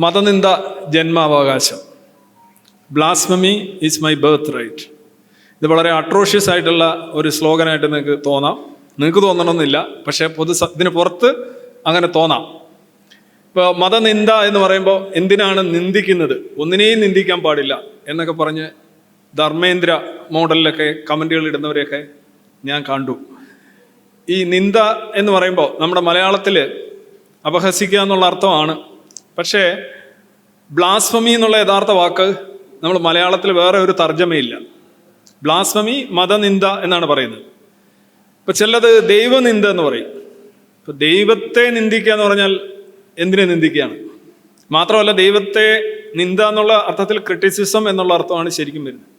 മതനിന്ദ ജന്മാവകാശം. Blasphemy is my birth right. ഇത് വളരെ അട്രോഷ്യസ് ആയിട്ടുള്ള ഒരു സ്ലോഗനായിട്ട് നിങ്ങൾക്ക് തോന്നാം. നിങ്ങൾക്ക് തോന്നണമെന്നില്ല, പക്ഷേ ഇതിന് പുറത്ത് അങ്ങനെ തോന്നാം. ഇപ്പോൾ മതനിന്ദ എന്ന് പറയുമ്പോൾ എന്തിനാണ് നിന്ദിക്കുന്നത്, ഒന്നിനെയും നിന്ദിക്കാൻ പാടില്ല എന്നൊക്കെ പറഞ്ഞ് ധർമ്മേന്ദ്ര മോഡലിലൊക്കെ കമൻറ്റുകൾ ഇടുന്നവരെയൊക്കെ ഞാൻ കണ്ടു. ഈ നിന്ദ എന്ന് പറയുമ്പോൾ നമ്മുടെ മലയാളത്തിൽ അപഹസിക്കുക എന്നുള്ള അർത്ഥമാണ്. പക്ഷേ ബ്ലാസ്ഫമി എന്നുള്ള യഥാർത്ഥ വാക്ക് നമ്മൾ മലയാളത്തിൽ വേറെ ഒരു തർജ്ജമയില്ല. ബ്ലാസ്ഫമി മതനിന്ദ എന്നാണ് പറയുന്നത്. ഇപ്പം ചിലത് ദൈവനിന്ദ എന്ന് പറയും. ഇപ്പം ദൈവത്തെ നിന്ദിക്കുക എന്ന് പറഞ്ഞാൽ എന്തിനെ നിന്ദിക്കുകയാണ്? മാത്രമല്ല, ദൈവത്തെ നിന്ദ എന്നുള്ള അർത്ഥത്തിൽ ക്രിറ്റിസിസം എന്നുള്ള അർത്ഥമാണ് ശരിക്കും വരുന്നത്.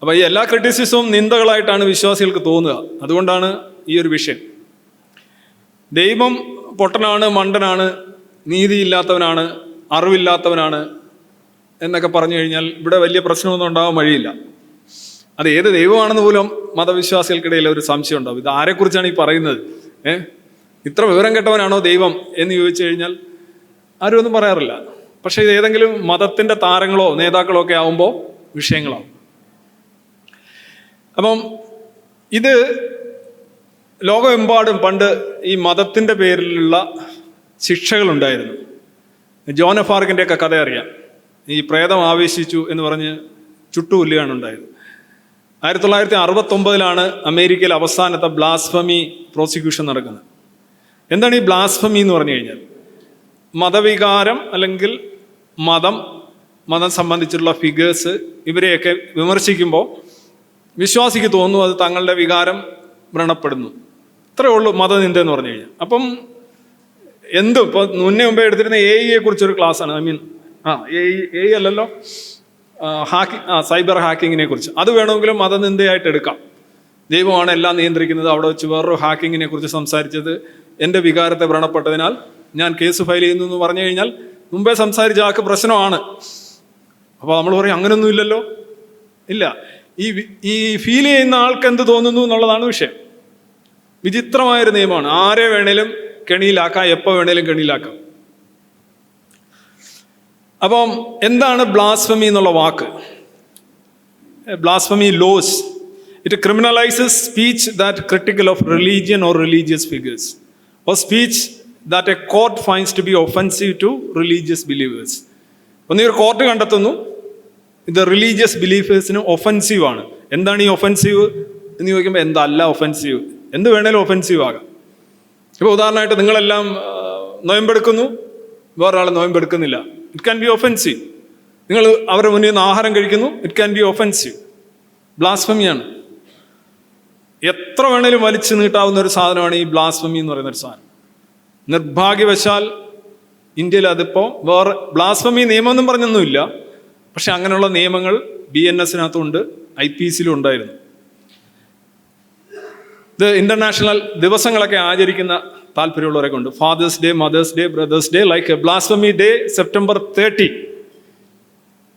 അപ്പോൾ ഈ എല്ലാ ക്രിറ്റിസിസവും നിന്ദകളായിട്ടാണ് വിശ്വാസികൾക്ക് തോന്നുക. അതുകൊണ്ടാണ് ഈ ഒരു വിഷയം. ദൈവം പൊട്ടനാണ്, മണ്ടനാണ്, നീതിയില്ലാത്തവനാണ്, അറിവില്ലാത്തവനാണ് എന്നൊക്കെ പറഞ്ഞു കഴിഞ്ഞാൽ ഇവിടെ വലിയ പ്രശ്നമൊന്നും ഉണ്ടാകാൻ വഴിയില്ല. അത് ഏത് ദൈവമാണെന്ന് പോലും മതവിശ്വാസികൾക്കിടയിൽ ഒരു സംശയം ഉണ്ടാവും. ഇത് ആരെക്കുറിച്ചാണ് ഈ പറയുന്നത്? ഇത്ര വിവരം കെട്ടവനാണോ ദൈവം എന്ന് ചോദിച്ചു കഴിഞ്ഞാൽ ആരും ഒന്നും പറയാറില്ല. പക്ഷേ ഇത് ഏതെങ്കിലും മതത്തിൻ്റെ താരങ്ങളോ നേതാക്കളോ ഒക്കെ ആവുമ്പോൾ വിഷയങ്ങളാവും. അപ്പം ഇത് ലോകമെമ്പാടും പണ്ട് ഈ മതത്തിൻ്റെ പേരിലുള്ള ശിക്ഷകളുണ്ടായിരുന്നു. ജോൺ എഫ് ആർക്കിൻ്റെയൊക്കെ കഥ അറിയാം. ഈ പ്രേതം ആവേശിച്ചു എന്ന് പറഞ്ഞ് ചുട്ടുകൊല്ലുകയാണ് ഉണ്ടായത്. 1969 അമേരിക്കയിൽ അവസാനത്തെ ബ്ലാസ്ഫമി പ്രോസിക്യൂഷൻ നടക്കുന്നത്. എന്താണ് ഈ ബ്ലാസ്ഫമി എന്ന് പറഞ്ഞു കഴിഞ്ഞാൽ? മതവികാരം അല്ലെങ്കിൽ മതം സംബന്ധിച്ചുള്ള ഫിഗേഴ്സ് ഇവരെയൊക്കെ വിമർശിക്കുമ്പോൾ വിശ്വാസിക്ക് തോന്നുന്നു അത് തങ്ങളുടെ വികാരം വ്രണപ്പെടുന്നു. ഇത്രയേ ഉള്ളൂ മതനിന്ദ എന്ന് പറഞ്ഞു കഴിഞ്ഞാൽ. അപ്പം ഇപ്പോൾ മുമ്പേ എടുത്തിരുന്ന AI കുറിച്ചൊരു ക്ലാസ്സാണ്. AI അല്ലല്ലോ, സൈബർ ഹാക്കിങ്ങിനെ കുറിച്ച്. അത് വേണമെങ്കിലും മതനിന്ദയായിട്ട് എടുക്കാം. ദൈവമാണ് എല്ലാം നിയന്ത്രിക്കുന്നത്. അവിടെ വെച്ച് വേറൊരു ഹാക്കിങ്ങിനെ കുറിച്ച് സംസാരിച്ചത് എൻ്റെ വികാരത്തെ വ്രണപ്പെട്ടതിനാൽ ഞാൻ കേസ് ഫയൽ ചെയ്യുന്നു എന്ന് പറഞ്ഞു കഴിഞ്ഞാൽ മുമ്പേ സംസാരിച്ച ആൾക്ക് പ്രശ്നമാണ്. അപ്പോൾ നമ്മൾ പറയും അങ്ങനെയൊന്നും ഇല്ലല്ലോ. ഇല്ല, ഈ ഫീൽ ചെയ്യുന്ന ആൾക്ക് എന്ത് തോന്നുന്നു എന്നുള്ളതാണ് വിഷയം. വിചിത്രമായൊരു നിയമമാണ്. ആരെ വേണേലും കെണിയിലാക്കാം, എപ്പോൾ വേണേലും കെണിയിലാക്കാം. അപ്പം എന്താണ് ബ്ലാസ്ഫമി എന്നുള്ള വാക്ക്? Blasphemy laws it criminalises speech that critical of religion or religious figures or speech that a court finds to be offensive to religious believers. ഒന്നൊരു കോർട്ട് കണ്ടെത്തുന്നു ഇത് റിലീജിയസ് ബിലീഫേഴ്സിന് ഒഫൻസീവ് ആണ്. എന്താണ് ഈ ഒഫൻസീവ് എന്ന് ചോദിക്കുമ്പോൾ എന്തല്ല ഒഫൻസീവ്, എന്ത് വേണേലും ഒഫൻസീവ് ആകാം. ഇപ്പോൾ ഉദാഹരണമായിട്ട് നിങ്ങളെല്ലാം നോയമ്പെടുക്കുന്നു, വേറൊരാൾ നോയമ്പെടുക്കുന്നില്ല. It can be offensive. നിങ്ങൾ അവരുടെ മുന്നിൽ നിന്ന് ആഹാരം കഴിക്കുന്നു, ഇറ്റ് ക്യാൻ ബി ഒഫൻസീവ്. ബ്ലാസ്ഫമിയാണ്. എത്ര വേണേലും വലിച്ചു നീട്ടാവുന്ന ഒരു സാധനമാണ് ഈ ബ്ലാസ്ഫമി എന്ന് പറയുന്ന ഒരു സാധനം. നിർഭാഗ്യവശാൽ ഇന്ത്യയിൽ അതിപ്പോൾ വേറെ ബ്ലാസ്ഫമി നിയമമൊന്നും പറഞ്ഞൊന്നുമില്ല. പക്ഷെ അങ്ങനെയുള്ള നിയമങ്ങൾ BNS-നകത്തുണ്ട്, IPC-ലും ഉണ്ടായിരുന്നു. ഇത് ഇന്റർനാഷണൽ ദിവസങ്ങളൊക്കെ ആചരിക്കുന്ന താല്പര്യമുള്ളവരെ കൊണ്ട് father's day, mother's day, brother's day, like blasphemy day September 30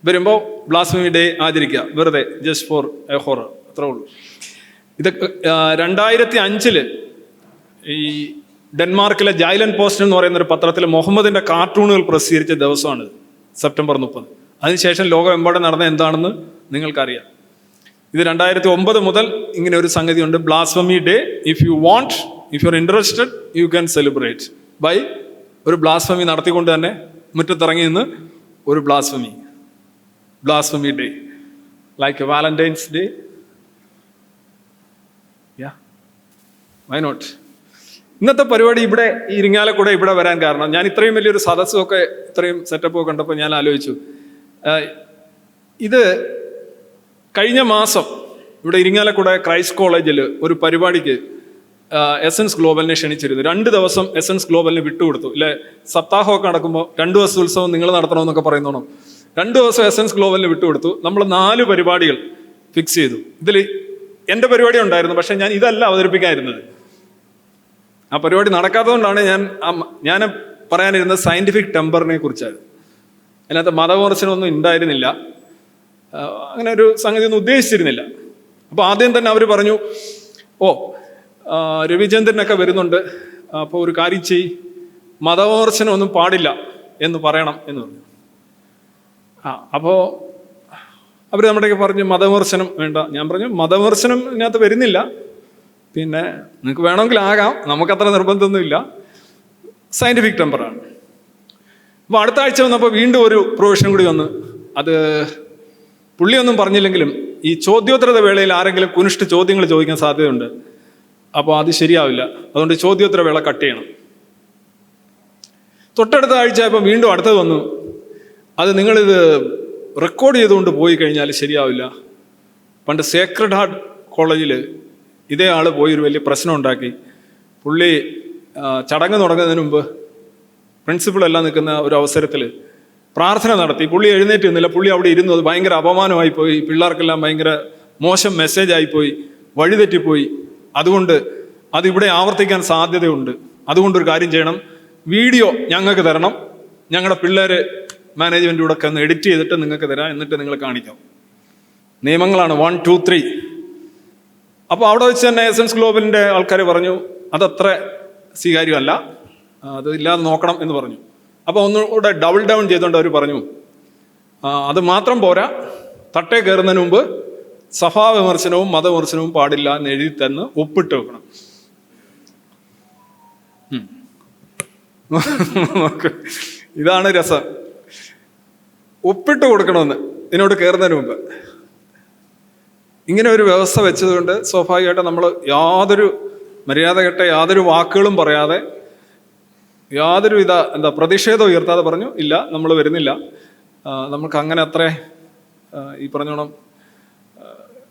വരുമ്പോൾ ബ്ലാസ്ഫമി ഡേ ആചരിക്കുക, വെറുതെ ജസ്റ്റ് ഫോർ എ ഹൊറർ, അത്രേ ഉള്ളൂ. ഇത് 2005 ഈ ഡെൻമാർക്കിലെ ജൈലൻ പോസ്റ്റ് എന്ന് പറയുന്ന ഒരു പത്രത്തിൽ മുഹമ്മദിന്റെ കാർട്ടൂണുകൾ പ്രസിദ്ധീകരിച്ച ദിവസമാണ് September 30. അതിനുശേഷം ലോകമെമ്പാടും നടന്ന എന്താണെന്ന് നിങ്ങൾക്കറിയാം. ഇത് 2009 മുതൽ ഇങ്ങനെ ഒരു സംഗതി ഉണ്ട്, blasphemy day. If you are interested you can celebrate by ഒരു ബ്ലാസ്ഫമി നടത്തിക്കൊണ്ട് തന്നെ മുറ്റത്തിറങ്ങി നിന്ന് ഒരു blasphemy day like Valentine's day. Why not? ഇന്നത്തെ പരിപാടി ഇവിടെ ഇരിങ്ങാലക്കുട ഇവിടെ വരാൻ കാരണം, ഞാൻ ഇത്രയും വലിയൊരു സദസ്സുമൊക്കെ ഇത്രയും സെറ്റപ്പൊക്കെ കണ്ടപ്പോൾ ഞാൻ ആലോചിച്ചു, ഇത് കഴിഞ്ഞ മാസം ഇവിടെ ഇരിങ്ങാലക്കുട ക്രൈസ്റ്റ് കോളേജിൽ ഒരു പരിപാടിക്ക് എസൻസ് ഗ്ലോബലിനെ ക്ഷണിച്ചിരുന്നു. 2 ദിവസം എസൻസ് ഗ്ലോബലിന് വിട്ടുകൊടുത്തു. ഇല്ലേ, സപ്താഹമൊക്കെ നടക്കുമ്പോൾ 2 ദിവസം ഉത്സവം നിങ്ങൾ നടത്തണമെന്നൊക്കെ പറയുന്നോണം. 2 ദിവസം എസൻസ് ഗ്ലോബലിന് വിട്ടുകൊടുത്തു. നമ്മൾ 4 പരിപാടികൾ ഫിക്സ് ചെയ്തു. ഇതിൽ എൻ്റെ പരിപാടി ഉണ്ടായിരുന്നു, പക്ഷെ ഞാൻ ഇതല്ല അവതരിപ്പിക്കാതിരുന്നത്. ആ പരിപാടി നടക്കാത്തതുകൊണ്ടാണ് ഞാൻ പറയാനിരുന്നത് സയൻറ്റിഫിക് ടെമ്പറിനെ കുറിച്ചായിരുന്നു. അതിനകത്ത് മതവിമർശനമൊന്നും ഉണ്ടായിരുന്നില്ല, അങ്ങനെ ഒരു സംഗതി ഒന്നും ഉദ്ദേശിച്ചിരുന്നില്ല. അപ്പോൾ ആദ്യം തന്നെ അവർ പറഞ്ഞു, രവിചന്ദ്രനൊക്കെ വരുന്നുണ്ട്, അപ്പോൾ ഒരു കാര്യം ചെയ്യ്, മതവിമർശനമൊന്നും പാടില്ല എന്ന് പറയണം എന്ന് പറഞ്ഞു. അപ്പോൾ അവർ നമ്മുടെയൊക്കെ പറഞ്ഞു മതവിമർശനം വേണ്ട. ഞാൻ പറഞ്ഞു മതവിമർശനം ഇതിനകത്ത് വരുന്നില്ല, പിന്നെ നിങ്ങൾക്ക് വേണമെങ്കിൽ ആകാം, നമുക്കത്ര നിർബന്ധമൊന്നുമില്ല, സയൻറ്റിഫിക് ടെമ്പറാണ്. അപ്പോൾ അടുത്ത ആഴ്ച വന്നപ്പോൾ വീണ്ടും ഒരു പ്രൊവിഷൻ കൂടി വന്ന്, അത് പുള്ളിയൊന്നും പറഞ്ഞില്ലെങ്കിലും ഈ ചോദ്യോത്തര വേളയിൽ ആരെങ്കിലും കുനിഷ്ഠ ചോദ്യങ്ങൾ ചോദിക്കാൻ സാധ്യതയുണ്ട്. അപ്പോൾ അത് ശരിയാവില്ല, അതുകൊണ്ട് ചോദ്യോത്തര വേള കട്ട് ചെയ്യണം. തൊട്ടടുത്ത ആഴ്ച ഇപ്പോൾ വീണ്ടും അടുത്തത് വന്നു, അത് നിങ്ങളിത് റെക്കോർഡ് ചെയ്തുകൊണ്ട് പോയി കഴിഞ്ഞാൽ ശരിയാവില്ല. പണ്ട് സേക്രഡ് ഹാർട്ട് കോളേജിൽ ഇതേ ആൾ പോയി ഒരു വലിയ പ്രശ്നം ഉണ്ടാക്കി. പുള്ളി ചടങ്ങ് തുടങ്ങുന്നതിന് മുമ്പ് പ്രിൻസിപ്പളെല്ലാം നിൽക്കുന്ന ഒരു അവസരത്തിൽ പ്രാർത്ഥന നടത്തി. പുള്ളി എഴുന്നേറ്റ് നിന്നില്ല, പുള്ളി അവിടെ ഇരുന്നു. അത് ഭയങ്കര അപമാനമായി പോയി, പിള്ളേർക്കെല്ലാം ഭയങ്കര മോശം മെസ്സേജ് ആയിപ്പോയി, വഴിതെറ്റിപ്പോയി. അതുകൊണ്ട് അതിവിടെ ആവർത്തിക്കാൻ സാധ്യതയുണ്ട്. അതുകൊണ്ടൊരു കാര്യം ചെയ്യണം, വീഡിയോ ഞങ്ങൾക്ക് തരണം, ഞങ്ങളുടെ പിള്ളേർ മാനേജ്മെൻറ്റ് കൂടെ ഒക്കെ ഒന്ന് എഡിറ്റ് ചെയ്തിട്ട് നിങ്ങൾക്ക് തരാം, എന്നിട്ട് നിങ്ങൾ കാണിക്കാം. നിയമങ്ങളാണ് 1, 2, 3. അപ്പോൾ അവിടെ വെച്ച് തന്നെ എസൻസ് ഗ്ലോബലിൻ്റെ ആൾക്കാർ പറഞ്ഞു അതത്ര സ്വീകാര്യമല്ല, അത് ഇല്ലാതെ നോക്കണം എന്ന് പറഞ്ഞു. അപ്പോൾ ഒന്നുകൂടെ ഡബിൾ ഡൗൺ ചെയ്തുകൊണ്ട് അവർ പറഞ്ഞു അത് മാത്രം പോരാ, തട്ടേ കയറുന്നതിന് മുമ്പ് സഭാ വിമർശനവും മതവിമർശനവും പാടില്ല എന്ന് എഴുതി തന്ന് ഒപ്പിട്ട് വെക്കണം. ഇതാണ് രസം, ഒപ്പിട്ട് കൊടുക്കണമെന്ന് ഇതിനോട് കയറുന്നതിന് മുമ്പ്. ഇങ്ങനെ ഒരു വ്യവസ്ഥ വെച്ചതുകൊണ്ട് സ്വാഭാവികമായിട്ട് നമ്മൾ യാതൊരു മര്യാദകെട്ട യാതൊരു വാക്കുകളും പറയാതെ, യാതൊരു പ്രതിഷേധം ഉയർത്താതെ പറഞ്ഞു ഇല്ല, നമ്മൾ വരുന്നില്ല, നമുക്ക് അങ്ങനെ അത്ര ഈ പറഞ്ഞോണം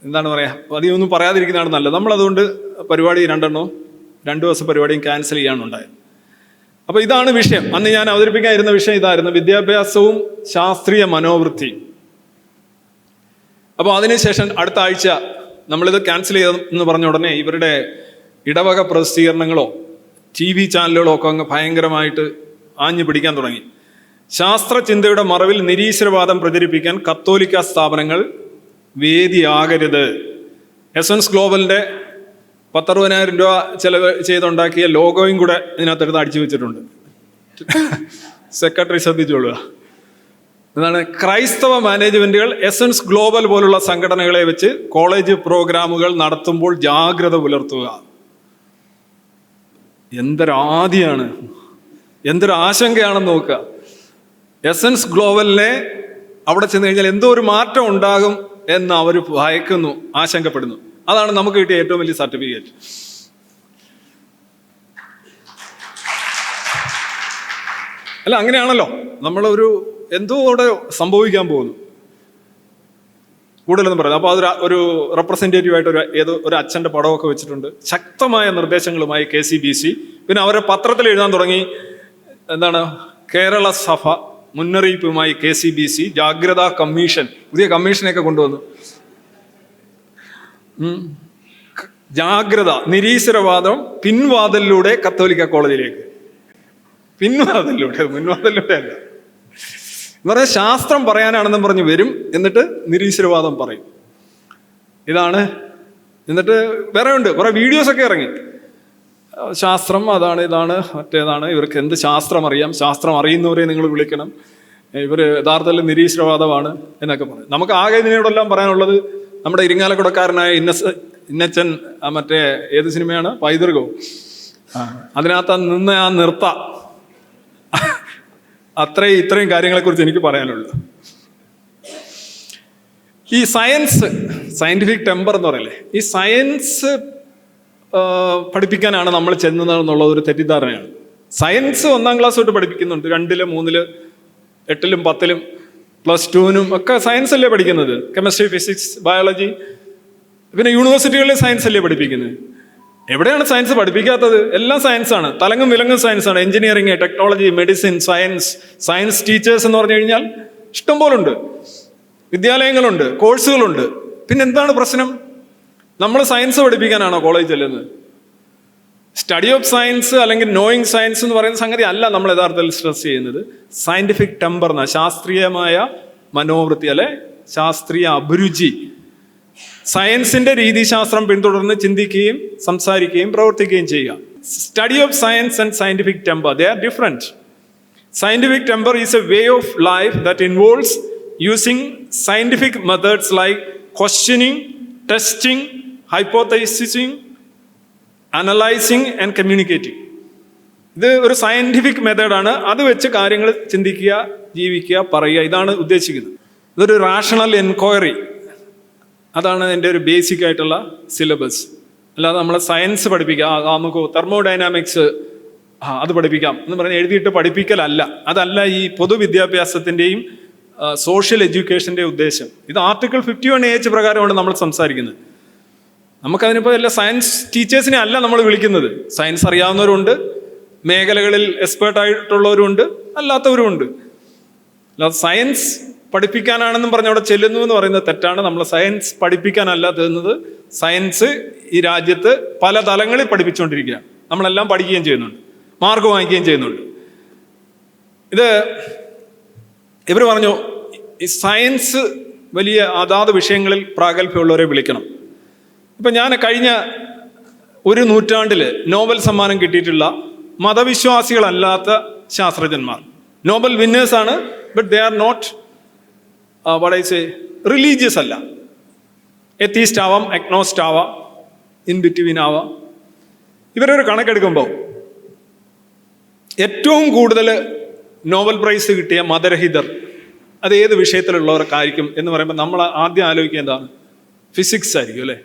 എന്താണ് പറയുക, അധികമൊന്നും പറയാതിരിക്കുന്നതാണ് നല്ലത്. നമ്മളതുകൊണ്ട് പരിപാടി 2 ദിവസം പരിപാടിയും ക്യാൻസൽ ചെയ്യാനുണ്ടായത്. അപ്പോൾ ഇതാണ് വിഷയം. അന്ന് ഞാൻ അവതരിപ്പിക്കാനിരുന്ന വിഷയം ഇതായിരുന്നു, വിദ്യാഭ്യാസവും ശാസ്ത്രീയ മനോവൃത്തി. അപ്പോൾ അതിനുശേഷം അടുത്ത ആഴ്ച നമ്മളിത് ക്യാൻസൽ ചെയ്തെന്ന് പറഞ്ഞ ഉടനെ ഇവരുടെ ഇടവക പ്രസിദ്ധീകരണങ്ങളോ TV ചാനലുകളോ ഒക്കെ അങ്ങ് ഭയങ്കരമായിട്ട് ആഞ്ഞു പിടിക്കാൻ തുടങ്ങി. ശാസ്ത്രചിന്തയുടെ മറവിൽ നിരീശ്വരവാദം പ്രചരിപ്പിക്കാൻ കത്തോലിക്ക സ്ഥാപനങ്ങൾ വേദിയാകരുത്. എസൻസ് ഗ്ലോബലിൻ്റെ 10,000 രൂപ ചെലവ് ചെയ്തുണ്ടാക്കിയ ലോഗോയും കൂടെ ഇതിനകത്തെടുത്ത് അടിച്ചു വെച്ചിട്ടുണ്ട്. സെക്രട്ടറി ശ്രദ്ധിച്ചോളുക. എന്താണ്, ക്രൈസ്തവ മാനേജ്മെന്റുകൾ എസൻസ് ഗ്ലോബൽ പോലുള്ള സംഘടനകളെ വെച്ച് കോളേജ് പ്രോഗ്രാമുകൾ നടത്തുമ്പോൾ ജാഗ്രത പുലർത്തുക. എന്തൊരാദിയാണ്, എന്തൊരു ആശങ്കയാണെന്ന് നോക്കുക. എസൻസ് ഗ്ലോബലിനെ അവിടെ ചെന്ന് കഴിഞ്ഞാൽ എന്തോ ഒരു മാറ്റം ഉണ്ടാകും എന്ന് അവർ ഭയക്കുന്നു, ആശങ്കപ്പെടുന്നു. അതാണ് നമുക്ക് കിട്ടിയ ഏറ്റവും വലിയ സർട്ടിഫിക്കറ്റ്. അല്ല, അങ്ങനെയാണല്ലോ, നമ്മളൊരു എന്തോ അവിടെ സംഭവിക്കാൻ പോകുന്നു, കൂടുതലൊന്നും പറയാം. അപ്പോൾ അത് ഒരു റെപ്രസെൻറ്റേറ്റീവായിട്ട് ഒരു അച്ഛൻ്റെ പടമൊക്കെ വെച്ചിട്ടുണ്ട്, ശക്തമായ നിർദ്ദേശങ്ങളുമായി KCBC. പിന്നെ അവരെ പത്രത്തിൽ എഴുതാൻ തുടങ്ങി, എന്താണ്, കേരള സഭ മുന്നറിയിപ്പുമായി KCBC, ജാഗ്രതാ കമ്മീഷൻ, പുതിയ കമ്മീഷനെയൊക്കെ കൊണ്ടുവന്നു. ജാഗ്രത, നിരീശ്വരവാദം പിൻവാതിലൂടെ കത്തോലിക്ക കോളേജിലേക്ക്. പിൻവാതിലൂടെ, മുൻവാതിലൂടെ അല്ല എന്ന് പറഞ്ഞാൽ ശാസ്ത്രം പറയാനാണെന്നും പറഞ്ഞ് വരും, എന്നിട്ട് നിരീശ്വരവാദം പറയും. ഇതാണ്. എന്നിട്ട് വേറെ ഉണ്ട്, കുറേ വീഡിയോസൊക്കെ ഇറങ്ങി, ശാസ്ത്രം അതാണ് ഇതാണ് മറ്റേതാണ്, ഇവർക്ക് എന്ത് ശാസ്ത്രം അറിയാം, ശാസ്ത്രം അറിയുന്നവരെ നിങ്ങൾ വിളിക്കണം, ഇവർ യഥാർത്ഥത്തിൽ നിരീശ്വരവാദമാണ് എന്നൊക്കെ പറയും. നമുക്ക് ആകെ ഇതിനോടെല്ലാം പറയാനുള്ളത് നമ്മുടെ ഇരിങ്ങാലക്കുടക്കാരനായ ഇന്നച്ചൻ മറ്റേ ഏത് സിനിമയാണ്, പൈതൃകവും, അതിനകത്ത് നിന്ന് ആ നിർത്ത, ഇത്രയും കാര്യങ്ങളെക്കുറിച്ച് എനിക്ക് പറയാനുള്ളൂ. ഈ സയൻറ്റിഫിക് ടെമ്പർ എന്ന് പറയല്ലേ, ഈ സയൻസ് പഠിപ്പിക്കാനാണ് നമ്മൾ ചെന്നതെന്നുള്ളത് ഒരു തെറ്റിദ്ധാരണയാണ്. സയൻസ് 1ാം ക്ലാസ് തൊട്ട് പഠിപ്പിക്കുന്നുണ്ട്, 2, 3, 8, 10, +2 ഒക്കെ സയൻസ് അല്ലേ പഠിക്കുന്നത്, കെമിസ്ട്രി, ഫിസിക്സ്, ബയോളജി. പിന്നെ യൂണിവേഴ്സിറ്റികളിൽ സയൻസ് അല്ലേ പഠിപ്പിക്കുന്നത്. എവിടെയാണ് സയൻസ് പഠിപ്പിക്കാത്തത്? എല്ലാം സയൻസാണ്, തലങ്ങും വിലങ്ങും സയൻസാണ്. Engineering, technology, medicine, science teachers എന്ന് പറഞ്ഞു കഴിഞ്ഞാൽ ഇഷ്ടംപോലുണ്ട്, വിദ്യാലയങ്ങളുണ്ട്, കോഴ്സുകളുണ്ട്. പിന്നെ എന്താണ് പ്രശ്നം? നമ്മൾ സയൻസ് പഠിപ്പിക്കാനാണോ കോളേജ് ചെല്ലുന്നത്? സ്റ്റഡി ഓഫ് സയൻസ് അല്ലെങ്കിൽ നോയിങ് സയൻസ് എന്ന് പറയുന്ന സംഗതി അല്ല നമ്മൾ യഥാർത്ഥത്തിൽ സ്ട്രെസ് ചെയ്യുന്നത്. സയന്റിഫിക് ടെമ്പർ എന്ന ശാസ്ത്രീയമായ മനോവൃത്തി, അല്ലെ ശാസ്ത്രീയ അഭിരുചി. സയൻസിന്റെ രീതിശാസ്ത്രം പിന്തുടർന്ന് ചിന്തിക്കുകയും സംസാരിക്കുകയും പ്രവർത്തിക്കുകയും ചെയ്യുക. Study of science and scientific temper, they are different. Scientific temper is a way of life that involves using scientific methods like questioning, testing, hypothesizing, analyzing and communicating. ഇത് ഒരു സയന്റിഫിക് മെത്തേഡാണ്. അത് വെച്ച് കാര്യങ്ങൾ ചിന്തിക്കുക, ജീവിക്കുക, പറയുക, ഇതാണ് ഉദ്ദേശിക്കുന്നത്. ഇതൊരു റാഷണൽ എൻക്വയറി, അതാണ് എൻ്റെ ഒരു ബേസിക് ആയിട്ടുള്ള സിലബസ്. അല്ലാതെ നമ്മളെ സയൻസ് പഠിപ്പിക്കുക, നമുക്ക് തെർമോഡൈനാമിക്സ് അത് പഠിപ്പിക്കാം എന്ന് പറഞ്ഞ് എഴുതിയിട്ട് പഠിപ്പിക്കലല്ല. അതല്ല ഈ പൊതുവിദ്യാഭ്യാസത്തിൻ്റെയും സോഷ്യൽ എഡ്യൂക്കേഷൻ്റെ ഉദ്ദേശം. ഇത് ആർട്ടിക്കിൾ 51AH പ്രകാരമാണ് നമ്മൾ സംസാരിക്കുന്നത്. നമുക്കതിനിപ്പോൾ എല്ലാ സയൻസ് ടീച്ചേഴ്സിനെ അല്ല നമ്മൾ വിളിക്കുന്നത്. സയൻസ് അറിയാവുന്നവരുണ്ട്, മേഖലകളിൽ എക്സ്പേർട്ടായിട്ടുള്ളവരുണ്ട്, അല്ലാത്തവരുമുണ്ട്. അല്ലാതെ സയൻസ് പഠിപ്പിക്കാനാണെന്നും പറഞ്ഞ് അവിടെ ചെല്ലുന്നു എന്ന് പറയുന്നത് തെറ്റാണ്. നമ്മൾ സയൻസ് പഠിപ്പിക്കാനല്ല തരുന്നത്. സയൻസ് ഈ രാജ്യത്ത് പല തലങ്ങളിൽ പഠിപ്പിച്ചുകൊണ്ടിരിക്കുകയാണ്. നമ്മളെല്ലാം പഠിക്കുകയും ചെയ്യുന്നുണ്ട്, മാർക്ക് വാങ്ങിക്കുകയും ചെയ്യുന്നുണ്ട്. ഇവർ പറഞ്ഞു ഈ സയൻസ് വലിയ അതാത് വിഷയങ്ങളിൽ പ്രാഗൽഭ്യമുള്ളവരെ വിളിക്കണം. ഇപ്പം ഞാൻ കഴിഞ്ഞ ഒരു നൂറ്റാണ്ടിൽ നോബൽ സമ്മാനം കിട്ടിയിട്ടുള്ള മതവിശ്വാസികളല്ലാത്ത ശാസ്ത്രജ്ഞന്മാർ നോബൽ വിന്നേഴ്സാണ്. But they are not religious അല്ല. എത്തീസ്റ്റ് ആവാം, എഗ്നോസ്റ്റ് ആവാം, ഇൻ ബിറ്റ്വീൻ ആവാം. ഇവരൊരു കണക്കെടുക്കുമ്പോൾ ഏറ്റവും കൂടുതൽ നോബൽ പ്രൈസ് കിട്ടിയ മതരഹിതർ അത് ഏത് വിഷയത്തിലുള്ളവർക്കായിരിക്കും എന്ന് പറയുമ്പോൾ നമ്മൾ ആദ്യം ആലോചിക്കുക എന്താണ്? ഫിസിക്സ് ആയിരിക്കും അല്ലേ?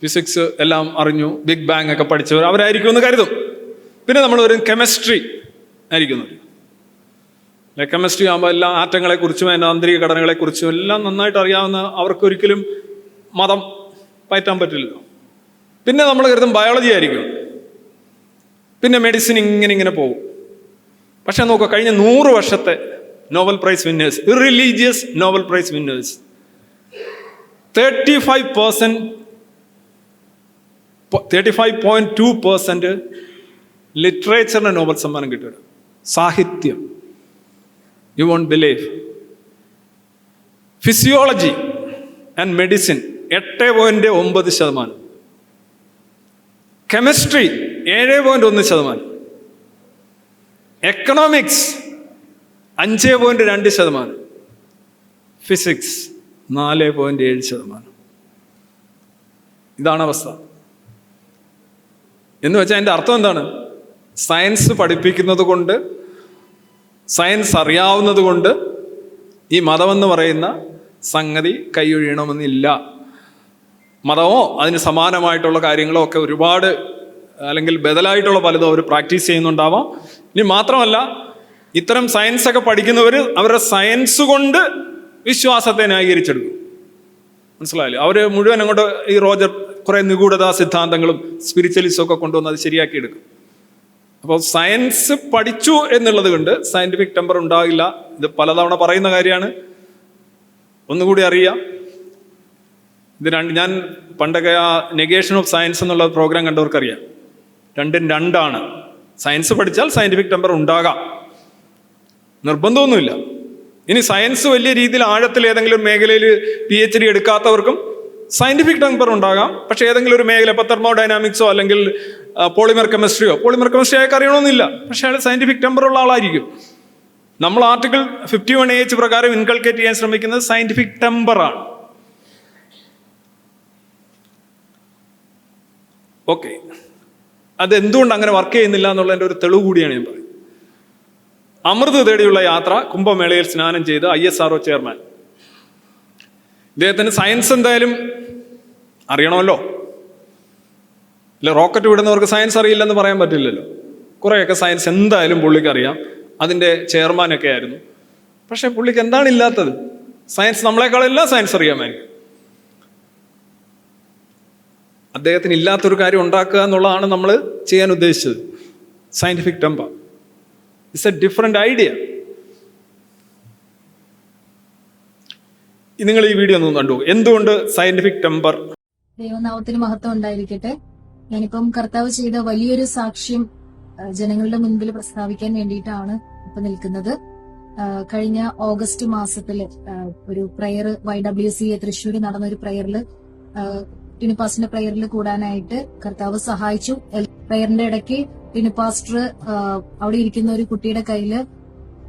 ഫിസിക്സ് എല്ലാം അറിഞ്ഞു, ബിഗ് ബാങ് ഒക്കെ പഠിച്ചവർ അവരായിരിക്കും എന്ന് കരുതും. പിന്നെ നമ്മൾ ഒരു കെമിസ്ട്രി ആയിരിക്കും. കെമിസ്ട്രി ആകുമ്പോൾ എല്ലാ ആറ്റങ്ങളെക്കുറിച്ചും അതിൻ്റെ ആന്തരിക ഘടനകളെക്കുറിച്ചും എല്ലാം നന്നായിട്ട് അറിയാവുന്ന അവർക്കൊരിക്കലും മതം പയറ്റാൻ പറ്റില്ലല്ലോ. പിന്നെ നമ്മൾ കരുതും ബയോളജി ആയിരിക്കും. പിന്നെ മെഡിസിൻ ഇങ്ങനെ പോകും. പക്ഷെ നോക്കുക, കഴിഞ്ഞ 100 വർഷത്തെ Nobel prize winners, irreligious Nobel prize winners, 35.2% ലിറ്ററേച്ചറിന് നോബൽ സമ്മാനം കിട്ടുക. സാഹിത്യം, you won't believe. Physiology and medicine 8.9%. Chemistry 7.1%. Economics 5.2%. Physics 4.7%. ഇതാണ് അവസ്ഥ. എന്ന് വെച്ചാൽ അതിൻ്റെ അർത്ഥം എന്താണ്? സയൻസ് പഠിപ്പിക്കുന്നത് കൊണ്ട്, സയൻസ് അറിയാവുന്നത് കൊണ്ട് ഈ മതമെന്ന് പറയുന്ന സംഗതി കൈയൊഴിയണമെന്നില്ല. മതമോ അതിന് സമാനമായിട്ടുള്ള കാര്യങ്ങളോ ഒക്കെ ഒരുപാട്, അല്ലെങ്കിൽ ബദലായിട്ടുള്ള പലതും അവർ പ്രാക്ടീസ് ചെയ്യുന്നുണ്ടാവാം. ഇനി മാത്രമല്ല, ഇത്തരം സയൻസ് ഒക്കെ പഠിക്കുന്നവർ അവരുടെ സയൻസ് കൊണ്ട് വിശ്വാസത്തെ ന്യായീകരിച്ചെടുക്കും. മനസ്സിലായില്ലേ? അവർ മുഴുവൻ അങ്ങോട്ട് ഈ റോജർ കുറേ നിഗൂഢതാ സിദ്ധാന്തങ്ങളും സ്പിരിച്വലിസം ഒക്കെ കൊണ്ടുവന്ന് അത് ശരിയാക്കി എടുക്കും. അപ്പോൾ സയൻസ് പഠിച്ചു എന്നുള്ളത് കൊണ്ട് സയന്റിഫിക് ടെമ്പർ ഉണ്ടാകില്ല. ഇത് പലതവണ പറയുന്ന കാര്യമാണ്, ഒന്നുകൂടി അറിയാം. ഞാൻ പണ്ടൊക്കെ ആ നെഗേഷൻ ഓഫ് സയൻസ് എന്നുള്ള പ്രോഗ്രാം കണ്ടവർക്കറിയാം. രണ്ടും രണ്ടാണ്. സയൻസ് പഠിച്ചാൽ സയന്റിഫിക് ടെമ്പർ ഉണ്ടാകാം, നിർബന്ധമൊന്നുമില്ല. ഇനി സയൻസ് വലിയ രീതിയിൽ ആഴത്തിൽ ഏതെങ്കിലും ഒരു മേഖലയിൽ PhD എടുക്കാത്തവർക്കും സയന്റിഫിക് ടെമ്പർ ഉണ്ടാകാം. പക്ഷെ ഏതെങ്കിലും ഒരു മേഖല, ഇപ്പോൾ തെർമോഡൈനാമിക്സോ അല്ലെങ്കിൽ പോളിമർ കെമിസ്ട്രി അയാൾക്ക് അറിയണമെന്നില്ല. പക്ഷെ അയാൾ സയന്റിഫിക് ടെമ്പർ ഉള്ള ആളായിരിക്കും. നമ്മൾ ആർട്ടിക്കിൾ 51AH പ്രകാരം ഇൻകൾക്കേറ്റ് ചെയ്യാൻ ശ്രമിക്കുന്നത് സയന്റിഫിക് ടെമ്പറാണ്. ഓക്കെ, അതെന്തുകൊണ്ട് അങ്ങനെ വർക്ക് ചെയ്യുന്നില്ല എന്നുള്ളതിൻ്റെ ഒരു തെളിവ് കൂടിയാണ് ഞാൻ പറയുന്നത്. അമൃത് തേടിയുള്ള യാത്ര, കുംഭമേളയിൽ സ്നാനം ചെയ്ത് ISRO ചെയർമാൻ, ഇദ്ദേഹത്തിന് സയൻസ് എന്തായാലും അറിയണമല്ലോ. ഇല്ല, റോക്കറ്റ് വിടുന്നവർക്ക് സയൻസ് അറിയില്ലെന്ന് പറയാൻ പറ്റില്ലല്ലോ. കുറേയൊക്കെ സയൻസ് എന്തായാലും പുള്ളിക്ക് അറിയാം. അതിൻ്റെ ചെയർമാനൊക്കെ ആയിരുന്നു. പക്ഷെ പുള്ളിക്ക് എന്താണ് ഇല്ലാത്തത്? സയൻസ് നമ്മളെക്കാളെല്ലാം സയൻസ് അറിയാമായിരിക്കും. അദ്ദേഹത്തിന് ഇല്ലാത്തൊരു കാര്യം ഉണ്ടാക്കുക എന്നുള്ളതാണ് നമ്മൾ ചെയ്യാൻ ഉദ്ദേശിച്ചത്. Scientific temper it's A different idea. നിങ്ങൾ ഈ വീഡിയോ ഒന്ന് കണ്ടു. എന്തുകൊണ്ട് സയന്റിഫിക് ടെമ്പർ? ദൈവനാമത്തിന് മഹത്വം ഉണ്ടായിരിക്കട്ടെ. ഞാനിപ്പം കർത്താവ് ചെയ്ത വലിയൊരു സാക്ഷ്യം ജനങ്ങളുടെ മുൻപിൽ പ്രസ്താവിക്കാൻ വേണ്ടിയിട്ടാണ് ഇപ്പൊ നിൽക്കുന്നത്. കഴിഞ്ഞ ഓഗസ്റ്റ് മാസത്തില് ഒരു പ്രയർ YWCA തൃശ്ശൂർ നടന്ന ഒരു പ്രയറില്, ടിനുപാസ്റ്ററിന്റെ പ്രയറിൽ കൂടാനായിട്ട് കർത്താവ് സഹായിച്ചു. പ്രയറിന്റെ ഇടയ്ക്ക് ടിനുപാസ്റ്റർ അവിടെ ഇരിക്കുന്ന ഒരു കുട്ടിയുടെ കയ്യില്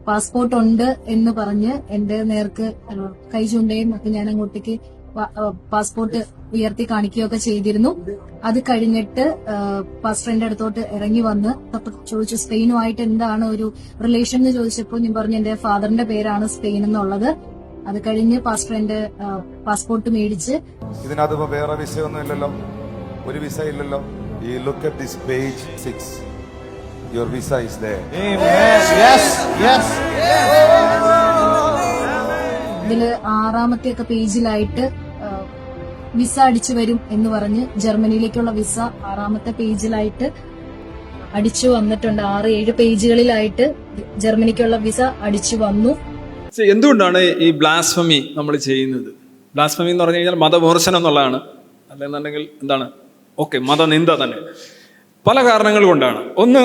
പാസ്പോർട്ട് ഉണ്ട് എന്ന് പറഞ്ഞ് എന്റെ നേർക്ക് കൈ ചൂണ്ടുകയും ഒക്കെ ഞാൻ അങ്ങോട്ടേക്ക് പാസ്പോർട്ട് ഉയർത്തി കാണിക്കുകയൊക്കെ ചെയ്തിരുന്നു. അത് കഴിഞ്ഞിട്ട് പാസ്റ്ററിന്റെ അടുത്തോട്ട് ഇറങ്ങി വന്ന് ചോദിച്ചു സ്പെയിനുമായിട്ട് എന്താണ് ഒരു റിലേഷൻ എന്ന് ചോദിച്ചപ്പോൾ ഞാൻ പറഞ്ഞു എന്റെ ഫാദറിന്റെ പേരാണ് സ്പെയിൻ എന്നുള്ളത്. അത് കഴിഞ്ഞ് പാസ്റ്റർ എന്റെ പാസ്പോർട്ട് മേടിച്ച്. ഇതിനകത്ത് വേറെ വിസ ഒന്നും ഇല്ലല്ലോ, ഒരു വിസ ഇല്ലല്ലോ. You look at this page 6. Your visa is there. Amen. Yes. Yes. ഇതില് 6-ാമത്തെ പേജിലായിട്ട് വിസ അടിച്ചു വരും എന്ന് പറഞ്ഞ് ജർമ്മനിയിലേക്കുള്ള വിസ 6-ാമത്തെ പേജിലായിട്ട് അടിച്ചു വന്നിട്ടുണ്ട്. 6-7 പേജുകളിലായിട്ട് ജർമ്മനിക്കുള്ള വിസ അടിച്ചു വന്നു. എന്തുകൊണ്ടാണ് ഈ ബ്ലാസ്ഫമി നമ്മൾ ചെയ്യുന്നത്? ബ്ലാസ്ഫമി എന്ന് പറഞ്ഞു കഴിഞ്ഞാൽ മതവിമർശനം എന്നുള്ളതാണ്. അല്ലെന്നുണ്ടെങ്കിൽ എന്താണ്? ഓക്കെ, മതനിന്ദ തന്നെ. പല കാരണങ്ങൾ കൊണ്ടാണ്. ഒന്ന്,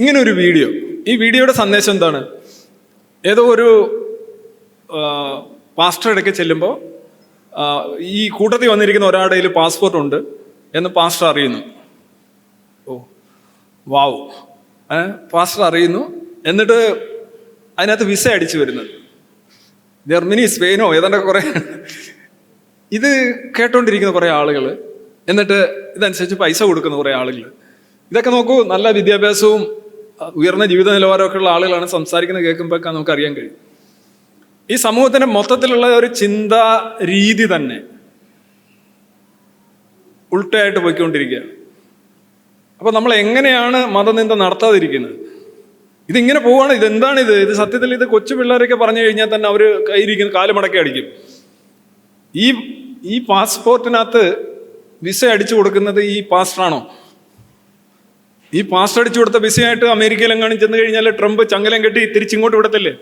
ഇങ്ങനെ ഒരു വീഡിയോ, ഈ വീഡിയോയുടെ സന്ദേശം എന്താണ്? ഏതോ ഒരു പാസ്റ്റർ ഇടയ്ക്ക് ചെല്ലുമ്പോൾ ഈ കൂട്ടത്തിൽ വന്നിരിക്കുന്ന ഒരാളുടെ കയ്യിൽ പാസ്പോർട്ട് ഉണ്ട് എന്ന് പാസ്റ്റർ അറിയുന്നു. ഓ വാവ്, പാസ്റ്റർ അറിയുന്നു. എന്നിട്ട് അതിനകത്ത് വിസ അടിച്ചു വരുന്നത് ജർമ്മനി, സ്പെയിനോ ഏതാണ്ട് കുറേ ഇത് കേട്ടോണ്ടിരിക്കുന്ന കുറേ ആളുകൾ, എന്നിട്ട് ഇതനുസരിച്ച് പൈസ കൊടുക്കുന്ന കുറേ ആളുകൾ. ഇതൊക്കെ നോക്കൂ, നല്ല വിദ്യാഭ്യാസവും ഉയർന്ന ജീവിത നിലവാരമൊക്കെ ഉള്ള ആളുകളാണ് സംസാരിക്കുന്നത്. കേൾക്കുമ്പോഴൊക്കെ നമുക്കറിയാൻ കഴിയും ഈ സമൂഹത്തിന്റെ മൊത്തത്തിലുള്ള ഒരു ചിന്താ രീതി തന്നെ ഉൾട്ടയായിട്ട് പോയിക്കൊണ്ടിരിക്കുകയാണ്. അപ്പൊ നമ്മൾ എങ്ങനെയാണ് മതനിന്ദ നടത്താതിരിക്കുന്നത്? ഇതിങ്ങനെ പോവാണ്. ഇതെന്താണിത്? ഇത് സത്യത്തിൽ ഇത് കൊച്ചു പിള്ളേരൊക്കെ പറഞ്ഞു കഴിഞ്ഞാൽ തന്നെ അവർ കയ്യിരിക്കുന്ന കാലുമടക്കി അടിക്കും. ഈ പാസ്പോർട്ടിനകത്ത് വിസ അടിച്ചു കൊടുക്കുന്നത് ഈ പാസ്റ്ററാണോ? ഈ പാസ്റ്റർ അടിച്ചു കൊടുത്ത വിസയായിട്ട് അമേരിക്കയിലെങ്ങാനും ചെന്ന് കഴിഞ്ഞാൽ ട്രംപ് ചങ്ങലം കെട്ടി തിരിച്ചിങ്ങോട്ട് വിടത്തില്ലേ?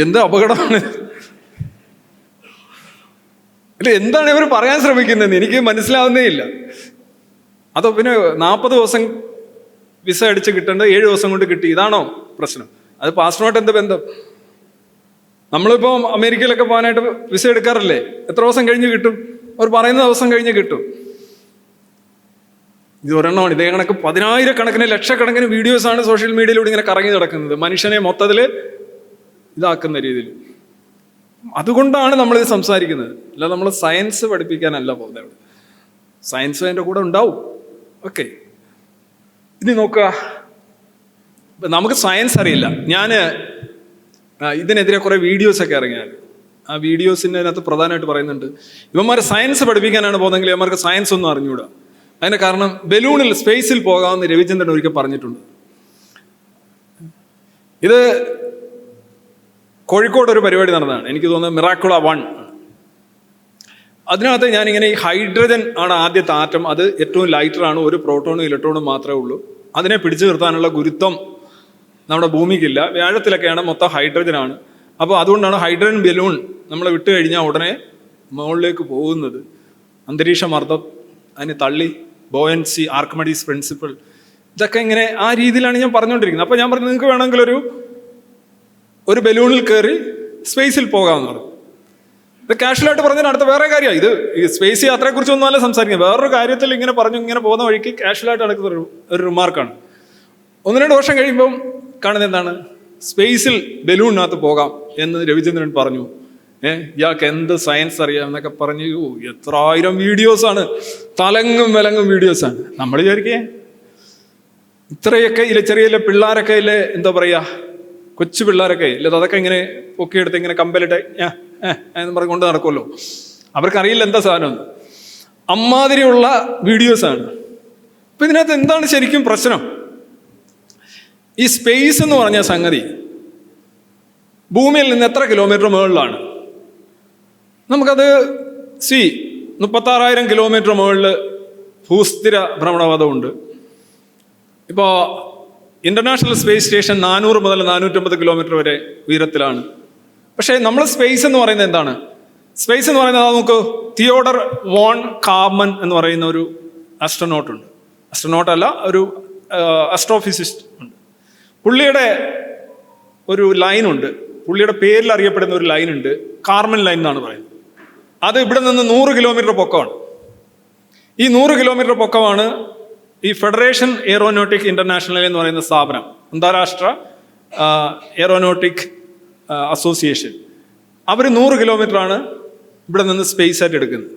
എന്ത് അപകടമാണ്! അല്ല, എന്താണ് ഇവർ പറയാൻ ശ്രമിക്കുന്നത്? എനിക്ക് മനസ്സിലാവുന്നേ ഇല്ല. അതോ പിന്നെ 40 ദിവസം വിസ അടിച്ച് കിട്ടേണ്ടത് 7 ദിവസം കൊണ്ട് കിട്ടി, ഇതാണോ പ്രശ്നം? അത് പാസ്റ്ററുമായിട്ട് എന്ത് ബന്ധം? നമ്മളിപ്പോൾ അമേരിക്കയിലൊക്കെ പോകാനായിട്ട് വിസ എടുക്കാറില്ലേ? എത്ര ദിവസം കഴിഞ്ഞ് കിട്ടും? അവർ പറയുന്ന ദിവസം കഴിഞ്ഞ് കിട്ടും. ഇത് ഒരെണ്ണമാണ്. ഇതേ കണക്ക് 10,000-കണക്കിന് ലക്ഷക്കണക്കിന് വീഡിയോസാണ് സോഷ്യൽ മീഡിയയിലൂടെ ഇങ്ങനെ കറങ്ങി നടക്കുന്നത്, മനുഷ്യനെ മൊത്തത്തിൽ ഇതാക്കുന്ന രീതിയിൽ. അതുകൊണ്ടാണ് നമ്മളിത് സംസാരിക്കുന്നത്. അല്ല, നമ്മൾ സയൻസ് പഠിപ്പിക്കാനല്ല പോകുന്നത്. അവിടെ സയൻസ് അതിൻ്റെ കൂടെ ഉണ്ടാവും. ഓക്കെ, ഇനി നോക്കുക, നമുക്ക് സയൻസ് അറിയില്ല. ഞാൻ ഇതിനെതിരെ കുറേ വീഡിയോസൊക്കെ ഇറങ്ങിയാൽ ആ വീഡിയോസിൻ്റെ അതിനകത്ത് പ്രധാനമായിട്ട് പറയുന്നുണ്ട് ഇവന്മാർ സയൻസ് പഠിപ്പിക്കാനാണ് പോകുന്നതെങ്കിൽ ഇവന്മാർക്ക് സയൻസ് ഒന്നും അറിഞ്ഞുകൂടാ. അതിന് കാരണം ബലൂണിൽ സ്പേസിൽ പോകാമെന്ന് രവിചന്ദ്രൻ ഒരിക്കൽ പറഞ്ഞിട്ടുണ്ട്. ഇത് കോഴിക്കോട് ഒരു പരിപാടി നടന്നതാണ്, എനിക്ക് തോന്നുന്നത് മിറാക്കുള 1. അതിനകത്ത് ഞാനിങ്ങനെ ഈ ഹൈഡ്രജൻ ആണ് ആദ്യത്തെ ആറ്റം. അത് ഏറ്റവും ലൈറ്ററാണ്, ഒരു പ്രോട്ടോണും ഇലക്ട്രോണും മാത്രമേ ഉള്ളൂ. അതിനെ പിടിച്ചു നിർത്താനുള്ള ഗുരുത്വം നമ്മുടെ ഭൂമിക്കില്ല. വ്യാഴത്തിലൊക്കെയാണ് മൊത്തം ഹൈഡ്രജനാണ്. അപ്പോൾ അതുകൊണ്ടാണ് ഹൈഡ്രജൻ ബലൂൺ നമ്മൾ വിട്ട് കഴിഞ്ഞാൽ ഉടനെ മുകളിലേക്ക് പോകുന്നത്. അന്തരീക്ഷ മർദ്ദം അതിന് തള്ളി, ബോയൻസി, ആർക്കിമിഡീസ് പ്രിൻസിപ്പിൾ, ഇതൊക്കെ ഇങ്ങനെ ആ രീതിയിലാണ് ഞാൻ പറഞ്ഞുകൊണ്ടിരിക്കുന്നത്. അപ്പോൾ ഞാൻ പറഞ്ഞു, നിങ്ങൾക്ക് വേണമെങ്കിൽ ഒരു ബലൂണിൽ കയറി സ്പേസിൽ പോകാമെന്ന് പറഞ്ഞു. ഇത് കാഷ്വലായിട്ട് പറഞ്ഞാൽ അടുത്ത വേറെ കാര്യമാണ്. ഇത് ഈ സ്പേസ് യാത്രയെക്കുറിച്ചൊന്നും അല്ല സംസാരിക്കുന്നത്. വേറൊരു കാര്യത്തിൽ ഇങ്ങനെ പറഞ്ഞു ഇങ്ങനെ പോകുന്ന വഴിക്ക് കാഷ്വലായിട്ട് നടക്കുന്ന ഒരു റിമാർക്കാണ്. 1-2 വർഷം കഴിയുമ്പം കാണുന്നത് എന്താണ്? സ്പേസിൽ ബലൂണിനകത്ത് പോകാം എന്ന് രവിചന്ദ്രൻ പറഞ്ഞു. ഇയാൾക്ക് എന്ത് സയൻസ് അറിയാം എന്നൊക്കെ പറഞ്ഞു. എത്ര 1000 വീഡിയോസാണ്, തലങ്ങും വിലങ്ങും വീഡിയോസാണ്. നമ്മൾ വിചാരിക്കേ ഇത്രയൊക്കെ ഇല്ല, ചെറിയ പിള്ളേരൊക്കെ ഇല്ലേ, എന്താ പറയുക, കൊച്ചു പിള്ളേരൊക്കെ ഇല്ല, അതൊക്കെ ഇങ്ങനെ പൊക്കിയെടുത്ത് ഇങ്ങനെ കമ്പലിട്ട് എന്ന് പറഞ്ഞ് കൊണ്ട് നടക്കുമല്ലോ. അവർക്കറിയില്ല എന്താ സാധനം. അമ്മാതിരിയുള്ള വീഡിയോസാണ്. അപ്പം ഇതിനകത്ത് എന്താണ് ശരിക്കും പ്രശ്നം? ഈ സ്പേസ് എന്ന് പറഞ്ഞ സംഗതി ഭൂമിയിൽ നിന്ന് എത്ര കിലോമീറ്റർ മുകളിലാണ്? നമുക്കത് 36,000 കിലോമീറ്റർ മുകളിൽ ഭൂസ്ഥിര ഭ്രമണപഥമുണ്ട്. ഇപ്പോൾ ഇന്റർനാഷണൽ സ്പേസ് സ്റ്റേഷൻ 400 മുതൽ 450 കിലോമീറ്റർ വരെ ഉയരത്തിലാണ്. പക്ഷേ നമ്മൾ സ്പേസ് എന്ന് പറയുന്നത് എന്താണ്? സ്പേസ് എന്ന് പറയുന്നത് നമുക്ക് തിയോഡർ വോൺ കാർമൻ എന്ന് പറയുന്ന ഒരു ആസ്ട്രോനോട്ട് ഉണ്ട്. ആസ്ട്രോനോട്ട് അല്ല, ഒരു ആസ്ട്രോഫിസിസ്റ്റ് ഉണ്ട്. പുള്ളിയുടെ ഒരു ലൈനുണ്ട്, പുള്ളിയുടെ പേരിൽ അറിയപ്പെടുന്ന ഒരു ലൈനുണ്ട്, കാർമൻ ലൈൻ എന്നാണ് പറയുന്നത്. അത് ഇവിടെ നിന്ന് 100 കിലോമീറ്റർ പൊക്കമാണ്. ഈ 100 കിലോമീറ്റർ പൊക്കമാണ് ഈ ഫെഡറേഷൻ എയറോനോട്ടിക് ഇന്റർനാഷണൽ എന്ന് പറയുന്ന സ്ഥാപനം, അന്താരാഷ്ട്ര എയറോനോട്ടിക് അസോസിയേഷൻ. അവർ 100 കിലോമീറ്ററാണ് ഇവിടെ നിന്ന് സ്പേസ് ആയിട്ട് എടുക്കുന്നത്.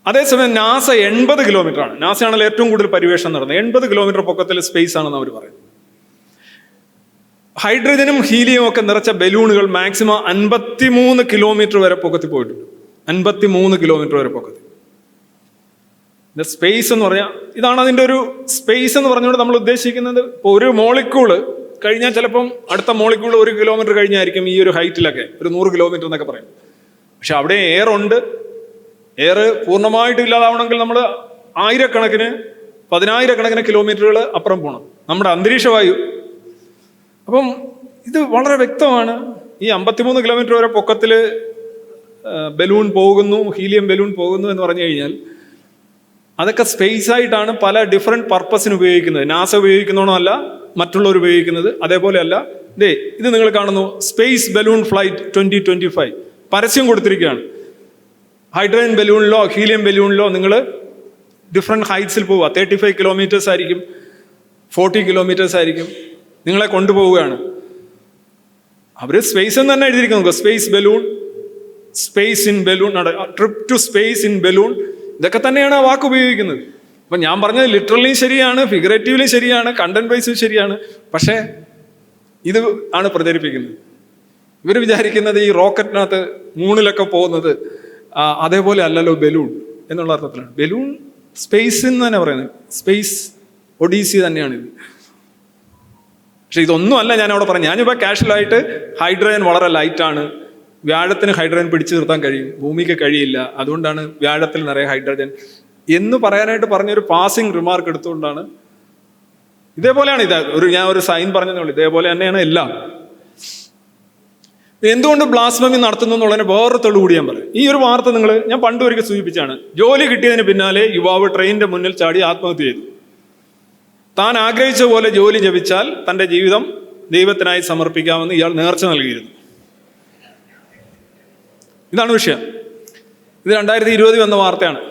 അതേസമയം നാസ 80 കിലോമീറ്ററാണ്. നാസയാണല്ലോ ഏറ്റവും കൂടുതൽ പര്യവേഷണം നടന്നത്. 80 കിലോമീറ്റർ പൊക്കത്തിൽ സ്പേസ് ആണെന്ന് അവർ പറയുന്നത്. ഹൈഡ്രജനും ഹീലിയവും ഒക്കെ നിറച്ച ബലൂണുകൾ മാക്സിമം 53 കിലോമീറ്റർ വരെ പൊക്കത്തിൽ പോയിട്ടുണ്ട്. 53 കിലോമീറ്റർ വരെ പൊക്കത്തിൽ. സ്പേസ് എന്ന് പറഞ്ഞാൽ ഇതാണ് അതിൻ്റെ ഒരു സ്പേസ് എന്ന് പറഞ്ഞുകൊണ്ട് നമ്മൾ ഉദ്ദേശിക്കുന്നത്. ഇപ്പോൾ ഒരു മോളിക്യൂള് കഴിഞ്ഞാൽ ചിലപ്പം അടുത്ത മോളിക്യൂൾ 1 കിലോമീറ്റർ കഴിഞ്ഞായിരിക്കും ഈ ഒരു ഹൈറ്റിലൊക്കെ, ഒരു 100 കിലോമീറ്റർ എന്നൊക്കെ പറയും. പക്ഷെ അവിടെ എയർ ഉണ്ട്. എയർ പൂർണ്ണമായിട്ട് ഇല്ലാതാവണമെങ്കിൽ നമ്മൾ പതിനായിരക്കണക്കിന് കിലോമീറ്ററുകൾ അപ്പുറം പോകണം, നമ്മുടെ അന്തരീക്ഷവായു. അപ്പം ഇത് വളരെ വ്യക്തമാണ്. ഈ 53 കിലോമീറ്റർ വരെ പൊക്കത്തിൽ ബലൂൺ പോകുന്നു, ഹീലിയം ബലൂൺ പോകുന്നു എന്ന് പറഞ്ഞു കഴിഞ്ഞാൽ അതൊക്കെ സ്പേസ് ആയിട്ടാണ് പല ഡിഫറെൻറ്റ് പർപ്പസിന് ഉപയോഗിക്കുന്നത്. നാസ ഉപയോഗിക്കുന്നതാണോ അല്ല മറ്റുള്ളവർ ഉപയോഗിക്കുന്നത് അതേപോലെ അല്ല. ഇത് നിങ്ങൾ കാണുന്നു, സ്പേസ് ബലൂൺ ഫ്ലൈറ്റ് 2025 പരസ്യം കൊടുത്തിരിക്കുകയാണ്. ഹൈഡ്രജൻ ബലൂണിലോ ഹീലിയം ബലൂണിലോ നിങ്ങൾ ഡിഫറെൻറ്റ് ഹൈറ്റ്സിൽ പോവുക. 35 കിലോമീറ്റേഴ്സ് ആയിരിക്കും, 40 കിലോമീറ്റേഴ്സ് ആയിരിക്കും, നിങ്ങളെ കൊണ്ടുപോവുകയാണ്. അവർ സ്പേസ് എന്ന് തന്നെ എഴുതിയിരിക്കുന്നു. Space balloon, space in balloon, trip to space in balloon, ഇതൊക്കെ തന്നെയാണ് ആ വാക്ക് ഉപയോഗിക്കുന്നത്. അപ്പം ഞാൻ പറഞ്ഞത് ലിറ്ററലി ശരിയാണ്, ഫിഗറേറ്റീവ്ലി ശരിയാണ്, കണ്ടന്റ് വൈസും ശരിയാണ്. പക്ഷേ ഇത് ആണ് പ്രചരിപ്പിക്കുന്നത്. ഇവർ വിചാരിക്കുന്നത് ഈ റോക്കറ്റിനകത്ത് മൂണിലൊക്കെ പോകുന്നത് അതേപോലെ അല്ലല്ലോ ബലൂൺ എന്നുള്ള അർത്ഥത്തിലാണ്. ബലൂൺ സ്പേസ് എന്ന് തന്നെ പറയുന്നത്, സ്പേസ് ഒഡീസി തന്നെയാണിത്. പക്ഷെ ഇതൊന്നും അല്ല ഞാൻ അവിടെ പറഞ്ഞു. ഞാനിപ്പോൾ കാഷ്വലായിട്ട് ഹൈഡ്രജൻ വളരെ ലൈറ്റാണ്, വ്യാഴത്തിന് ഹൈഡ്രജൻ പിടിച്ചു നിർത്താൻ കഴിയും, ഭൂമിക്ക് കഴിയില്ല, അതുകൊണ്ടാണ് വ്യാഴത്തിൽ നിറയെ ഹൈഡ്രജൻ എന്ന് പറയാനായിട്ട് പറഞ്ഞൊരു പാസിംഗ് റിമാർക്ക് എടുത്തുകൊണ്ടാണ്. ഇതേപോലെയാണ് ഞാൻ ഒരു സൈൻ പറഞ്ഞതേ ഉള്ളൂ. ഇതേപോലെ തന്നെയാണ് എല്ലാം. എന്തുകൊണ്ട് ബ്ലാസ്ഫമി നടത്തുന്നു എന്നുള്ളതിന് വേറൊരു തെളിവ് കൂടി ഞാൻ പറയും. ഈ ഒരു വാർത്ത ഞാൻ പണ്ട് ഒരിക്കൽ സൂചിപ്പിച്ചാണ്. ജോലി കിട്ടിയതിന് പിന്നാലെ യുവാവ് ട്രെയിനിന്റെ മുന്നിൽ ചാടി ആത്മഹത്യ ചെയ്തു. താൻ ആഗ്രഹിച്ച പോലെ ജോലി ലഭിച്ചാൽ തൻ്റെ ജീവിതം ദൈവത്തിനായി സമർപ്പിക്കാമെന്ന് ഇയാൾ നേർച്ച നൽകിയിരുന്നു. ഇതാണ് വിഷയം. ഇത് 2020 വന്ന വാർത്തയാണ്.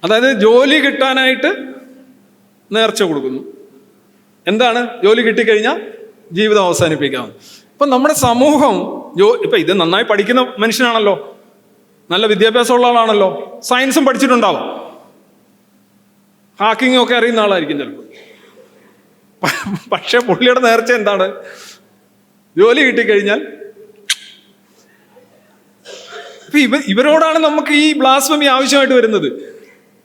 അതായത് ജോലി കിട്ടാനായിട്ട് നേർച്ച കൊടുക്കുന്നു. എന്താണ്? ജോലി കിട്ടിക്കഴിഞ്ഞാൽ ജീവിതം അവസാനിപ്പിക്കാമെന്ന്. ഇപ്പം നമ്മുടെ സമൂഹം ഇപ്പം ഇത് നന്നായി പഠിക്കുന്ന മനുഷ്യനാണല്ലോ, നല്ല വിദ്യാഭ്യാസമുള്ള ആളാണല്ലോ, സയൻസും പഠിച്ചിട്ടുണ്ടാവും, ഹാക്കിങ്ങും ഒക്കെ അറിയുന്ന ആളായിരിക്കും ചിലപ്പോൾ. പക്ഷെ പുള്ളിയുടെ നേർച്ച എന്താണ്? ജോലി കിട്ടിക്കഴിഞ്ഞാൽ. ഇവരോടാണ് നമുക്ക് ഈ ബ്ലാസ്ഫമി ആവശ്യമായിട്ട് വരുന്നത്.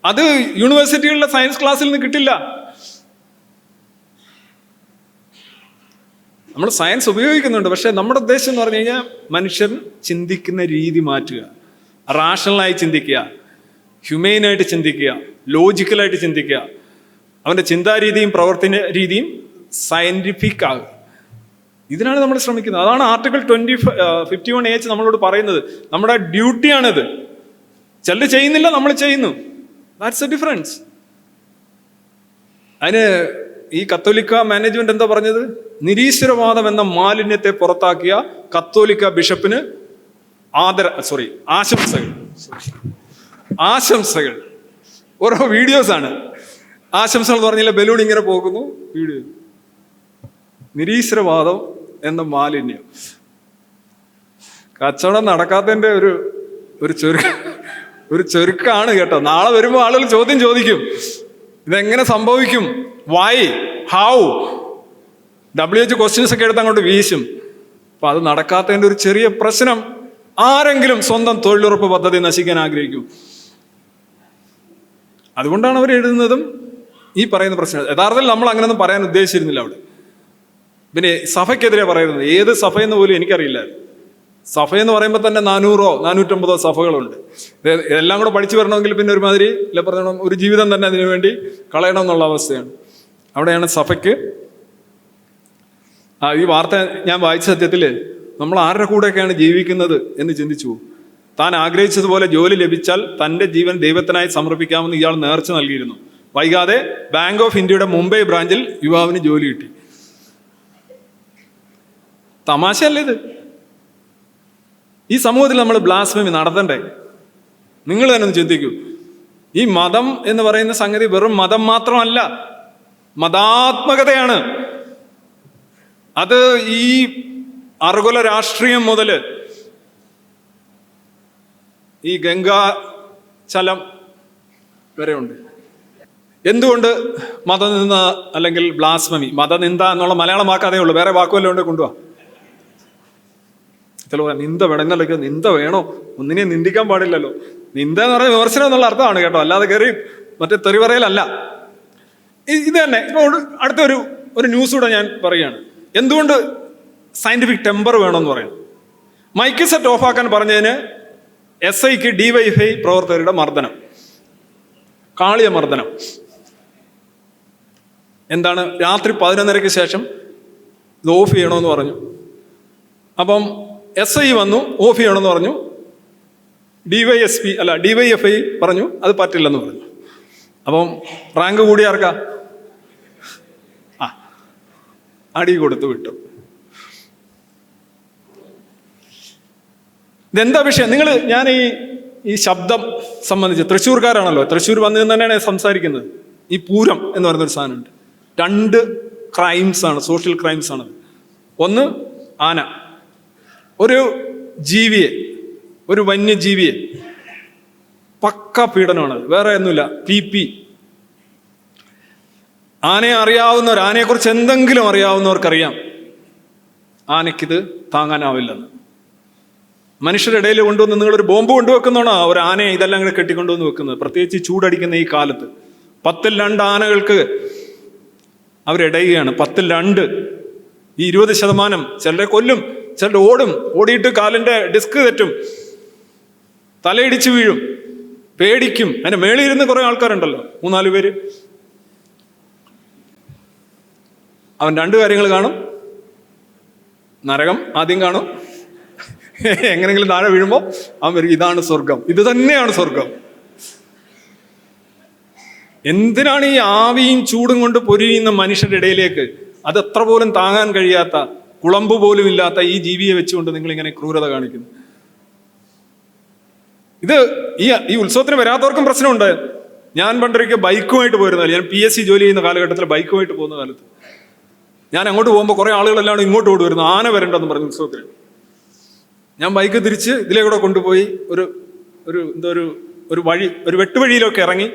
അത് യൂണിവേഴ്സിറ്റികളിലെ സയൻസ് ക്ലാസ്സിൽ നിന്ന് കിട്ടില്ല. നമ്മൾ സയൻസ് ഉപയോഗിക്കുന്നുണ്ട്, പക്ഷെ നമ്മുടെ ഉദ്ദേശം എന്ന് പറഞ്ഞു കഴിഞ്ഞാൽ മനുഷ്യൻ ചിന്തിക്കുന്ന രീതി മാറ്റുക, റാഷണലായി ചിന്തിക്കുക, ഹ്യൂമെയിനായിട്ട് ചിന്തിക്കുക, ലോജിക്കലായിട്ട് ചിന്തിക്കുക, അവൻ്റെ ചിന്താരീതിയും പ്രവർത്തന രീതിയും സയൻറ്റിഫിക് ആകുക. ഇതിനാണ് നമ്മൾ ശ്രമിക്കുന്നത്. അതാണ് ആർട്ടിക്കിൾ 51H നമ്മളോട് പറയുന്നത്. നമ്മുടെ ഡ്യൂട്ടിയാണിത്. ചിലർ ചെയ്യുന്നില്ല, നമ്മൾ ചെയ്യുന്നു. That's A difference. അതിന് ഈ കത്തോലിക്ക മാനേജ്മെന്റ് എന്താ പറഞ്ഞത്? നിരീശ്വരവാദം എന്ന മാലിന്യത്തെ പുറത്താക്കിയ കത്തോലിക്ക ബിഷപ്പിന് ആശംസകൾ. ഓരോ വീഡിയോസാണ്. ആശംസകൾ എന്ന് പറഞ്ഞാൽ ബലൂൺ ഇങ്ങനെ പോകുന്നു, വീഡിയോ. നിരീശ്വരവാദം എന്ന മാലിന്യം. കച്ചവടം നടക്കാത്തതിൻ്റെ ഒരു ചുരുക്കാണ് കേട്ടോ. നാളെ വരുമ്പോൾ ആളുകൾ ചോദ്യം ചോദിക്കും, ഇതെങ്ങനെ സംഭവിക്കും, വൈ, ഹൗ, WHO ക്വസ്റ്റ്യൻസ് ഒക്കെ എടുത്ത് അങ്ങോട്ട് വീശും. അപ്പം അത് നടക്കാത്തതിൻ്റെ ഒരു ചെറിയ പ്രശ്നം. ആരെങ്കിലും സ്വന്തം തൊഴിലുറപ്പ് പദ്ധതി നശിക്കാൻ ആഗ്രഹിക്കും. അതുകൊണ്ടാണ് അവർ എഴുതുന്നതും ഈ പറയുന്ന പ്രശ്നം. യഥാർത്ഥത്തിൽ നമ്മൾ അങ്ങനെയൊന്നും പറയാൻ ഉദ്ദേശിച്ചിരുന്നില്ല അവിടെ. പിന്നെ സഭയ്ക്കെതിരെ പറയുന്നത് ഏത് സഭയെന്ന് പോലും എനിക്കറിയില്ല. സഭയെന്ന് പറയുമ്പോൾ തന്നെ 400-450 സഭകളുണ്ട്. ഇതെല്ലാം കൂടെ പഠിച്ചു വരണമെങ്കിൽ പിന്നെ ഒരുമാതിരി പറഞ്ഞ ഒരു ജീവിതം തന്നെ അതിനു വേണ്ടി കളയണം എന്നുള്ള അവസ്ഥയാണ്. അവിടെയാണ് സഭയ്ക്ക് ഈ വാർത്ത ഞാൻ വായിച്ച സത്യത്തിൽ നമ്മൾ ആരുടെ കൂടെയൊക്കെയാണ് ജീവിക്കുന്നത് എന്ന് ചിന്തിച്ചു. താൻ ആഗ്രഹിച്ചതുപോലെ ജോലി ലഭിച്ചാൽ തൻ്റെ ജീവൻ ദൈവത്തിനായി സമർപ്പിക്കാമെന്ന് ഇയാൾ നേർച്ച നൽകിയിരുന്നു. വൈകാതെ ബാങ്ക് ഓഫ് ഇന്ത്യയുടെ മുംബൈ ബ്രാഞ്ചിൽ യുവാവിന് ജോലി കിട്ടി. തമാശയല്ലേ ഇത്? ഈ സമൂഹത്തിൽ നമ്മൾ ബ്ലാസ്ഫമി നടത്തണ്ടേ? നിങ്ങൾ തന്നെ ഒന്ന് ചിന്തിക്കൂ. ഈ മതം എന്ന് പറയുന്ന സംഗതി വെറും മതം മാത്രമല്ല, മതാത്മകതയാണ്. അത് ഈ അർഗുല രാഷ്ട്രീയം മുതൽ ഈ ഗംഗാചലം വരെ ഉണ്ട്. എന്തുകൊണ്ട് മതനിന്ദ അല്ലെങ്കിൽ ബ്ലാസ്ഫമി, മതനിന്ദ എന്നുള്ള മലയാളം വാക്കാതേ ഉള്ളൂ, വേറെ വാക്കുമല്ലോ ഉണ്ട് കൊണ്ടുപോവാ. ചില പറയാം നിന്ദ വേണമെന്നല്ലോ, നിന്ദ വേണോ, ഒന്നിനെ നിന്ദിക്കാൻ പാടില്ലല്ലോ. നിന്ദ എന്ന് പറഞ്ഞാൽ വിമർശനം എന്നുള്ള അർത്ഥമാണ് കേട്ടോ, അല്ലാതെ കയറി മറ്റേ തെറി പറയലല്ല. ഇത് തന്നെ ഇപ്പോൾ അടുത്തൊരു ന്യൂസ് കൂടെ ഞാൻ പറയുകയാണ്. എന്തുകൊണ്ട് സയന്റിഫിക് ടെമ്പർ വേണമെന്ന് പറയാം. മൈക്ക് സെറ്റ് ഓഫാക്കാൻ പറഞ്ഞതിന് SIക്ക് DYFI പ്രവർത്തകരുടെ മർദ്ദനം, കാളിയ മർദ്ദനം. എന്താണ്, രാത്രി 11:30 ശേഷം ഇത് ഓഫ് ചെയ്യണമെന്ന് പറഞ്ഞു. അപ്പം SI വന്നു, ഓഫ് ചെയ്യണമെന്ന് പറഞ്ഞു. DYFI പറഞ്ഞു അത് പറ്റില്ലെന്ന് പറഞ്ഞു. അപ്പം റാങ്ക് കൂടി ആർക്കാ? അടി കൊടുത്തു വിട്ടു. ഇതെന്താ വിഷയം? ഞാൻ ഈ ശബ്ദം സംബന്ധിച്ച് തൃശ്ശൂർക്കാരാണല്ലോ, തൃശ്ശൂർ വന്നു തന്നെയാണ് സംസാരിക്കുന്നത്. ഈ പൂരം എന്ന് പറയുന്നൊരു സാധനമുണ്ട്. 2 ക്രൈംസ് ആണ്, സോഷ്യൽ ക്രൈംസ് ആണ്. ഒന്ന്, ആന, ഒരു ജീവിയെ, ഒരു വന്യജീവിയെ പക്ക പീഡനമാണ്, വേറെ ഒന്നുമില്ല. PP. ആനയെ അറിയാവുന്നവർ, ആനയെക്കുറിച്ച് എന്തെങ്കിലും അറിയാവുന്നവർക്കറിയാം ആനയ്ക്കിത് താങ്ങാനാവില്ലെന്ന്. മനുഷ്യരുടെ ഇടയിൽ കൊണ്ടുവന്ന് നിങ്ങളൊരു ബോംബ് കൊണ്ടുവെക്കുന്നതാണോ ഒരു ആനയെ ഇതെല്ലാം കൂടെ കെട്ടിക്കൊണ്ടുവന്ന് വെക്കുന്നത്? പ്രത്യേകിച്ച് ചൂടടിക്കുന്ന ഈ കാലത്ത് 10-ൽ 2 ആനകൾക്ക് അവരിടയുകയാണ്. 10-ൽ 2. ഈ 20% ചിലരെ കൊല്ലും, ചിലർ ഓടിയിട്ട് കാലിന്റെ ഡിസ്ക് തെറ്റും, തലയിടിച്ച് വീഴും, പേടിക്കും. അതിന്റെ മേളിൽ ഇരുന്ന് കുറെ ആൾക്കാരുണ്ടല്ലോ, 3-4 പേര്. അവൻ 2 കാര്യങ്ങൾ കാണും. നരകം ആദ്യം കാണും, എങ്ങനെങ്കിലും താഴെ വീഴുമ്പോൾ അവൻ വരും, ഇതാണ് സ്വർഗം, ഇത് തന്നെയാണ് സ്വർഗം. എന്തിനാണ് ഈ ആവിയും ചൂടും കൊണ്ട് പൊരിയുന്ന മനുഷ്യരുടെ ഇടയിലേക്ക്, അത് എത്ര പോലും താങ്ങാൻ കഴിയാത്ത, കുളമ്പ് പോലും ഇല്ലാത്ത ഈ ജീവിയെ വെച്ചുകൊണ്ട് നിങ്ങൾ ഇങ്ങനെ ക്രൂരത കാണിക്കുന്നു? ഇത് ഈ ഉത്സവത്തിന് വരാത്തവർക്കും പ്രശ്നമുണ്ട്. ഞാൻ പണ്ടൊരിക്കൽ ബൈക്കുമായിട്ട് പോയിരുന്നല്ലോ, ഞാൻ PSC ജോലി ചെയ്യുന്ന കാലഘട്ടത്തിൽ ബൈക്കുമായിട്ട് പോകുന്ന കാലത്ത് ഞാൻ അങ്ങോട്ട് പോകുമ്പോൾ കുറെ ആളുകളെല്ലാം ഇങ്ങോട്ട് ഓടുവരുന്നു, ആന വരണ്ടെന്ന് പറഞ്ഞു ഉത്സവത്തിന്. ഞാൻ ബൈക്ക് തിരിച്ച് ഇതിലേക്കൂടെ കൊണ്ടുപോയി ഒരു വഴി, ഒരു വെട്ടുവഴിയിലൊക്കെ ഇറങ്ങി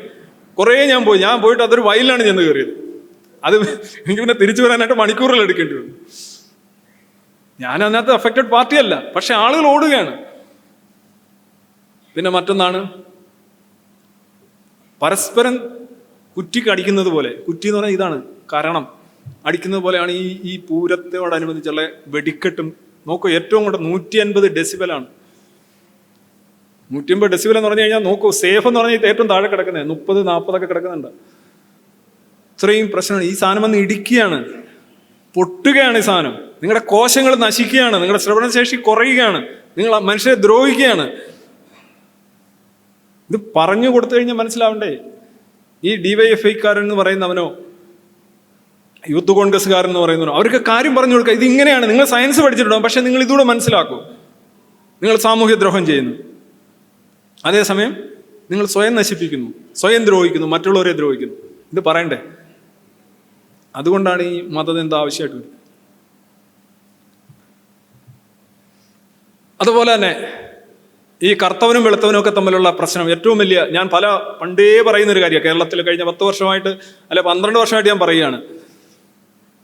കുറേ ഞാൻ പോയിട്ട് അതൊരു വയലിലാണ് ചെന്ന് കയറിയത്. അത് എനിക്ക് പിന്നെ തിരിച്ചു വരാനായിട്ട് മണിക്കൂറുകൾ എടുക്കേണ്ടി വന്നു. ഞാൻ അതിനകത്ത് അഫക്റ്റഡ് പാർട്ടിയല്ല, പക്ഷെ ആളുകൾ ഓടുകയാണ്. പിന്നെ മറ്റൊന്നാണ്, പരസ്പരം കുറ്റിക്ക് അടിക്കുന്നത് പോലെ, കുറ്റി എന്ന് പറഞ്ഞാൽ ഇതാണ് കാരണം, അടിക്കുന്നത് പോലെയാണ് ഈ പൂരത്തോടനുബന്ധിച്ചുള്ള വെടിക്കെട്ടും. നോക്കൂ, ഏറ്റവും കൂടെ 150 ഡെസിബലാണ്. 150 ഡെസിബൽ എന്ന് പറഞ്ഞു കഴിഞ്ഞാൽ നോക്കൂ, സേഫ് എന്ന് പറഞ്ഞാൽ ഏറ്റവും താഴെ കിടക്കുന്നത് 30-40 ഒക്കെ കിടക്കുന്നുണ്ട്. ഇത്രയും പ്രശ്നമാണ്. ഈ സാധനം വന്ന് ഇടിക്കുകയാണ്, പൊട്ടുകയാണ് ഈ സാധനം. നിങ്ങളുടെ കോശങ്ങൾ നശിക്കുകയാണ്, നിങ്ങളുടെ ശ്രവണശേഷി കുറയുകയാണ്, നിങ്ങൾ മനുഷ്യരെ ദ്രോഹിക്കുകയാണ്. ഇത് പറഞ്ഞു കൊടുത്തു കഴിഞ്ഞാൽ മനസ്സിലാവണ്ടേ? ഈ DYFIക്കാരെന്ന് പറയുന്നവനോ യൂത്ത് കോൺഗ്രസ്സുകാരെന്ന് പറയുന്നവനോ അവർക്ക് കാര്യം പറഞ്ഞു കൊടുക്കുക. ഇത് ഇങ്ങനെയാണ്, നിങ്ങൾ സയൻസ് പഠിച്ചിട്ടുണ്ടാവും, പക്ഷെ നിങ്ങൾ ഇതുകൂടെ മനസ്സിലാക്കൂ. നിങ്ങൾ സാമൂഹ്യ ദ്രോഹം ചെയ്യുന്നു, അതേസമയം നിങ്ങൾ സ്വയം നശിപ്പിക്കുന്നു, സ്വയം ദ്രോഹിക്കുന്നു, മറ്റുള്ളവരെ ദ്രോഹിക്കുന്നു. ഇത് പറയണ്ടേ? അതുകൊണ്ടാണ് ഈ മതനിന്ദ ആവശ്യമായിട്ട് വരുന്നത്. അതുപോലെ തന്നെ ഈ കറുത്തവനും വെളുത്തവനും ഒക്കെ തമ്മിലുള്ള പ്രശ്നം ഏറ്റവും വലിയ, ഞാൻ പണ്ടേ പറയുന്നൊരു കാര്യമാണ്. കേരളത്തിൽ കഴിഞ്ഞ 10 വർഷമായിട്ട് അല്ലെ 12 വർഷമായിട്ട് ഞാൻ പറയുകയാണ്,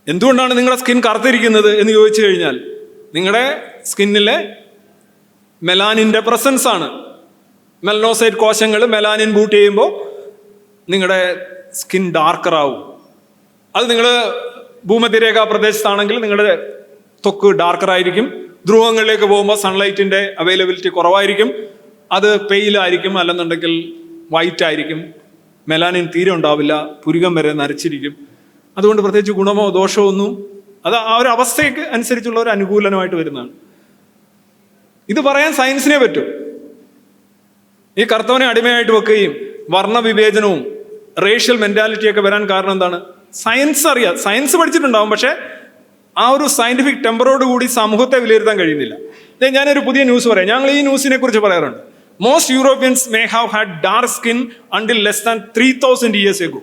എന്തുകൊണ്ടാണ് നിങ്ങളുടെ സ്കിൻ കറുത്തിരിക്കുന്നത് എന്ന് ചോദിച്ചു കഴിഞ്ഞാൽ നിങ്ങളുടെ സ്കിന്നിലെ മെലാനിൻ്റെ പ്രസൻസ് ആണ്. മെലനോസൈറ്റ് കോശങ്ങൾ മെലാനിൻ ബൂട്ട് ചെയ്യുമ്പോൾ നിങ്ങളുടെ സ്കിൻ ഡാർക്കർ ആവും. അത് നിങ്ങൾ ഭൂമധ്യരേഖാ പ്രദേശത്താണെങ്കിൽ നിങ്ങളുടെ ത്വക്ക് ഡാർക്കർ ആയിരിക്കും. ധ്രുവങ്ങളിലേക്ക് പോകുമ്പോൾ സൺലൈറ്റിൻ്റെ അവൈലബിലിറ്റി കുറവായിരിക്കും, അത് പെയിലായിരിക്കും, അല്ലെന്നുണ്ടെങ്കിൽ വൈറ്റ് ആയിരിക്കും, മെലാനിൻ തീരെ ഉണ്ടാവില്ല, പുരുകം വരെ നരച്ചിരിക്കും. അതുകൊണ്ട് പ്രത്യേകിച്ച് ഗുണമോ ദോഷമോ ഒന്നും, അത് ആ ഒരു അവസ്ഥയ്ക്ക് അനുസരിച്ചുള്ള ഒരു അനുകൂലനമായിട്ട് വരുന്നതാണ്. ഇത് പറയാൻ സയൻസിനെ പറ്റും. ഈ കറുത്തവനെ അടിമയായിട്ട് വെക്കുകയും വർണ്ണവിവേചനവും റേഷ്യൽ മെന്റാലിറ്റിയൊക്കെ വരാൻ കാരണം എന്താണ്? സയൻസ് അറിയാം, സയൻസ് പഠിച്ചിട്ടുണ്ടാവും, പക്ഷെ ആ ഒരു സയന്റിഫിക് ടെമ്പറോട് കൂടി സമൂഹത്തെ വിലയിരുത്താൻ കഴിയുന്നില്ല. ഞാനൊരു പുതിയ ന്യൂസ് പറയാം. ഞങ്ങൾ ഈ ന്യൂസിനെ കുറിച്ച് പറയാറുണ്ട്. Most Europeans may have had dark skin until less than 3000 years ago.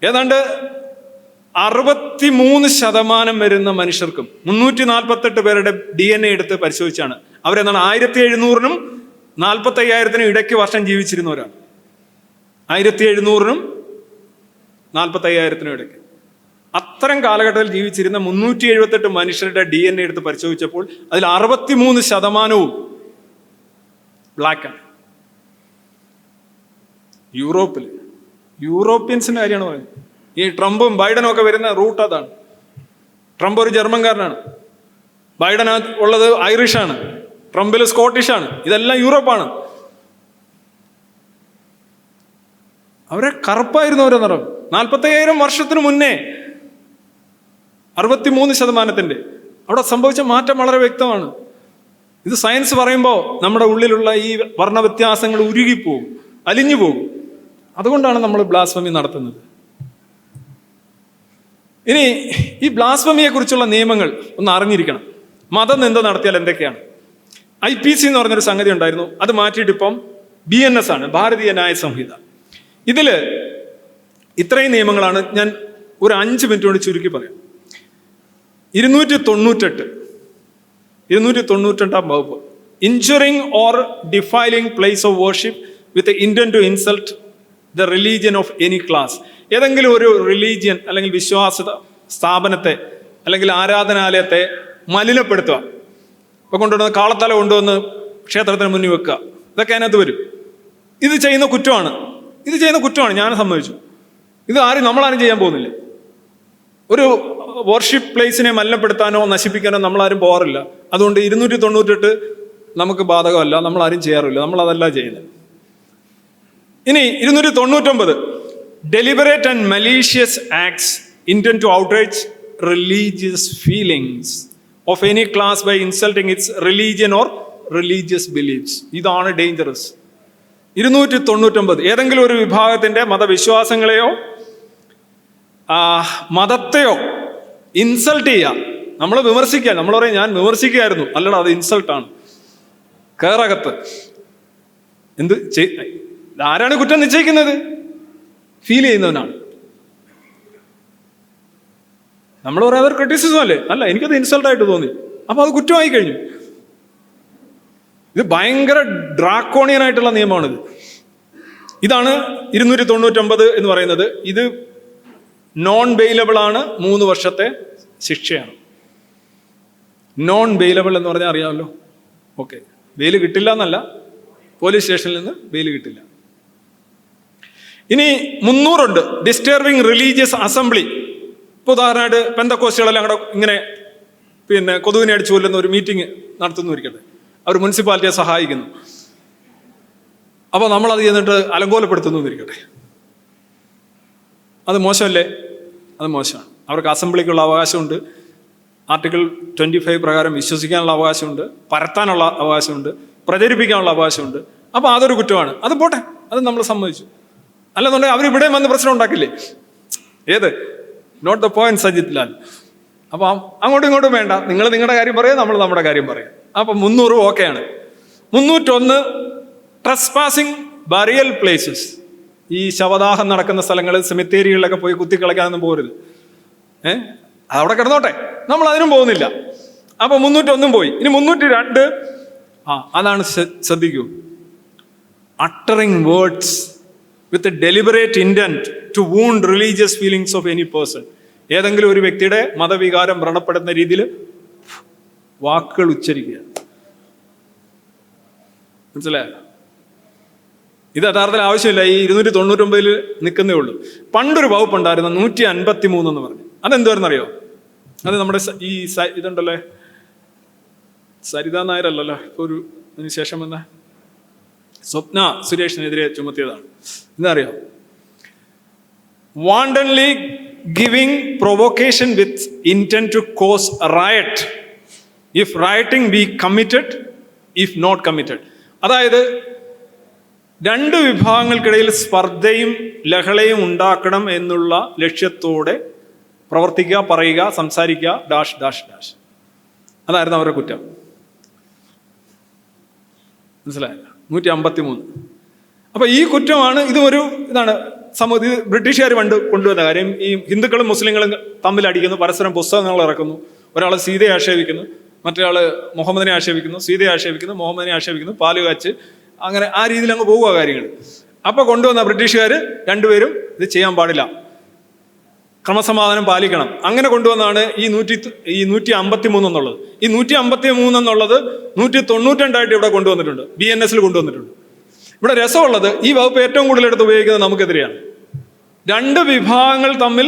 ഏതാണ്ട് 63% വരുന്ന മനുഷ്യർക്കും 348 പേരുടെ DNA എടുത്ത് പരിശോധിച്ചാണ്. അവരെന്താണ് 1700-നും 45,000-നും ഇടയ്ക്ക് വർഷം ജീവിച്ചിരുന്നവരാണ്. 1700-നും 45,000-നും ഇടയ്ക്ക് അത്തരം കാലഘട്ടത്തിൽ ജീവിച്ചിരുന്ന 378 മനുഷ്യരുടെ DNA എടുത്ത് പരിശോധിച്ചപ്പോൾ അതിൽ 63% ബ്ലാക്കാണ്. യൂറോപ്യൻസിന്റെ കാര്യമാണ് പറയുന്നത്. ഈ ട്രംപും ബൈഡനും ഒക്കെ വരുന്ന റൂട്ട് അതാണ്. ട്രംപ് ഒരു ജർമ്മൻകാരനാണ്, ബൈഡൻ ഉള്ളത് ഐറിഷാണ്, ട്രംപിൽ സ്കോട്ടിഷാണ്, ഇതെല്ലാം യൂറോപ്പാണ്. അവരെ കറുപ്പായിരുന്നു അവരെ നിറം. 45,000 വർഷത്തിന് മുന്നേ 63% അവിടെ സംഭവിച്ച മാറ്റം വളരെ വ്യക്തമാണ്. ഇത് സയൻസ് പറയുമ്പോൾ നമ്മുടെ ഉള്ളിലുള്ള ഈ വർണ്ണവ്യത്യാസങ്ങൾ ഉരുകിപ്പോകും, അലിഞ്ഞു പോകും. അതുകൊണ്ടാണ് നമ്മൾ ബ്ലാസ്ഫമി നടത്തുന്നത്. ഇനി ഈ ബ്ലാസ്ഫമിയെ കുറിച്ചുള്ള നിയമങ്ങൾ ഒന്ന് അറിഞ്ഞിരിക്കണം. മതനിന്ദ നടത്തിയാൽ എന്തൊക്കെയാണ്? IPC എന്ന് പറഞ്ഞൊരു സംഗതി ഉണ്ടായിരുന്നു, അത് മാറ്റിയിട്ട് ഇപ്പം BNS ആണ്, ഭാരതീയ ന്യായ സംഹിത. ഇതില് ഇത്രയും നിയമങ്ങളാണ്. ഞാൻ ഒരു 5 മിനിറ്റ് കൊണ്ട് ചുരുക്കി പറയാം. 298 വകുപ്പ്, injuring or defiling place of worship with intent to insult the religion of any class. ഏതെങ്കിലും ഒരു റിലീജിയൻ അല്ലെങ്കിൽ വിശ്വാസ സ്ഥാപനത്തെ അല്ലെങ്കിൽ ആരാധനാലയത്തെ മലിനപ്പെടുത്തുക. ഇപ്പൊ കൊണ്ടുവന്ന് കാളത്തല കൊണ്ടുവന്ന് ക്ഷേത്രത്തിന് മുന്നിൽ വെക്കുക, ഇതൊക്കെ അതിനകത്ത് വരും. ഇത് ചെയ്യുന്ന കുറ്റമാണ്, ഞാൻ സമ്മതിച്ചു. ഇത് നമ്മളാരും ചെയ്യാൻ പോകുന്നില്ല. ഒരു വർഷിപ്പ് പ്ലേസിനെ മലിനപ്പെടുത്താനോ നശിപ്പിക്കാനോ നമ്മളാരും പോകാറില്ല. അതുകൊണ്ട് 298 നമുക്ക് ബാധകമല്ല, നമ്മളാരും ചെയ്യാറില്ല, നമ്മളതല്ല ചെയ്യുന്നത്. ഇനി 299, deliberate and malicious acts intend to outrage religious feelings of any class by insulting its religion or religious beliefs. ഇതാണ് ഡേഞ്ചറസ്. 299, ഏതെങ്കിലും ഒരു വിഭാഗത്തിന്റെ മതവിശ്വാസങ്ങളെയോ മതത്തെയോ ഇൻസൾട്ട് ചെയ്യുക, നമ്മൾ വിമർശിക്കുക. നമ്മൾ പറയും ഞാൻ വിമർശിക്കുകയായിരുന്നു, അല്ലടാ അത് ഇൻസൾട്ടാണ്, കേറകത്ത്. ആരാണ് കുറ്റം നിശ്ചയിക്കുന്നത്? ഫീൽ ചെയ്യുന്നവനാണ്. നമ്മൾ പറയാം അതൊരു ക്രിറ്റിസിസം അല്ലേ? അല്ല, എനിക്കത് ഇൻസൾട്ടായിട്ട് തോന്നി, അപ്പൊ അത് കുറ്റമായി കഴിഞ്ഞു. ഇത് ഭയങ്കര ഡ്രാക്കോണിയൻ ആയിട്ടുള്ള നിയമമാണിത്. ഇതാണ് 299 എന്ന് പറയുന്നത്. ഇത് നോൺ ബെയിലബിൾ ആണ്, 3 വർഷത്തെ ശിക്ഷയാണ്. നോൺ ബെയിലബിൾ എന്ന് പറഞ്ഞാൽ അറിയാമല്ലോ. ഓക്കെ, ബെയിൽ കിട്ടില്ല എന്നല്ല, പോലീസ് സ്റ്റേഷനിൽ നിന്ന് ബെയിൽ കിട്ടില്ല. ഇനി 300 ഉണ്ട്, ഡിസ്റ്റർബിങ് റിലീജിയസ് അസംബ്ലി. ഇപ്പോൾ ഉദാഹരണമായിട്ട് പെന്തക്കോസ്റ്റുകളെല്ലാം കൂടെ ഇങ്ങനെ കൊതുവിനെ അടിച്ചു കൊല്ലുന്ന ഒരു മീറ്റിംഗ് നടത്തുന്നു ഇരിക്കട്ടെ, അവർ മുനിസിപ്പാലിറ്റിയെ സഹായിക്കുന്നു. അപ്പോൾ നമ്മളത് ചെന്നിട്ട് അലങ്കോലപ്പെടുത്തുന്നു എന്നിരിക്കട്ടെ, അത് മോശമല്ലേ? അത് മോശമാണ്. അവർക്ക് അസംബ്ലിക്കുള്ള അവകാശമുണ്ട്, ആർട്ടിക്കിൾ 25 പ്രകാരം വിശ്വസിക്കാനുള്ള അവകാശമുണ്ട്, പരത്താനുള്ള അവകാശമുണ്ട്, പ്രചരിപ്പിക്കാനുള്ള അവകാശമുണ്ട്. അപ്പോൾ അതൊരു കുറ്റമാണ്. അത് പോട്ടെ, അത് നമ്മൾ സമ്മതിച്ചു. അല്ലെന്നുണ്ടെങ്കിൽ അവരിവിടെ വന്ന് പ്രശ്നം ഉണ്ടാക്കില്ലേ? ഏത് not the point Sajith Lal. അപ്പം അങ്ങോട്ടും ഇങ്ങോട്ടും വേണ്ട, നിങ്ങൾ നിങ്ങളുടെ കാര്യം പറയുക, നമ്മൾ നമ്മുടെ കാര്യം പറയാം. അപ്പം 300 ഓക്കെയാണ്. 301, ട്രസ്പാസിങ് ബറിയൽ പ്ലേസസ്. ഈ ശവദാഹം നടക്കുന്ന സ്ഥലങ്ങളിൽ സെമിത്തേരികളിലൊക്കെ പോയി കുത്തിക്കളയ്ക്കാനൊന്നും പോരുത്. അവിടെ കിടന്നോട്ടെ, നമ്മൾ അതിനും പോകുന്നില്ല. അപ്പൊ 301 പോയി. ഇനി 302, അതാണ് ശ്രദ്ധിക്കൂ. Uttering words with a deliberate intent to wound religious feelings of any person. ഏതെങ്കിലും ഒരു വ്യക്തിയുടെ മതവികാരം വ്രണപ്പെടുന്ന രീതിയിൽ വാക്കുകൾ ഉച്ചരിക്കുക. മനസ്സിലായോ? ഇത് യഥാർത്ഥത്തിൽ ആവശ്യമില്ല. ഈ 299 നിൽക്കുന്നേ ഉള്ളൂ. പണ്ടൊരു വകുപ്പുണ്ടായിരുന്നു 153 എന്ന് പറഞ്ഞു. അതെന്തുവായിരുന്നറിയോ? അത് നമ്മുടെ ഈ ഇതുണ്ടല്ലേ, സരിത നായരല്ലല്ലോ, ഇപ്പോൾ ഒരു അതിന് ശേഷം വന്ന സ്വപ്ന സുരേഷിനെതിരെ ചുമത്തിയതാണ്. ഇതറിയോ? Wantonly giving provocation with intent to cause riot if rioting be committed if not committed. അതായത് 2 വിഭാഗങ്ങൾക്കിടയിൽ സ്പർദ്ധയും ലഹളയും ഉണ്ടാക്കണം എന്നുള്ള ലക്ഷ്യത്തോടെ പ്രവർത്തിക്കുക, പറയുക, സംസാരിക്കുക, ഡാഷ് ഡാഷ് ഡാഷ്. അതായിരുന്നു അവരുടെ കുറ്റം. മനസ്സിലായില്ല? 153. അപ്പൊ ഈ കുറ്റമാണ്. ഇതും ഇതാണ് സമൂഹത്തിൽ ബ്രിട്ടീഷുകാർ പണ്ട് കൊണ്ടുവന്ന കാര്യം. ഈ ഹിന്ദുക്കളും മുസ്ലിങ്ങളും തമ്മിൽ അടിക്കുന്നു, പരസ്പരം പുസ്തകങ്ങൾ ഇറക്കുന്നു. ഒരാൾ സീതയെ ആക്ഷേപിക്കുന്നു, മറ്റൊരാൾ മുഹമ്മദിനെ ആക്ഷേപിക്കുന്നു, സീതയെ ആക്ഷേപിക്കുന്നു, മുഹമ്മദിനെ ആക്ഷേപിക്കുന്നു, പാല് കാച്ച്, അങ്ങനെ ആ രീതിയിൽ അങ്ങ് പോവുക കാര്യങ്ങൾ. അപ്പോൾ കൊണ്ടുവന്ന ബ്രിട്ടീഷുകാർ രണ്ടുപേരും ഇത് ചെയ്യാൻ പാടില്ല, ക്രമസമാധാനം പാലിക്കണം, അങ്ങനെ കൊണ്ടുവന്നാണ് ഈ 153 എന്നുള്ളത്. ഈ 153 എന്നുള്ളത് 192 ഇവിടെ കൊണ്ടുവന്നിട്ടുണ്ട്, BNS കൊണ്ടുവന്നിട്ടുണ്ട്. ഇവിടെ രസമുള്ളത്, ഈ വകുപ്പ് ഏറ്റവും കൂടുതൽ എടുത്ത് ഉപയോഗിക്കുന്നത് നമുക്കെതിരെയാണ്. രണ്ട് വിഭാഗങ്ങൾ തമ്മിൽ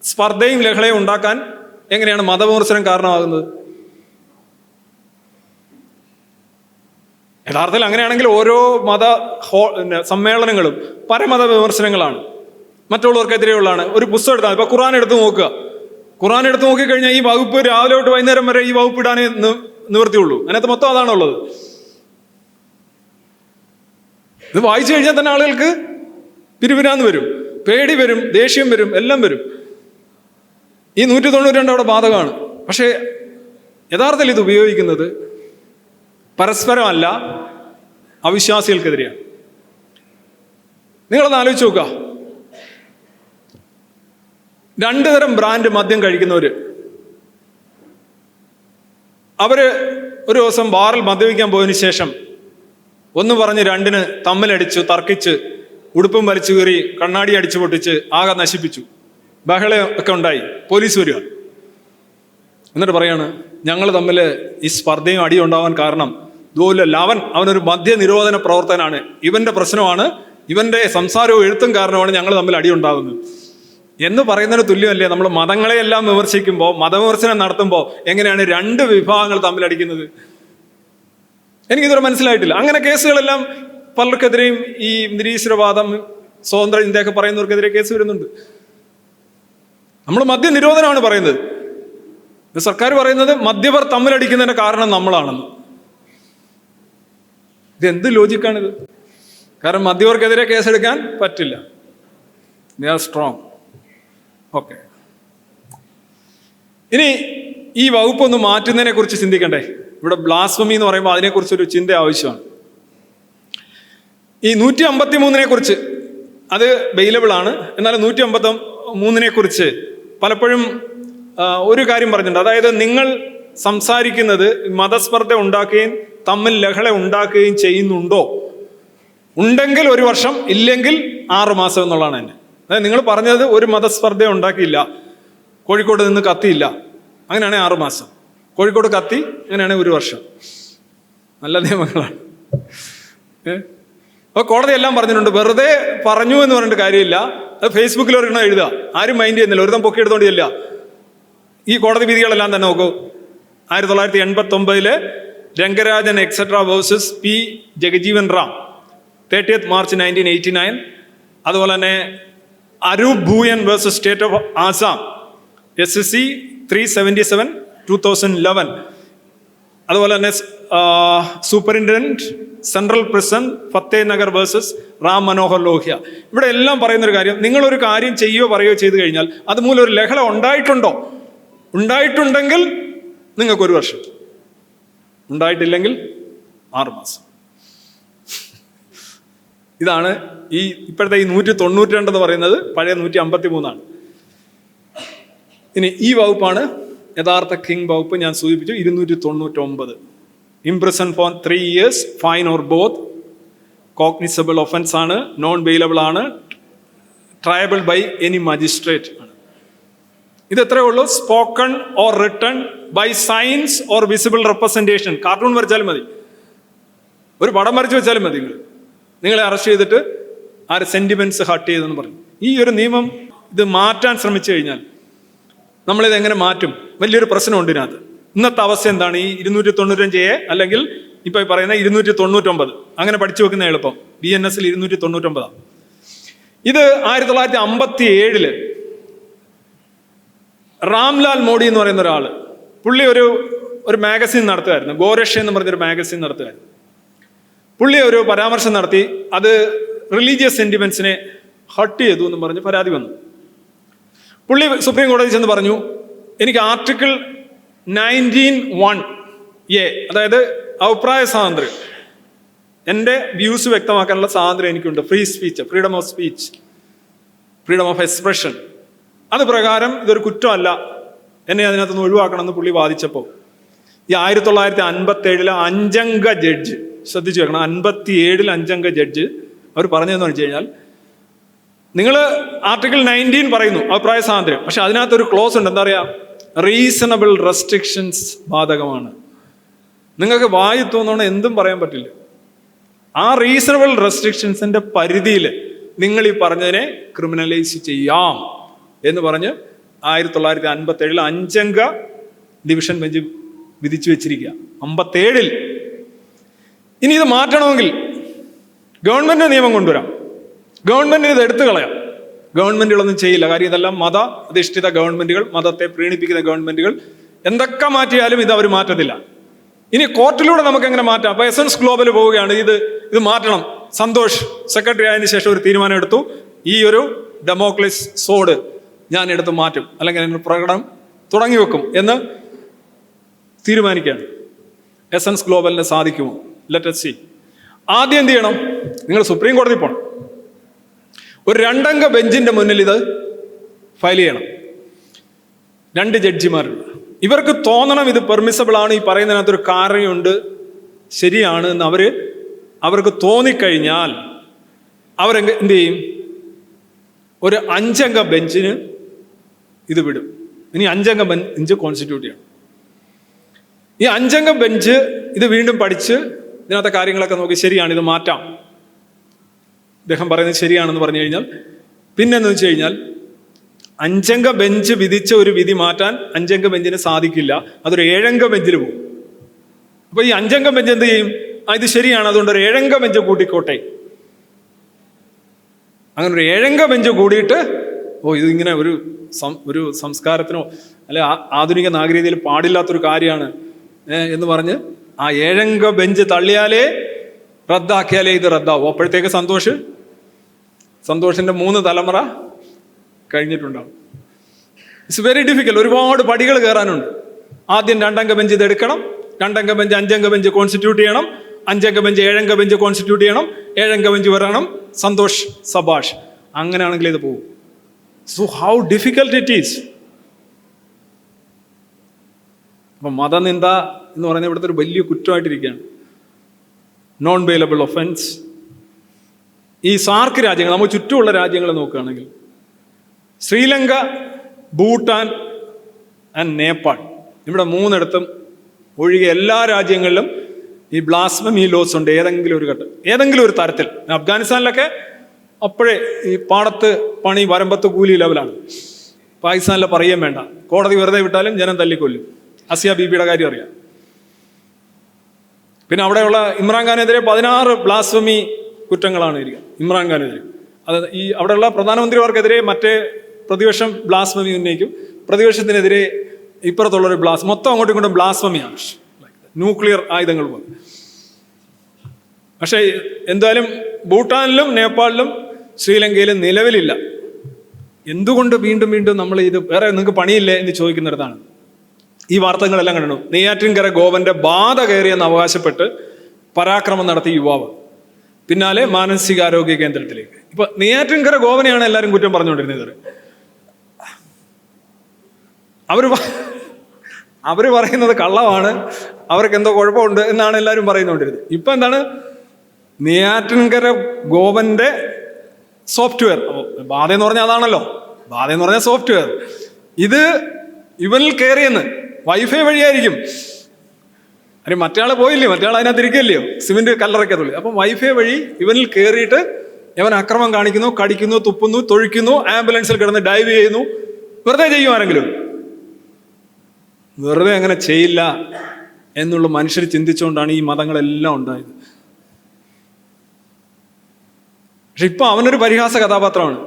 സ്പർദ്ധയും ലഹളയും ഉണ്ടാക്കാൻ എങ്ങനെയാണ് മതവിമർശനം കാരണമാകുന്നത്? യഥാർത്ഥത്തിൽ അങ്ങനെയാണെങ്കിൽ ഓരോ സമ്മേളനങ്ങളും പരമത വിമർശനങ്ങളാണ്, മറ്റുള്ളവർക്കെതിരെയുള്ളതാണ്. ഒരു പുസ്തകം എടുത്താൽ, ഇപ്പൊ ഖുർആൻ എടുത്ത് നോക്കുക, ഖുർആൻ എടുത്ത് നോക്കിക്കഴിഞ്ഞാൽ ഈ വകുപ്പ് രാവിലെ തൊട്ട് വൈകുന്നേരം വരെ ഈ വകുപ്പ് ഇടാനേ നിവൃത്തിയുള്ളൂ. അതിനകത്ത് മൊത്തം അതാണുള്ളത്. ഇത് വായിച്ചു കഴിഞ്ഞാൽ തന്നെ ആളുകൾക്ക് പിരിവിരാന്ന് വരും, പേടി വരും, ദേഷ്യം വരും, എല്ലാം വരും. ഈ 192 അവിടെ ബാധകമാണ്. പക്ഷേ യഥാർത്ഥത്തിൽ ഇത് ഉപയോഗിക്കുന്നത് പരസ്പരമല്ല, അവിശ്വാസികൾക്കെതിരെയാണ്. നിങ്ങളൊന്ന് ആലോചിച്ച് നോക്കുക, 2 തരം ബ്രാൻഡ് മദ്യം കഴിക്കുന്നവര്, അവര് ഒരു ദിവസം ബാറിൽ മദ്യപിക്കാൻ പോയതിനു ശേഷം ഒന്ന് പറഞ്ഞ് 2-ന് തമ്മിലടിച്ചു, തർക്കിച്ച്, ഉടുപ്പും വലിച്ചു കീറി, കണ്ണാടി അടിച്ചു പൊട്ടിച്ച് ആകെ നശിപ്പിച്ചു, ബഹളം ഒക്കെ ഉണ്ടായി. പോലീസ് വരിക, എന്നിട്ട് പറയാണ് ഞങ്ങൾ തമ്മിൽ ഈ സ്പർദ്ധയും അടിയും ഉണ്ടാവാൻ കാരണം ഇതുപോലല്ല, അവനൊരു മദ്യനിരോധന പ്രവർത്തനാണ്, ഇവന്റെ പ്രശ്നമാണ്, ഇവന്റെ സംസാരവും എഴുത്തും കാരണമാണ് ഞങ്ങൾ തമ്മിൽ അടി ഉണ്ടാകുന്നത് എന്ന് പറയുന്നതിന് തുല്യമല്ലേ നമ്മൾ മതങ്ങളെയെല്ലാം വിമർശിക്കുമ്പോൾ, മതവിമർശനം നടത്തുമ്പോൾ എങ്ങനെയാണ് 2 വിഭാഗങ്ങൾ തമ്മിൽ അടിക്കുന്നത്? എനിക്കിതുവരെ മനസ്സിലായിട്ടില്ല. അങ്ങനെ കേസുകളെല്ലാം പലർക്കെതിരെയും ഈ നിരീശ്വരവാദം, സ്വതന്ത്ര ഇന്ത്യയൊക്കെ പറയുന്നവർക്കെതിരെ കേസ് വരുന്നുണ്ട്. നമ്മൾ മദ്യനിരോധനമാണ് പറയുന്നത്, സർക്കാർ പറയുന്നത് മദ്യപർ തമ്മിലടിക്കുന്നതിന്റെ കാരണം നമ്മളാണെന്ന്. ഇത് എന്ത് ലോജിക്കാണിത്? കാരണം മദ്യവർക്കെതിരെ കേസെടുക്കാൻ പറ്റില്ല, ദേ ആർ സ്ട്രോങ്. ഓക്കെ, ഇനി ഈ വകുപ്പൊന്ന് മാറ്റുന്നതിനെ കുറിച്ച് ചിന്തിക്കണ്ടേ? ഇവിടെ ബ്ലാസ്ഫമി എന്ന് പറയുമ്പോൾ അതിനെക്കുറിച്ചൊരു ചിന്ത ആവശ്യമാണ്. ഈ 153 കുറിച്ച് അത് ബെയിലബിൾ ആണ്, എന്നാൽ 153 കുറിച്ച് പലപ്പോഴും ഒരു കാര്യം പറഞ്ഞിട്ടുണ്ട്. അതായത് നിങ്ങൾ സംസാരിക്കുന്നത് മതസ്പർദ്ധ ഉണ്ടാക്കുകയും തമ്മിൽ ലഹള ഉണ്ടാക്കുകയും ചെയ്യുന്നുണ്ടോ? ഉണ്ടെങ്കിൽ 1 വർഷം, ഇല്ലെങ്കിൽ 6 മാസം എന്നുള്ളതാണ് എന്നെ. അതായത് നിങ്ങൾ പറഞ്ഞത് ഒരു മതസ്പർദ്ധ ഉണ്ടാക്കിയില്ല, കോഴിക്കോട് നിന്ന് കത്തിയില്ല, അങ്ങനെയാണെങ്കിൽ 6 മാസം. കോഴിക്കോട് കത്തി, അങ്ങനെയാണെങ്കിൽ 1 വർഷം. നല്ല നിയമങ്ങളാണ്. അപ്പോൾ കോടതി എല്ലാം പറഞ്ഞിട്ടുണ്ട്. വെറുതെ പറഞ്ഞു എന്ന് പറഞ്ഞിട്ട് കാര്യമില്ല. അത് ഫേസ്ബുക്കിൽ ഒരെണ്ണം എഴുതുക, ആരും മൈൻഡ് ചെയ്യുന്നില്ല, ഒരുത്തം പൊക്കി എടുത്തോണ്ടില്ല. ഈ കോടതി വിധികളെല്ലാം തന്നെ നോക്കൂ. 1989 Rangarajan etcetera versus P Jagjivan Ram, 30th March 1989. അതുപോലെ തന്നെ Arup Bhuyan versus state of Assam, SSC 377 2011. അതുപോലെ തന്നെ superintendent central prison Fateh Nagar versus Ram Manohar Lohia. ഇവിടെ എല്ലാം പറയുന്നൊരു കാര്യം, നിങ്ങളൊരു കാര്യം ചെയ്യുകയോ പറയുകയോ ചെയ്തു കഴിഞ്ഞാൽ അതുമൂലം ഒരു ലഹള ഉണ്ടായിട്ടുണ്ടോ? ഉണ്ടായിട്ടുണ്ടെങ്കിൽ നിങ്ങൾക്ക് 1 വർഷം, ഉണ്ടായിട്ടില്ലെങ്കിൽ 6 മാസം. ഇതാണ് ഈ ഇപ്പോഴത്തെ ഈ 192 എന്ന് പറയുന്നത്. പഴയ 153 ഇനി ഈ വകുപ്പാണ് യഥാർത്ഥ കിങ് വകുപ്പ്. ഞാൻ സൂചിപ്പിച്ചു 299. Imprison for 3 years, fine or both, cognizable offence ആണ്, നോൺ ബെയിലബിൾ ആണ്, ട്രയബിൾ ബൈ എനി മജിസ്ട്രേറ്റ് ആണ്. ഇത് എത്രയേ ഉള്ളൂ? Spoken or written by signs or visible representation. Cartoon വരച്ചാലും മതി, ഒരു പടം വരച്ച് വെച്ചാലും മതി. നിങ്ങളെ അറസ്റ്റ് ചെയ്തിട്ട് ആര് സെന്റിമെന്റ്സ് ഹർട്ട് ചെയ്തെന്ന് പറഞ്ഞു. ഈ ഒരു നിയമം ഇത് മാറ്റാൻ ശ്രമിച്ചു കഴിഞ്ഞാൽ നമ്മളിത് എങ്ങനെ മാറ്റും? വലിയൊരു പ്രശ്നമുണ്ട് ഇതിനകത്ത്. ഇന്നത്തെ അവസ്ഥ എന്താണ്? ഈ 295A അല്ലെങ്കിൽ ഇപ്പൊ പറയുന്ന 299 അങ്ങനെ പഠിച്ചു വെക്കുന്ന എളുപ്പം. BNS 299. ഇത് 1957 റാംലാൽ മോഡി എന്ന് പറയുന്ന ഒരാള്, പുള്ളി ഒരു മാഗസിൻ നടത്തുമായിരുന്നു, ഗോരക്ഷ എന്ന് പറഞ്ഞൊരു മാഗസിൻ നടത്തുമായിരുന്നു. പുള്ളി ഒരു പരാമർശം നടത്തി, അത് റിലീജിയസ് സെന്റിമെന്റ്സിനെ ഹർട്ട് ചെയ്തു എന്ന് പറഞ്ഞ് പരാതി വന്നു. പുള്ളി സുപ്രീം കോടതി ചെന്ന് പറഞ്ഞു, എനിക്ക് ആർട്ടിക്കിൾ 19(1)A, അതായത് അഭിപ്രായ സ്വാതന്ത്ര്യം, എൻ്റെ വ്യൂസ് വ്യക്തമാക്കാനുള്ള സ്വാതന്ത്ര്യം എനിക്കുണ്ട്. Free speech, freedom of speech, freedom of expression. അത് പ്രകാരം ഇതൊരു കുറ്റമല്ല, എന്നെ അതിനകത്തുനിന്ന് ഒഴിവാക്കണമെന്ന് പുള്ളി വാദിച്ചപ്പോൾ ഈ 1957 5-അംഗ ജഡ്ജ്, ശ്രദ്ധിച്ചു വെക്കണം, 57 5-അംഗ ജഡ്ജ് അവർ പറഞ്ഞതെന്ന് വെച്ച് കഴിഞ്ഞാൽ, നിങ്ങൾ ആർട്ടിക്കിൾ 19 പറയുന്നു അഭിപ്രായ സ്വാതന്ത്ര്യം, പക്ഷെ അതിനകത്തൊരു ക്ലോസ് ഉണ്ട്. എന്താ പറയുക? റീസണബിൾ റെസ്ട്രിക്ഷൻസ് ബാധകമാണ്. നിങ്ങൾക്ക് വായി തോന്നണം എന്തും പറയാൻ പറ്റില്ല. ആ റീസണബിൾ റെസ്ട്രിക്ഷൻസിന്റെ പരിധിയിൽ നിങ്ങൾ ഈ പറഞ്ഞതിനെ ക്രിമിനലൈസ് ചെയ്യാം എന്ന് പറഞ്ഞ് 1957 5-അംഗ ഡിവിഷൻ ബെഞ്ച് വിധിച്ചു വെച്ചിരിക്കുക. 57. ഇനി ഇത് മാറ്റണമെങ്കിൽ ഗവൺമെന്റ് നിയമം കൊണ്ടുവരാം. ഗവൺമെന്റിന് ഇത് എടുത്തു കളയാം. ഗവൺമെന്റുകളൊന്നും ചെയ്യില്ല. കാര്യം ഇതെല്ലാം മത അധിഷ്ഠിത ഗവൺമെന്റുകൾ, മതത്തെ പ്രീണിപ്പിക്കുന്ന ഗവൺമെന്റുകൾ. എന്തൊക്കെ മാറ്റിയാലും ഇത് അവർ മാറ്റത്തില്ല. ഇനി കോർട്ടിലൂടെ നമുക്ക് എങ്ങനെ മാറ്റാം? അപ്പൊ എസൻസ് ഗ്ലോബൽ പോവുകയാണ്, ഇത് മാറ്റണം. സന്തോഷ് സെക്രട്ടറി ആയതിനു ശേഷം ഒരു തീരുമാനം എടുത്തു, ഈ ഒരു ഡെമോക്ലിസ് സോഡ് ഞാൻ എടുത്ത് മാറ്റും, അല്ലെങ്കിൽ അതിന് പ്രകടനം തുടങ്ങി വെക്കും എന്ന് തീരുമാനിക്കുകയാണ്. എസൻസ് ഗ്ലോബലിന് സാധിക്കുമോ? Let us see. ആദ്യം എന്ത് ചെയ്യണം? നിങ്ങൾ സുപ്രീം കോടതി പോകണം. ഒരു 2-അംഗ ബെഞ്ചിന്റെ മുന്നിൽ ഇത് ഫയൽ ചെയ്യണം. 2 ജഡ്ജിമാരുണ്ട്. ഇവർക്ക് തോന്നണം ഇത് പെർമിസബിൾ ആണ്, ഈ പറയുന്നതിനകത്തൊരു കാര്യമുണ്ട്, ശരിയാണ് എന്ന് അവർക്ക് തോന്നിക്കഴിഞ്ഞാൽ അവരെന്ത് ചെയ്യും? ഒരു 5-അംഗ ബെഞ്ചിന് ഇത് വിടും. ഇനി 5-അംഗ ബെഞ്ച് കോൺസ്റ്റിറ്റ്യൂട്ട് ചെയ്യണം. ഈ 5-അംഗ ബെഞ്ച് ഇത് വീണ്ടും പഠിച്ച് ഇതിനകത്തെ കാര്യങ്ങളൊക്കെ നോക്കി ശരിയാണ്, ഇത് മാറ്റാം, അദ്ദേഹം പറയുന്നത് ശരിയാണെന്ന് പറഞ്ഞു കഴിഞ്ഞാൽ, പിന്നെന്ന് വെച്ച് കഴിഞ്ഞാൽ 5-അംഗ ബെഞ്ച് വിധിച്ച ഒരു വിധി മാറ്റാൻ 5-അംഗ ബെഞ്ചിന് സാധിക്കില്ല. അതൊരു 7-അംഗ ബെഞ്ചിൽ പോകും. അപ്പൊ ഈ 5-അംഗ ബെഞ്ച് എന്ത് ചെയ്യും? ഇത് ശരിയാണ്, അതുകൊണ്ട് ഒരു 7-അംഗ ബെഞ്ച് കൂട്ടിക്കോട്ടെ. അങ്ങനെ ഒരു 7-അംഗ ബെഞ്ച് കൂടിയിട്ട് ഇതിങ്ങനെ ഒരു സംസ്കാരത്തിനോ അല്ലെ ആധുനിക നാഗരികതയിൽ പാടില്ലാത്തൊരു കാര്യമാണ് എന്ന് പറഞ്ഞ് ആ 7-അംഗ ബെഞ്ച് തള്ളിയാലേ, റദ്ദാക്കിയാലേ ഇത് റദ്ദാവും. അപ്പോഴത്തേക്ക് സന്തോഷിന്റെ 3 തലമുറ കഴിഞ്ഞിട്ടുണ്ടാവും. It's very difficult. ഒരുപാട് പടികൾ കയറാനുണ്ട്. ആദ്യം 2-അംഗ ബെഞ്ച് ഇത് എടുക്കണം, 2-അംഗ ബെഞ്ച് 5-അംഗ ബെഞ്ച് കോൺസ്റ്റിറ്റ്യൂട്ട് ചെയ്യണം, 5-അംഗ ബെഞ്ച് 7-അംഗ ബെഞ്ച് കോൺസ്റ്റിറ്റ്യൂട്ട് ചെയ്യണം, 7-അംഗ ബെഞ്ച് വരണം, സന്തോഷ് സബാഷ്. അങ്ങനെയാണെങ്കിൽ ഇത് പോകും. So how difficult it is. അപ്പൊ മതനിന്ദ എന്ന് പറയുന്നത് ഇവിടുത്തെ ഒരു വലിയ കുറ്റമായിട്ടിരിക്കുകയാണ്. Non bailable offence. ഈ സാർക്ക് രാജ്യങ്ങൾ, നമുക്ക് ചുറ്റുമുള്ള രാജ്യങ്ങൾ നോക്കുകയാണെങ്കിൽ ശ്രീലങ്ക, ഭൂട്ടാൻ ആൻഡ് നേപ്പാൾ, ഇവിടെ 3 ഒഴികെ എല്ലാ രാജ്യങ്ങളിലും ഈ ബ്ലാസ്ഫമി ലോസ് ഉണ്ട്. ഏതെങ്കിലും ഒരു തരത്തിൽ. അഫ്ഗാനിസ്ഥാനിലൊക്കെ അപ്പോഴേ ഈ പാടത്ത് പണി, വരമ്പത്ത് കൂലി ലെവലാണ്. പാകിസ്ഥാനിലെ പറയുകയും വേണ്ട, കോടതി വെറുതെ വിട്ടാലും ജനം തല്ലിക്കൊല്ലും. അസിയ ബീബിയുടെ കാര്യം അറിയാം. പിന്നെ അവിടെയുള്ള ഇമ്രാൻഖാനെതിരെ 16 ബ്ലാസ്ഫമി കുറ്റങ്ങളാണ് ഇരിക്കുക. ഇമ്രാൻഖാനെതിരെ അത് ഈ അവിടെയുള്ള പ്രധാനമന്ത്രിമാർക്കെതിരെ മറ്റേ പ്രതിപക്ഷം ബ്ലാസ്ഫമി ഉന്നയിക്കും, പ്രതിപക്ഷത്തിനെതിരെ ഇപ്പുറത്തുള്ളൊരു മൊത്തം അങ്ങോട്ടും ഇങ്ങോട്ടും ബ്ലാസ്ഫമിയാണ്, ന്യൂക്ലിയർ ആയുധങ്ങൾ പോലെ. പക്ഷേ എന്തായാലും ഭൂട്ടാനിലും നേപ്പാളിലും ശ്രീലങ്കയിലും നിലവിലില്ല. എന്തുകൊണ്ട് വീണ്ടും വീണ്ടും നമ്മൾ ഇത് വേറെ നിങ്ങൾക്ക് പണിയില്ലേ എന്ന് ചോദിക്കുന്നിടത്താണ് ഈ വാർത്തകളെല്ലാം കണ്ടു. നെയ്യാറ്റിൻകര ഗോവന്റെ ബാധ കയറിയെന്ന് അവകാശപ്പെട്ട് പരാക്രമം നടത്തിയ യുവാവ് പിന്നാലെ മാനസികാരോഗ്യ കേന്ദ്രത്തിലേക്ക്. ഇപ്പൊ നെയ്യാറ്റിൻകര ഗോവനെയാണ് എല്ലാവരും കുറ്റം പറഞ്ഞുകൊണ്ടിരുന്നത്. അവര് പറയുന്നത് കള്ളമാണ്, അവർക്ക് എന്തോ കുഴപ്പമുണ്ട് എന്നാണ് എല്ലാവരും പറയുന്നുകൊണ്ടിരുന്നത്. ഇപ്പൊ എന്താണ്? നെയ്യാറ്റിൻകര ഗോവന്റെ സോഫ്റ്റ്വെയർ, ബാധ എന്ന് പറഞ്ഞാൽ അതാണല്ലോ, ബാധ എന്ന് പറഞ്ഞാൽ സോഫ്റ്റ്വെയർ. ഇത് ഇവനിൽ കയറിയെന്ന് വൈഫൈ വഴിയായിരിക്കും. അരെ മറ്റയാള് പോയില്ലേ, മറ്റയാൾ അതിനകത്ത് ഇരിക്കല്ലയോ, സിമെന്റ് കല്ലറയ്ക്കത്തുള്ളൂ. അപ്പം വൈഫൈ വഴി ഇവനിൽ കയറിയിട്ട് ഇവൻ അക്രമം കാണിക്കുന്നു, കടിക്കുന്നു, തുപ്പുന്നു, തൊഴിക്കുന്നു, ആംബുലൻസിൽ കിടന്ന് ഡൈവ് ചെയ്യുന്നു. വെറുതെ ചെയ്യും ആരെങ്കിലും? വെറുതെ അങ്ങനെ ചെയ്യില്ല എന്നുള്ള മനുഷ്യർ ചിന്തിച്ചുകൊണ്ടാണ് ഈ മതങ്ങളെല്ലാം ഉണ്ടായത്. പക്ഷെ ഇപ്പൊ അവനൊരു പരിഹാസ കഥാപാത്രമാണ്.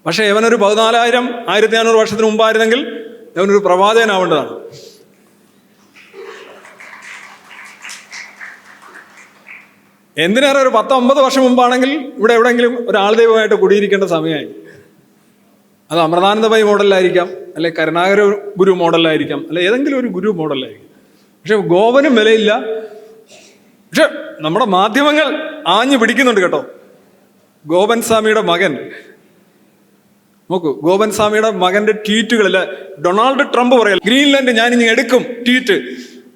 പക്ഷെ ഇവനൊരു 1400-1500 വർഷത്തിന് മുമ്പായിരുന്നെങ്കിൽ അവനൊരു പ്രവാചകനാവേണ്ടതാണ്. എന്തിനേറെ ഒരു 10-50 വർഷം മുമ്പാണെങ്കിൽ ഇവിടെ എവിടെയെങ്കിലും ഒരു ആൾദൈവമായിട്ട് കുടിയിരിക്കേണ്ട സമയമായി. അത് അമൃതാനന്ദമയി മോഡലായിരിക്കാം, അല്ലെ കരുണാകര ഗുരു മോഡലായിരിക്കാം, അല്ലെ ഏതെങ്കിലും ഒരു ഗുരു മോഡലായിരിക്കും. പക്ഷെ ഗോവനും വിലയില്ല. പക്ഷെ നമ്മുടെ മാധ്യമങ്ങൾ ആഞ്ഞു പിടിക്കുന്നുണ്ട് കേട്ടോ. ഗോപൻ സ്വാമിയുടെ മകൻ, നോക്കൂ, ഗോപൻ സ്വാമിയുടെ മകന്റെ ട്വീറ്റുകളിൽ ഡൊണാൾഡ് ട്രംപ് പറയാം, ഗ്രീൻലാൻഡ് ഞാൻ ഇനി എടുക്കും ട്വീറ്റ്.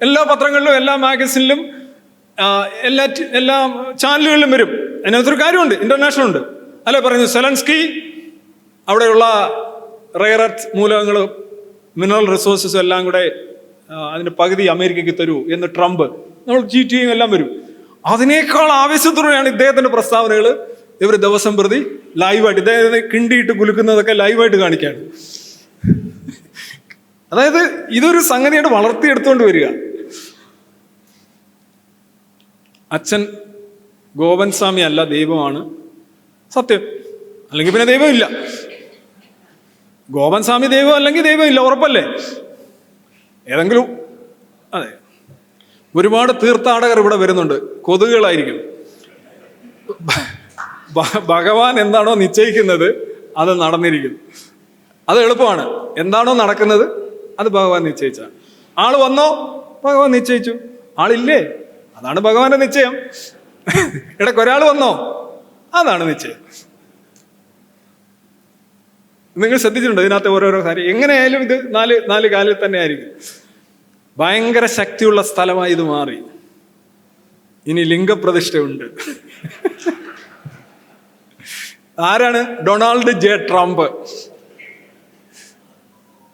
എല്ലാ പത്രങ്ങളിലും എല്ലാ മാഗസിനിലും എല്ലാ ചാനലുകളിലും വരും. അതിനകത്തൊരു കാര്യമുണ്ട്, ഇന്റർനാഷണൽ ഉണ്ട് അല്ലെ പറയുന്നു. സെലൻസ്കി അവിടെയുള്ള റെയർ എർത്ത് മൂലകങ്ങളും മിനറൽ റിസോഴ്സസും എല്ലാം കൂടെ അതിന്റെ പകുതി അമേരിക്കയ്ക്ക് തരൂ എന്ന് ട്രംപ്, നമ്മൾ GTയും എല്ലാം വരും. അതിനേക്കാൾ ആവേശത്തോടെയാണ് ഇദ്ദേഹത്തിന്റെ പ്രസ്താവനകൾ ഇവർ ദിവസം പ്രതി ലൈവായിട്ട് ഇദ്ദേഹത്തെ കിണ്ടിയിട്ട് കുലുക്കുന്നതൊക്കെ ലൈവായിട്ട് കാണിക്കാണ്. അതായത് ഇതൊരു സംഗതിയായിട്ട് വളർത്തിയെടുത്തുകൊണ്ട് വരിക. അച്ഛൻ ഗോപൻ സ്വാമി അല്ല, ദൈവമാണ് സത്യം, അല്ലെങ്കിൽ പിന്നെ ദൈവമില്ല. ഗോപൻ സ്വാമി ദൈവം അല്ലെങ്കിൽ ദൈവമില്ല, ഉറപ്പല്ലേ? ഏതെങ്കിലും അതെ. ഒരുപാട് തീർത്ഥാടകർ ഇവിടെ വരുന്നുണ്ട്, കൊതുകുകളായിരിക്കും. ഭഗവാൻ എന്താണോ നിശ്ചയിക്കുന്നത് അത് നടന്നിരിക്കും. അത് എളുപ്പമാണ്. എന്താണോ നടക്കുന്നത് അത് ഭഗവാൻ നിശ്ചയിച്ച. ആള് വന്നോ, ഭഗവാൻ നിശ്ചയിച്ചു. ആളില്ലേ, അതാണ് ഭഗവാന്റെ നിശ്ചയം. ഇടയ്ക്ക് ഒരാൾ വന്നോ, അതാണ് നിശ്ചയം. നിങ്ങൾ ശ്രദ്ധിച്ചിട്ടുണ്ടോ ഇതിനകത്ത് ഓരോരോ കാര്യം? എങ്ങനെയായാലും ഇത് നാല് കാലിൽ തന്നെ ആയിരിക്കും. ഭയങ്കര ശക്തിയുള്ള സ്ഥലമായി ഇത് മാറി. ഇനി ലിംഗപ്രതിഷ്ഠയുണ്ട്. ആരാണ്? Donald J Trump.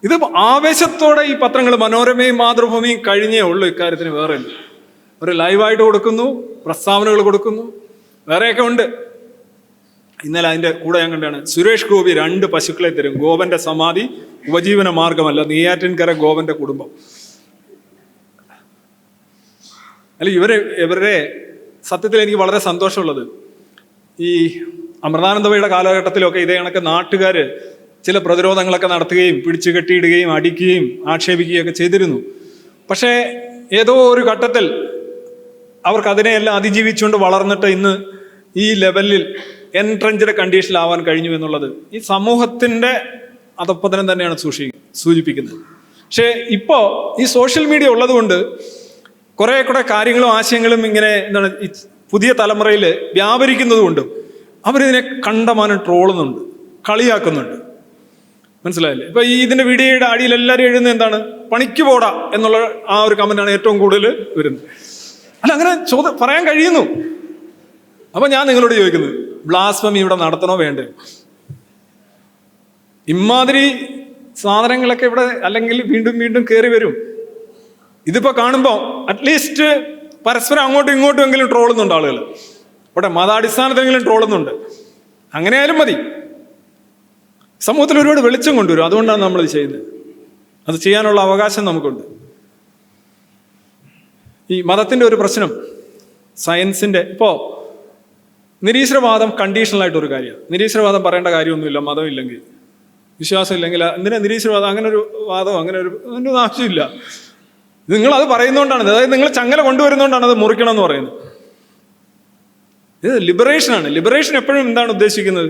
ഇത് ആവേശത്തോടെ ഈ പത്രങ്ങൾ, മനോരമയും മാതൃഭൂമിയും കഴിഞ്ഞേ ഉള്ളൂ ഇക്കാര്യത്തിന്. വേറെ ഒരു ലൈവായിട്ട് കൊടുക്കുന്നു, പ്രസ്താവനകൾ കൊടുക്കുന്നു, വേറെയൊക്കെ ഉണ്ട്. ഇന്നലെ അതിന്റെ കൂടെ ഞാൻ കണ്ടാണ്, സുരേഷ് ഗോപി 2 പശുക്കളെ തരും. ഗോപന്റെ സമാധി ഉപജീവന മാർഗമല്ല, നെയ്യാറ്റിൻകര ഗോപന്റെ കുടുംബം. അല്ല, ഇവരുടെ സത്യത്തിൽ എനിക്ക് വളരെ സന്തോഷമുള്ളത്, ഈ അമൃതാനന്ദമയുടെ കാലഘട്ടത്തിലൊക്കെ ഇതേ കണക്ക് നാട്ടുകാർ ചില പ്രതിരോധങ്ങളൊക്കെ നടത്തുകയും പിടിച്ചു കെട്ടിയിടുകയും അടിക്കുകയും ആക്ഷേപിക്കുകയും ഒക്കെ ചെയ്തിരുന്നു. പക്ഷേ ഏതോ ഒരു ഘട്ടത്തിൽ അവർക്ക് അതിനെയെല്ലാം അതിജീവിച്ചുകൊണ്ട് വളർന്നിട്ട് ഇന്ന് ഈ ലെവലിൽ എൻട്രഞ്ച്ഡ് കണ്ടീഷനിലാവാൻ കഴിഞ്ഞു എന്നുള്ളത് ഈ സമൂഹത്തിൻ്റെ അധപ്പതനം തന്നെയാണ് സൂചിപ്പിക്കുന്നത്. പക്ഷേ ഇപ്പോൾ ഈ സോഷ്യൽ മീഡിയ ഉള്ളത് കൊണ്ട് കുറേ കൂടെ കാര്യങ്ങളും ആശയങ്ങളും ഇങ്ങനെ എന്താണ് ഈ പുതിയ തലമുറയിൽ വ്യാപരിക്കുന്നത് കൊണ്ടും അവരിതിനെ കണ്ടമാനം ട്രോളുന്നുണ്ട്, കളിയാക്കുന്നുണ്ട്. മനസ്സിലായില്ലേ? ഇപ്പൊ ഇതിന്റെ വീഡിയോയുടെ അടിയിൽ എല്ലാവരും എഴുതുന്നത് എന്താണ്? പണിക്ക് പോടാ എന്നുള്ള ആ ഒരു കമന്റാണ് ഏറ്റവും കൂടുതൽ വരുന്നത്. അല്ല, അങ്ങനെ പറയാൻ കഴിയുന്നു. അപ്പൊ ഞാൻ നിങ്ങളോട് ചോദിക്കുന്നത്, ബ്ലാസ്ഫമി ഇവിടെ നടത്തണോ വേണ്ടേ? ഇമാതിരി സാധനങ്ങളൊക്കെ ഇവിടെ അല്ലെങ്കിൽ വീണ്ടും വീണ്ടും കയറി വരും. ഇതിപ്പോ കാണുമ്പോൾ അറ്റ്ലീസ്റ്റ് പരസ്പരം അങ്ങോട്ടും ഇങ്ങോട്ടും എങ്കിലും ട്രോളുന്നുണ്ട് ആളുകൾ. ഇവിടെ മതാടിസ്ഥാനത്തെങ്കിലും ട്രോളുന്നുണ്ട്. അങ്ങനെയായാലും മതി. സമൂഹത്തിൽ ഒരുപാട് വെളിച്ചം കൊണ്ടുവരും. അതുകൊണ്ടാണ് നമ്മളിത് ചെയ്യുന്നത്. അത് ചെയ്യാനുള്ള അവകാശം നമുക്കുണ്ട്. ഈ മതത്തിൻ്റെ ഒരു പ്രശ്നം, സയൻസിൻ്റെ ഇപ്പോൾ നിരീശ്വരവാദം കണ്ടീഷണലായിട്ടൊരു കാര്യമാണ്. നിരീശ്വരവാദം പറയേണ്ട കാര്യമൊന്നുമില്ല. മതം ഇല്ലെങ്കിൽ, വിശ്വാസം ഇല്ലെങ്കിൽ എന്തിനാ നിരീശ്വരവാദം? അങ്ങനെ ഒരു വാദമോ അങ്ങനെ ഒരു ആവശ്യമില്ല. നിങ്ങളത് പറയുന്നതുകൊണ്ടാണ്, അതായത് നിങ്ങൾ ചങ്ങല കൊണ്ടുവരുന്നതുകൊണ്ടാണ് അത് മുറിക്കണം എന്ന് പറയുന്നത്. ഇത് ലിബറേഷനാണ്. ലിബറേഷൻ എപ്പോഴും എന്താണ് ഉദ്ദേശിക്കുന്നത്?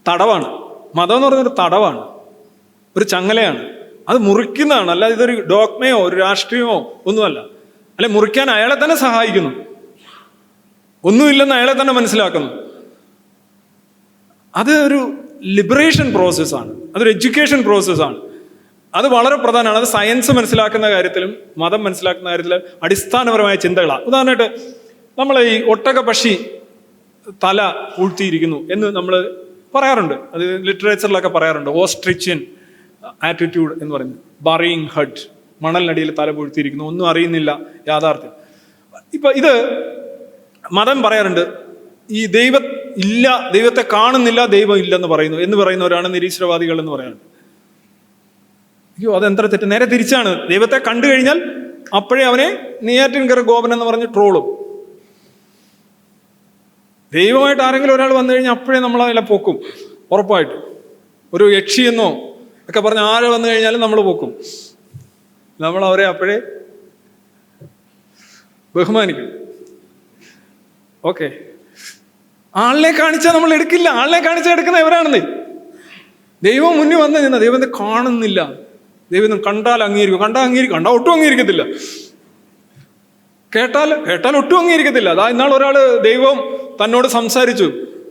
തടവാണ്. മതം എന്ന് പറയുന്നത് തടവാണ്, ഒരു ചങ്ങലയാണ്. അത് മുറിക്കുന്നതാണ്. അല്ലാതെ ഇതൊരു ഡോക്മയോ ഒരു രാഷ്ട്രീയമോ ഒന്നുമല്ല. അല്ലെ, മുറിക്കാൻ അയാളെ തന്നെ സഹായിക്കുന്നു. ഒന്നുമില്ലെന്ന് അയാളെ തന്നെ മനസ്സിലാക്കുന്നു. അത് ഒരു ലിബറേഷൻ പ്രോസസ്സാണ്, അതൊരു എഡ്യൂക്കേഷൻ പ്രോസസ്സാണ്. അത് വളരെ പ്രധാനമാണ്. അത് സയൻസ് മനസ്സിലാക്കുന്ന കാര്യത്തിലും മതം മനസ്സിലാക്കുന്ന കാര്യത്തിലും അടിസ്ഥാനപരമായ ചിന്തകളാണ്. ഉദാഹരണമായിട്ട് നമ്മൾ ഈ ഒട്ടക പക്ഷി തല പൂഴ്ത്തിയിരിക്കുന്നു എന്ന് നമ്മൾ പറയാറുണ്ട്. അത് ലിറ്ററേച്ചറിലൊക്കെ പറയാറുണ്ട്. ഓസ്ട്രിച്ചിൻ ആറ്റിറ്റ്യൂഡ് എന്ന് പറയുന്നത്, ബറിയിങ് ഹെഡ്, മണലിനടിയിൽ തല പൂഴ്ത്തിയിരിക്കുന്നു, ഒന്നും അറിയുന്നില്ല യാഥാർത്ഥ്യം. ഇപ്പൊ ഇത് മതം പറയാറുണ്ട്. ഈ ദൈവത്തെ കാണുന്നില്ല, ദൈവം ഇല്ലെന്ന് പറയുന്നു എന്ന് പറയുന്നവരാണ് നിരീശ്വരവാദികൾ എന്ന് പറയാറുണ്ട്. അയ്യോ, അതെന്ത്ര തെറ്റ്! നേരെ തിരിച്ചാണ്. ദൈവത്തെ കണ്ടു കഴിഞ്ഞാൽ അപ്പോഴേ അവനെ നെയ്യാറ്റിൻകര ഗോപൻ എന്ന് പറഞ്ഞ് ട്രോളും. ദൈവമായിട്ട് ആരെങ്കിലും ഒരാൾ വന്നു കഴിഞ്ഞാൽ അപ്പോഴേ നമ്മളതിലെ പൊക്കും, ഉറപ്പായിട്ടും. ഒരു യക്ഷിയെന്നോ ഒക്കെ പറഞ്ഞ് ആരെ വന്നു കഴിഞ്ഞാലും നമ്മൾ പൊക്കും. നമ്മൾ അവരെ അപ്പോഴേ ബഹുമാനിക്കും. ഓക്കെ, ആളിനെ കാണിച്ചാൽ നമ്മൾ എടുക്കില്ല. ആളിനെ കാണിച്ചാൽ എടുക്കുന്ന എവരാണെന്നേ? ദൈവം മുന്നിൽ വന്നു നിന്ന ദൈവത്തെ കാണുന്നില്ല. ദൈവം കണ്ടാൽ അംഗീകരിക്കും, കണ്ടാൽ ഒട്ടും അംഗീകരിക്കത്തില്ല. കേട്ടാൽ ഒട്ടും അംഗീകരിക്കത്തില്ല. അതാ ഇന്നാൾ ഒരാൾ ദൈവം തന്നോട് സംസാരിച്ചു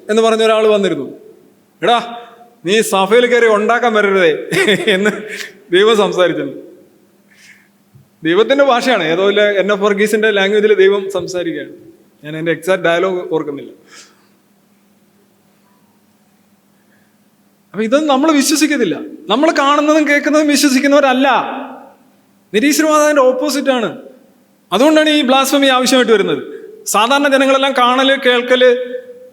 എന്ന് പറഞ്ഞ ഒരാൾ വന്നിരുന്നു. എടാ നീ സഭയിൽ കയറി ഉണ്ടാക്കാൻ വരരുതേ എന്ന് ദൈവം സംസാരിച്ചു. ദൈവത്തിന്റെ ഭാഷയാണ്, ഏതോ ഇല്ല എൻ എഫ് വർഗീസിന്റെ ലാംഗ്വേജിൽ ദൈവം സംസാരിക്കുകയാണ്. ഞാൻ എൻ്റെ എക്സാക്ട് ഡയലോഗ് ഓർക്കുന്നില്ല. അപ്പൊ ഇതൊന്നും നമ്മൾ വിശ്വസിക്കത്തില്ല. നമ്മൾ കാണുന്നതും കേൾക്കുന്നതും വിശ്വസിക്കുന്നവരല്ല. നിരീശ്വരവാദത്തിന്റെ ഓപ്പോസിറ്റ് ആണ്. അതുകൊണ്ടാണ് ഈ ബ്ലാസ്ഫമി ആവശ്യമായിട്ട് വരുന്നത്. സാധാരണ ജനങ്ങളെല്ലാം കാണല് കേൾക്കല്,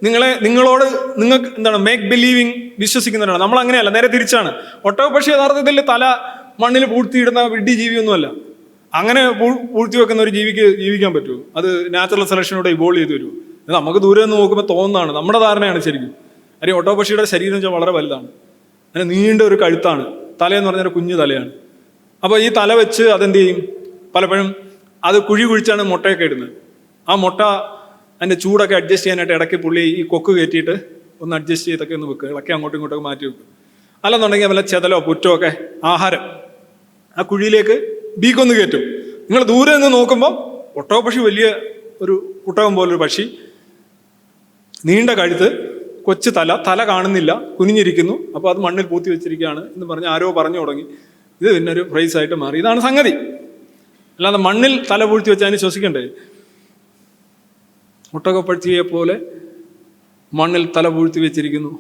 നിങ്ങൾക്ക് എന്താണ് മേക്ക് ബിലീവിങ് വിശ്വസിക്കുന്നവരാണ്. നമ്മൾ അങ്ങനെയല്ല, നേരെ തിരിച്ചാണ്. ഒട്ടകപ്പക്ഷി യഥാർത്ഥത്തിൽ തല മണ്ണിൽ പൂഴ്ത്തിയിടുന്ന വിഡ്ഢി ജീവിയൊന്നുമല്ല. അങ്ങനെ പൂഴ്ത്തി വെക്കുന്ന ഒരു ജീവിക്ക് ജീവിക്കാൻ പറ്റുമോ? അത് നാച്ചുറൽ സെലക്ഷനോടെ ഇവോൾവ് ചെയ്ത് വരുമോ? നമുക്ക് ദൂരെ നിന്ന് നോക്കുമ്പോൾ തോന്നുന്നതാണ്, നമ്മുടെ ധാരണയാണ് ശരിക്കും. അല്ലെങ്കിൽ ഒട്ടകപ്പക്ഷിയുടെ ശരീരം വെച്ചാൽ വളരെ വലുതാണ്, അതിന് നീണ്ട ഒരു കഴുത്താണ്, തലയെന്ന് പറഞ്ഞാൽ കുഞ്ഞു തലയാണ്. അപ്പോൾ ഈ തല വെച്ച് അതെന്ത് ചെയ്യും? പലപ്പോഴും അത് കുഴി കുഴിച്ചാണ് മുട്ടയൊക്കെ ഇടുന്നത്. ആ മുട്ട അതിൻ്റെ ചൂടൊക്കെ അഡ്ജസ്റ്റ് ചെയ്യാനായിട്ട് ഇടയ്ക്ക് പുള്ളി ഈ കൊക്ക് കയറ്റിയിട്ട് ഒന്ന് അഡ്ജസ്റ്റ് ചെയ്തൊക്കെ ഒന്ന് വെക്കുക, ഇളക്കി അങ്ങോട്ടും ഇങ്ങോട്ടൊക്കെ മാറ്റി വെക്കും. അല്ലെന്നുണ്ടെങ്കിൽ വല്ല ചെതലോ പുറ്റോ ഒക്കെ ആഹാരം ആ കുഴിയിലേക്ക് ബീക്കൊന്ന് കയറ്റും. നിങ്ങൾ ദൂരെ നിന്ന് നോക്കുമ്പോൾ ഒട്ടകപ്പക്ഷി വലിയ ഒരു കുട്ടകം പോലൊരു പക്ഷി, നീണ്ട കഴുത്ത്, കൊച്ചു തല കാണുന്നില്ല, കുനിഞ്ഞിരിക്കുന്നു. അപ്പോൾ അത് മണ്ണിൽ പൂത്തി വെച്ചിരിക്കുകയാണ് എന്ന് പറഞ്ഞ് ആരോ പറഞ്ഞു തുടങ്ങി. ഇത് പിന്നെ ഒരു ഫ്രൈസായിട്ട് മാറി. ഇതാണ് സംഗതി. അല്ലാതെ മണ്ണിൽ തല പൂഴ്ത്തി വെച്ച് അതിന് ശ്വസിക്കണ്ടേ? ഒട്ടകപ്പക്ഷിയെ പോലെ മണ്ണിൽ തല പൂഴ്ത്തി വെച്ചിരിക്കുന്നു.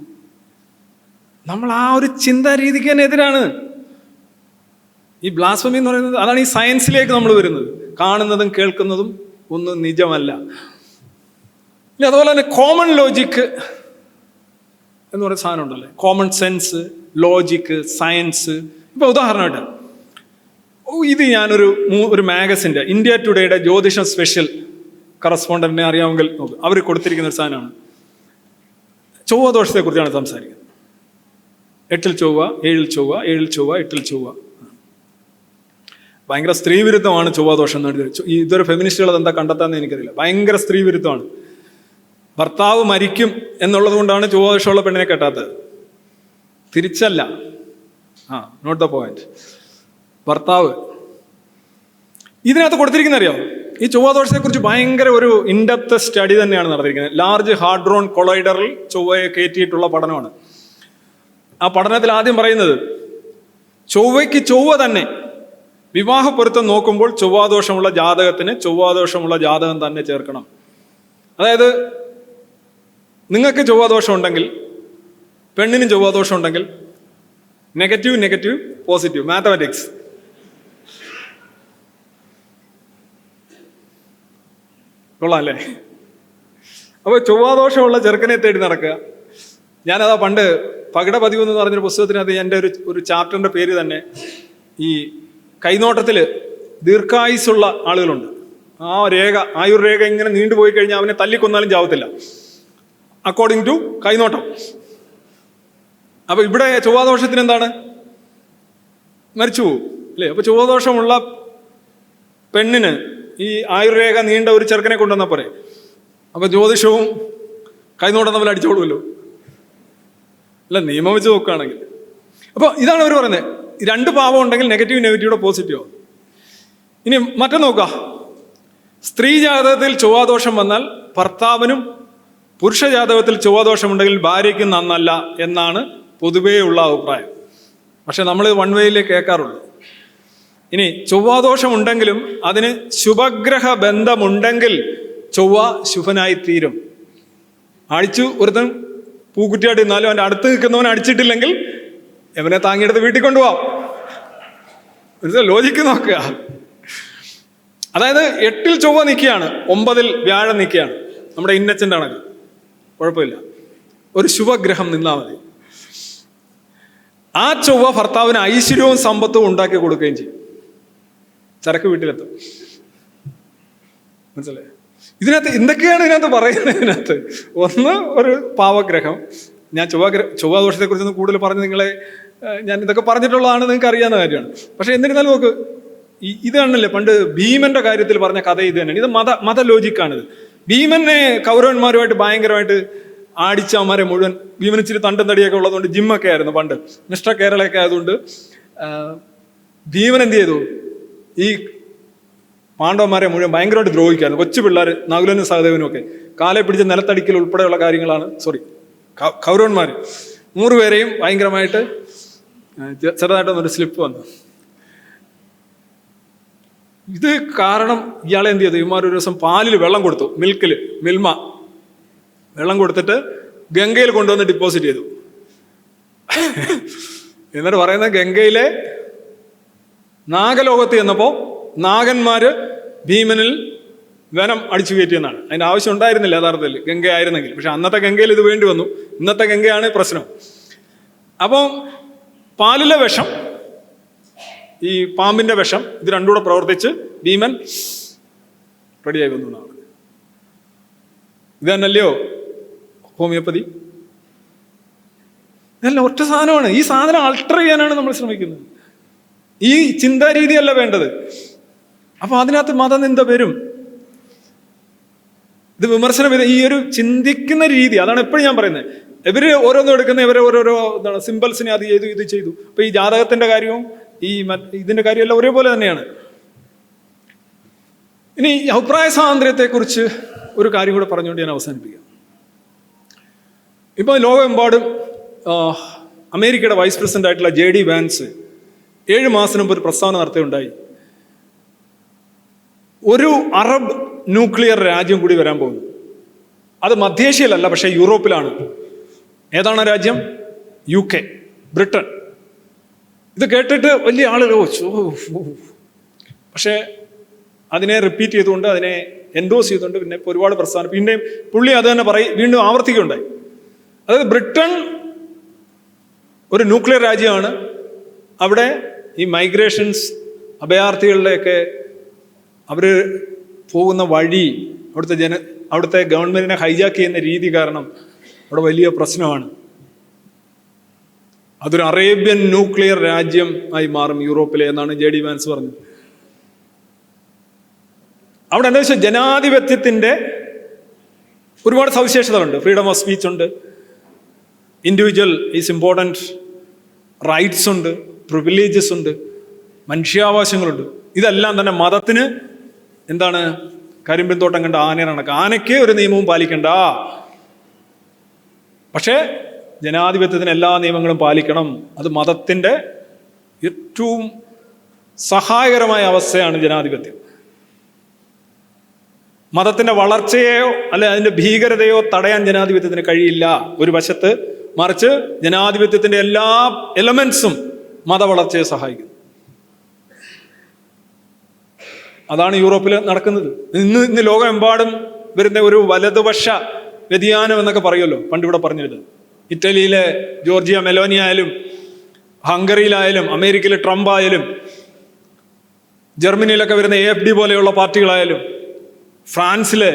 നമ്മൾ ആ ഒരു ചിന്താ രീതിക്ക് തന്നെ എതിരാണ്. ഈ ബ്ലാസ്ഫമി എന്ന് പറയുന്നത് അതാണ്. ഈ സയൻസിലേക്ക് നമ്മൾ വരുന്നത്. കാണുന്നതും കേൾക്കുന്നതും ഒന്നും നിജമല്ല. ഇനി അതുപോലെ തന്നെ കോമൺ ലോജിക്ക് എന്ന് പറയുന്ന സാധനം ഉണ്ടല്ലേ, കോമൺ സെൻസ്, ലോജിക്ക്, സയൻസ്. ഇപ്പൊ ഉദാഹരണമായിട്ട് ഇത് ഞാനൊരു മാഗസിൻ്റെ ഇന്ത്യ ടുഡേയുടെ ജ്യോതിഷം സ്പെഷ്യൽ കറസ്പോണ്ടന്റിനെ അറിയാമെങ്കിൽ നോക്കും. അവർ കൊടുത്തിരിക്കുന്ന ഒരു സാധനമാണ്. ചൊവ്വാദോഷത്തെ കുറിച്ചാണ് സംസാരിക്കുന്നത്. 8-ൽ ചൊവ്വ, 7-ൽ ചൊവ്വ, 7-ൽ ചൊവ്വ, 8-ൽ ചൊവ്വ. ഭയങ്കര സ്ത്രീവിരുദ്ധമാണ് ചൊവ്വാദോഷം എന്ന് എഴുതി. ഇതൊരു ഫെമിനിസ്റ്റുകൾ അതെന്താ കണ്ടെത്താന്ന് എനിക്കറിയില്ല. ഭയങ്കര സ്ത്രീവിരുദ്ധമാണ്. ഭർത്താവ് മരിക്കും എന്നുള്ളത് കൊണ്ടാണ് ചൊവ്വാദോഷമുള്ള പെണ്ണിനെ കെട്ടാത്തത്, തിരിച്ചല്ല. Not the point. ഭർത്താവ് ഇതിനകത്ത് കൊടുത്തിരിക്കുന്ന അറിയാം. ഈ ചൊവ്വാദോഷത്തെക്കുറിച്ച് ഭയങ്കര ഒരു ഇൻഡെപ്ത് സ്റ്റഡി തന്നെയാണ് നടത്തിയിരിക്കുന്നത്. ലാർജ് ഹാഡ്രോൺ കൊളൈഡറിൽ ചൊവ്വയെ കയറ്റിയിട്ടുള്ള പഠനമാണ്. ആ പഠനത്തിൽ ആദ്യം പറയുന്നത് ചൊവ്വയ്ക്ക് ചൊവ്വ തന്നെ വിവാഹ പൊരുത്തം നോക്കുമ്പോൾ ചൊവ്വാദോഷമുള്ള ജാതകത്തിന് ചൊവ്വാദോഷമുള്ള ജാതകം തന്നെ ചേർക്കണം. അതായത് നിങ്ങൾക്ക് ചൊവ്വാദോഷം ഉണ്ടെങ്കിൽ, പെണ്ണിനും ചൊവ്വാദോഷം ഉണ്ടെങ്കിൽ, നെഗറ്റീവ് പോസിറ്റീവ്, മാത്തമാറ്റിക്സ്. കൊള്ളാം അല്ലേ? അപ്പോൾ ചൊവ്വാദോഷമുള്ള ചെറുക്കനെ തേടി നടക്കുക. ഞാനതാ പണ്ട് പകിട പതിവ് എന്ന് പറഞ്ഞൊരു പുസ്തകത്തിനകത്ത് എൻ്റെ ഒരു ചാപ്റ്ററിൻ്റെ പേര് തന്നെ ഈ കൈനോട്ടത്തിൽ ദീർഘായുസുള്ള ആളുകളുണ്ട്. ആ രേഖ, ആയുർരേഖ ഇങ്ങനെ നീണ്ടുപോയി കഴിഞ്ഞാൽ അവനെ തല്ലിക്കൊന്നാലും ചാവത്തില്ല, അക്കോർഡിംഗ് ടു കൈനോട്ടം. അപ്പൊ ഇവിടെ ചൊവ്വാദോഷത്തിന് എന്താണ്? മരിച്ചു പോകും അല്ലേ? അപ്പൊ ചൊവ്വാദോഷമുള്ള പെണ്ണിന് ഈ ആയുർരേഖ നീണ്ട ഒരു ചെറുക്കനെ കൊണ്ടുവന്നാൽ പോരെ? അപ്പൊ ജ്യോതിഷവും കൈനോട്ടം തമ്മിൽ അടിച്ചോളൂല്ലോ അല്ല, നിയമം വെച്ച് നോക്കുകയാണെങ്കിൽ. അപ്പോൾ ഇതാണ് അവർ പറയുന്നത്. രണ്ട് പാവം ഉണ്ടെങ്കിൽ നെഗറ്റീവിടെ പോസിറ്റീവോ. ഇനി മറ്റൊന്ന് നോക്കുക. സ്ത്രീ ജാതകത്തിൽ ചൊവ്വാദോഷം വന്നാൽ ഭർത്താവിനും, പുരുഷ ജാതകത്തിൽ ചൊവ്വാദോഷമുണ്ടെങ്കിൽ ഭാര്യയ്ക്കും നന്നല്ല എന്നാണ് പൊതുവേ ഉള്ള അഭിപ്രായം. പക്ഷെ നമ്മൾ വൺ വേയിലേക്ക് കേൾക്കാറുള്ളൂ. ഇനി ചൊവ്വാദോഷം ഉണ്ടെങ്കിലും അതിന് ശുഭഗ്രഹ ബന്ധമുണ്ടെങ്കിൽ ചൊവ്വ ശുഭനായി തീരും. അടിച്ചു ഒരുത്തൻ പൂക്കുറ്റിയായിട്ട് നിന്നാലും അവൻ്റെ അടുത്ത് നിൽക്കുന്നവൻ അടിച്ചിട്ടില്ലെങ്കിൽ എവനെ താങ്ങിയെടുത്ത് വീട്ടിൽ കൊണ്ടുപോവാം. ലോജിക്ക് നോക്കുക. അതായത് 8-ൽ ചൊവ്വ നിൽക്കുകയാണ്, 9-ൽ വ്യാഴം നിൽക്കുകയാണ്. നമ്മുടെ ഇന്നച്ചൻ്റെ കണക്ക് കുഴപ്പമില്ല, ഒരു ശുഭഗ്രഹം നിന്നാൽ മതി. ആ ചൊവ്വ ഭർത്താവിന് ഐശ്വര്യവും സമ്പത്തും ഉണ്ടാക്കി കൊടുക്കുകയും ചെയ്യും. ചരക്ക് വീട്ടിലെത്തും. മനസ്സിലായി? ഇതിനകത്ത് എന്തൊക്കെയാണ് ഇതിനകത്ത് പറയുന്നത്? ഒന്ന്, ഒരു പാവഗ്രഹം. ഞാൻ ചൊവ്വാദോഷത്തെക്കുറിച്ചൊന്നും കൂടുതൽ പറഞ്ഞ് നിങ്ങളെ ഞാൻ ഇതൊക്കെ പറഞ്ഞിട്ടുള്ളതാണ്, നിങ്ങൾക്ക് അറിയാവുന്ന കാര്യമാണ്. പക്ഷെ എന്നിരുന്നാലും നോക്ക്, ഇതാണല്ലേ പണ്ട് ഭീമന്റെ കാര്യത്തിൽ പറഞ്ഞ കഥ ഇത് തന്നെയാണ്. ഇത് മത ലോജിക്കാണിത്. ഭീമനെ കൗരവന്മാരുമായിട്ട് ഭയങ്കരമായിട്ട് ആടിച്ച അവന്മാരെ മുഴുവൻ, ഭീമൻ ഇച്ചിരി തണ്ടും തടിയൊക്കെ ഉള്ളതുകൊണ്ട് ജിമ്മൊക്കെ ആയിരുന്നു പണ്ട്, മിസ്റ്റർ കേരളയൊക്കെ ആയതുകൊണ്ട് ഭീമൻ എന്ത് ചെയ്തു? ഈ പാണ്ഡവന്മാരെ മുഴുവൻ ഭയങ്കരമായിട്ട് ദ്രോഹിക്കായിരുന്നു. കൊച്ചു പിള്ളേർ, നകുലനും സഹദേവനും ഒക്കെ കാലെ പിടിച്ച് നിലത്തടിക്കൽ ഉൾപ്പെടെയുള്ള കാര്യങ്ങളാണ്. കൗരവന്മാർ 100 പേരെയും ഭയങ്കരമായിട്ട് ചെറുതായിട്ടൊന്നൊരു സ്ലിപ്പ് വന്നു. ഇത് കാരണം ഇയാളെ എന്ത് ചെയ്തു? ഇവന്മാർ ഒരു ദിവസം പാലിൽ വെള്ളം കൊടുത്തു, മിൽമ വെള്ളം കൊടുത്തിട്ട് ഗംഗയിൽ കൊണ്ടുവന്ന് ഡിപ്പോസിറ്റ് ചെയ്തു. എന്നിട്ട് പറയുന്നത് ഗംഗയിലെ നാഗലോകത്ത് ചെന്നപ്പോൾ നാഗന്മാര് ഭീമനിൽ വനം അടിച്ചു കയറ്റിയെന്നാണ്. അതിന്റെ ആവശ്യം ഉണ്ടായിരുന്നില്ല യഥാർത്ഥത്തിൽ, ഗംഗ ആയിരുന്നെങ്കിൽ. പക്ഷെ അന്നത്തെ ഗംഗയിൽ ഇത് വേണ്ടി വന്നു. ഇന്നത്തെ ഗംഗയാണ് പ്രശ്നം. അപ്പം പാലിലെ വിഷം, ഈ പാമ്പിന്റെ വിഷം, ഇത് രണ്ടും കൂടെ പ്രവർത്തിച്ച് ഭീമൻ റെഡിയായി വന്നു എന്നാണ്. ഇത് തന്നെയല്ലയോ ഹോമിയോപ്പതി? ഇതല്ല, ഒറ്റ സാധനമാണ്. ഈ സാധനം അൾട്ടർ ചെയ്യാനാണ് നമ്മൾ ശ്രമിക്കുന്നത്. ഈ ചിന്താരീതിയല്ല വേണ്ടത്. അപ്പൊ അതിനകത്ത് മതനിന്ദ വരും. ഇത് വിമർശനം, ഈ ഒരു ചിന്തിക്കുന്ന രീതി, അതാണ് എപ്പോഴും ഞാൻ പറയുന്നത്. ഇവര് ഓരോന്നും എടുക്കുന്ന ഇവരെ ഓരോരോ എന്താണ് സിമ്പിൾസിനെ അത് ചെയ്തു ഇത് ചെയ്തു. അപ്പൊ ഈ ജാതകത്തിന്റെ കാര്യവും ഈ ഇതിന്റെ കാര്യവും എല്ലാം ഒരേപോലെ തന്നെയാണ്. ഇനി അഭിപ്രായ സ്വാതന്ത്ര്യത്തെക്കുറിച്ച് ഒരു കാര്യം കൂടെ പറഞ്ഞുകൊണ്ട് ഞാൻ അവസാനിപ്പിക്കാം. ഇപ്പൊ ലോകമെമ്പാടും അമേരിക്കയുടെ വൈസ് പ്രസിഡന്റ് ആയിട്ടുള്ള JD വാൻസ് 7 മാസം മുമ്പ് ഒരു പ്രസ്താവന നടത്തുകയുണ്ടായി. ഒരു അറബ് ന്യൂക്ലിയർ രാജ്യം കൂടി വരാൻ പോകുന്നു. അത് മധ്യേഷ്യയിലല്ല, പക്ഷെ യൂറോപ്പിലാണ്. ഏതാണ് രാജ്യം? UK, Britain. ഇത് കേട്ടിട്ട് വലിയ ആളുകളോ പക്ഷെ അതിനെ റിപ്പീറ്റ് ചെയ്തുകൊണ്ട്, അതിനെ എൻഡോസ് ചെയ്തുകൊണ്ട് പിന്നെ ഒരുപാട് പ്രസ്താവന, പിന്നെയും പുള്ളി അത് തന്നെ വീണ്ടും ആവർത്തിക്കുകയുണ്ടായി. അതായത് ബ്രിട്ടൻ ഒരു ന്യൂക്ലിയർ രാജ്യമാണ്. അവിടെ ഈ മൈഗ്രേഷൻസ്, അഭയാർത്ഥികളുടെയൊക്കെ അവർ പോകുന്ന വഴി, അവിടുത്തെ ഗവൺമെന്റിനെ ഹൈജാക്ക് ചെയ്യുന്ന രീതി കാരണം അവിടെ വലിയ പ്രശ്നമാണ്. അതൊരു അറേബ്യൻ ന്യൂക്ലിയർ രാജ്യം ആയി മാറും യൂറോപ്പിലെ എന്നാണ് JD വാൻസ് പറഞ്ഞത്. അവിടെ എന്താ വെച്ചാൽ ജനാധിപത്യത്തിന്റെ ഒരുപാട് സവിശേഷതകളുണ്ട്. ഫ്രീഡം ഓഫ് സ്പീച്ച് ഉണ്ട്, ഇൻഡിവിജ്വൽ ഈസ് ഇമ്പോർട്ടൻറ്റ്, റൈറ്റ്സ് ഉണ്ട്, പ്രിവിലേജസ് ഉണ്ട്, മനുഷ്യാവകാശങ്ങളുണ്ട്. ഇതെല്ലാം തന്നെ മതത്തിന് എന്താണ്? കരിമ്പിൻ തോട്ടം കണ്ട ആനയാണ്. ആനയ്ക്ക് ഒരു നിയമവും പാലിക്കണ്ട, പക്ഷേ ജനാധിപത്യത്തിന് എല്ലാ നിയമങ്ങളും പാലിക്കണം. അത് മതത്തിന്റെ ഏറ്റവും സഹായകരമായ അവസ്ഥയാണ് ജനാധിപത്യം. മതത്തിന്റെ വളർച്ചയെയോ അല്ലെ അതിന്റെ ഭീകരതയോ തടയാൻ ജനാധിപത്യത്തിന് കഴിയില്ല ഒരു വശത്ത്. മറിച്ച് ജനാധിപത്യത്തിന്റെ എല്ലാ എലമെന്റ്സും മതവളർച്ചയെ സഹായിക്കുന്നു. അതാണ് യൂറോപ്പിൽ നടക്കുന്നത്. ഇന്ന് ലോകമെമ്പാടും വരുന്ന ഒരു വലതുപക്ഷ വ്യതിയാനം എന്നൊക്കെ പറയുമല്ലോ, പണ്ടിവിടെ പറഞ്ഞിരുന്നത്. ഇറ്റലിയിലെ ജോർജിയ മെലോനി ആയാലും, ഹംഗറിയിലായാലും, അമേരിക്കയിലെ ട്രംപ് ആയാലും, ജർമ്മനിയിലൊക്കെ വരുന്ന AFD പോലെയുള്ള പാർട്ടികളായാലും, ഫ്രാൻസിലെ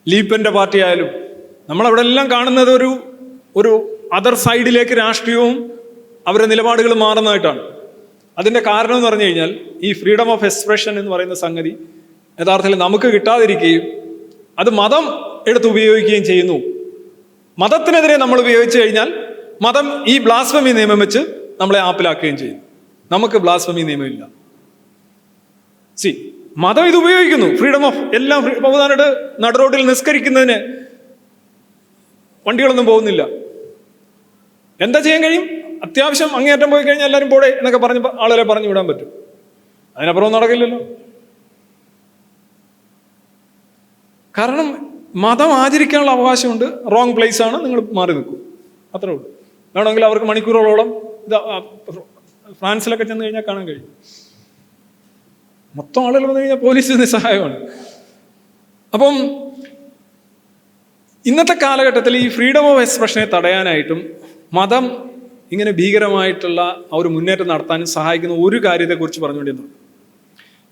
ലീപ്പന്റെ പാർട്ടി ആയാലും, നമ്മളവിടെ എല്ലാം കാണുന്നത് ഒരു അതർ സൈഡിലേക്ക് രാഷ്ട്രീയവും അവരുടെ നിലപാടുകൾ മാറുന്നതായിട്ടാണ്. അതിന്റെ കാരണം എന്ന് പറഞ്ഞു കഴിഞ്ഞാൽ ഈ ഫ്രീഡം ഓഫ് എക്സ്പ്രഷൻ എന്ന് പറയുന്ന സംഗതി യഥാർത്ഥത്തിൽ നമുക്ക് കിട്ടാതിരിക്കുകയും അത് മതം എടുത്ത് ഉപയോഗിക്കുകയും ചെയ്യുന്നു. മതത്തിനെതിരെ നമ്മൾ ഉപയോഗിച്ചു കഴിഞ്ഞാൽ മതം ഈ ബ്ലാസ്ഫമി നിയമം വെച്ച് നമ്മളെ ആപ്പിലാക്കുകയും ചെയ്യുന്നു. നമുക്ക് ബ്ലാസ്ഫമി നിയമമില്ല. മതം ഇത് ഉപയോഗിക്കുന്നു. ഫ്രീഡം ഓഫ് എല്ലാം. ഉദാഹരണമായിട്ട് നടുറോഡിൽ നിസ്കരിക്കുന്നതിന് വണ്ടികളൊന്നും പോകുന്നില്ല. എന്താ ചെയ്യാൻ കഴിയും? അത്യാവശ്യം അങ്ങേയറ്റം പോയി കഴിഞ്ഞാൽ എല്ലാവരും പോടെ എന്നൊക്കെ പറഞ്ഞ് ആളുകളെ പറഞ്ഞു വിടാൻ പറ്റും. അതിനപ്പുറം നടക്കില്ലല്ലോ. കാരണം മതം ആചരിക്കാനുള്ള അവകാശമുണ്ട്. റോങ് പ്ലേസ് ആണ്, നിങ്ങൾ മാറി നിൽക്കൂ, അത്രേ ഉള്ളൂ. വേണമെങ്കിൽ അവർക്ക് മണിക്കൂറുകളോളം ഫ്രാൻസിലൊക്കെ ചെന്ന് കഴിഞ്ഞാൽ കാണാൻ കഴിയും. മൊത്തം ആളുകൾ വന്നു കഴിഞ്ഞാൽ പോലീസ് നിസ്സഹായമാണ്. അപ്പം ഇന്നത്തെ കാലഘട്ടത്തിൽ ഈ ഫ്രീഡം ഓഫ് എക്സ്പ്രഷനെ തടയാനായിട്ടും മതം ഇങ്ങനെ ഭീകരമായിട്ടുള്ള ആ ഒരു മുന്നേറ്റം നടത്താനും സഹായിക്കുന്ന ഒരു കാര്യത്തെക്കുറിച്ച് പറഞ്ഞുകൊണ്ടിരുന്നത്.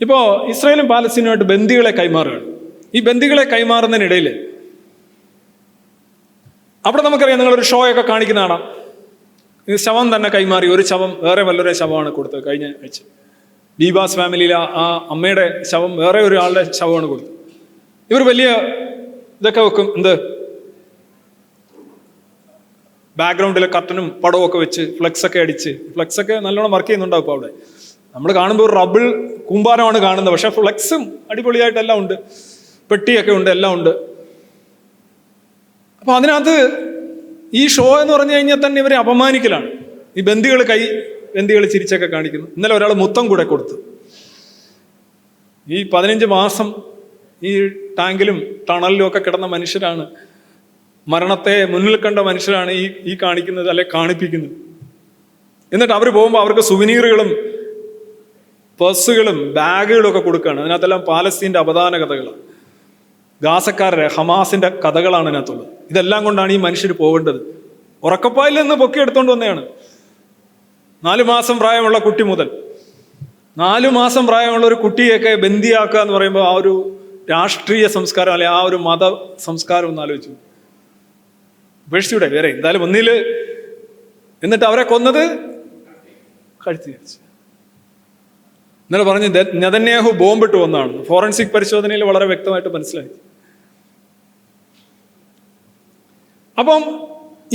ഇപ്പോൾ ഇസ്രായേലും പാലസ്തീനുമായിട്ട് ബന്ദികളെ കൈമാറുകയാണ്. ഈ ബന്ദികളെ കൈമാറുന്നതിനിടയിൽ അവിടെ നമുക്കറിയാം, നിങ്ങളൊരു ഷോ ഒക്കെ കാണിക്കുന്ന കാണാം. ശവം തന്നെ കൈമാറി. ഒരു ശവം വേറെ വല്ലൊരു ശവമാണ് കൊടുത്തത്. കഴിഞ്ഞ ആഴ്ച ബീബാസ് ഫാമിലിയിലെ ആ അമ്മയുടെ ശവം വേറെ ഒരാളുടെ ശവമാണ് കൊടുത്തത്. ഇവർ വലിയ ഇതൊക്കെ വെക്കും, എന്ത് ബാക്ക്ഗ്രൗണ്ടിൽ കർട്ടനും പടവും ഒക്കെ വെച്ച് ഫ്ലെക്സ് ഒക്കെ അടിച്ച്, ഫ്ലെക്സ് ഒക്കെ നല്ലോണം വർക്ക് ചെയ്യുന്നുണ്ടാവും. ഇപ്പോൾ അവിടെ നമ്മൾ കാണുമ്പോൾ റബിൾ കൂമ്പാരമാണ് കാണുന്നത്. പക്ഷെ ഫ്ലെക്സും അടിപൊളിയായിട്ടെല്ലാം ഉണ്ട്, പെട്ടിയൊക്കെ ഉണ്ട്, എല്ലാം ഉണ്ട്. അപ്പൊ അതിനകത്ത് ഈ ഷോ എന്ന് പറഞ്ഞു കഴിഞ്ഞാൽ തന്നെ ഇവരെ അപമാനിക്കലാണ്. ഈ ബന്ദികൾ ചിരിച്ചൊക്കെ കാണിക്കുന്നു. ഇന്നലെ ഒരാൾ മുത്തം കൂടെ കൊടുത്തു. ഈ 15 മാസം ഈ ടാങ്കിലും ടണലിലും ഒക്കെ കിടന്ന മനുഷ്യരാണ്, മരണത്തെ മുന്നിൽ കണ്ട മനുഷ്യരാണ് ഈ കാണിക്കുന്നത്, അല്ലെ കാണിപ്പിക്കുന്നത്. എന്നിട്ട് അവർ പോകുമ്പോൾ അവർക്ക് സുവനീറുകളും പേഴ്സുകളും ബാഗുകളും ഒക്കെ കൊടുക്കുകയാണ്. അതിനകത്തെല്ലാം പാലസ്തീൻ്റെ അപദാന കഥകളാണ്, ഗാസക്കാരുടെ ഹമാസിന്റെ കഥകളാണ് അതിനകത്തുള്ളത്. ഇതെല്ലാം കൊണ്ടാണ് ഈ മനുഷ്യർ പോകേണ്ടത്. ഉറക്കപ്പായിൽ നിന്ന് പൊക്കിയെടുത്തോണ്ട് വന്നതാണ്. 4 മാസം പ്രായമുള്ള കുട്ടി മുതൽ 4 മാസം പ്രായമുള്ള ഒരു കുട്ടിയൊക്കെ ബന്ദിയാക്കുക എന്ന് പറയുമ്പോൾ ആ ഒരു രാഷ്ട്രീയ സംസ്കാരം, അല്ലെ ആ ഒരു മത സംസ്കാരം ഒന്ന് ആലോചിച്ചു. ഉപേക്ഷിച്ചൂടെ? വേറെ എന്തായാലും ഒന്നില്. എന്നിട്ട് അവരെ കൊന്നത് കഴുത്തി വെച്ച്. ഇന്നലെ പറഞ്ഞ് നെതന്യാഹു ബോംബിട്ട് വന്നതാണ്. ഫോറൻസിക് പരിശോധനയിൽ വളരെ വ്യക്തമായിട്ട് മനസ്സിലായി. അപ്പം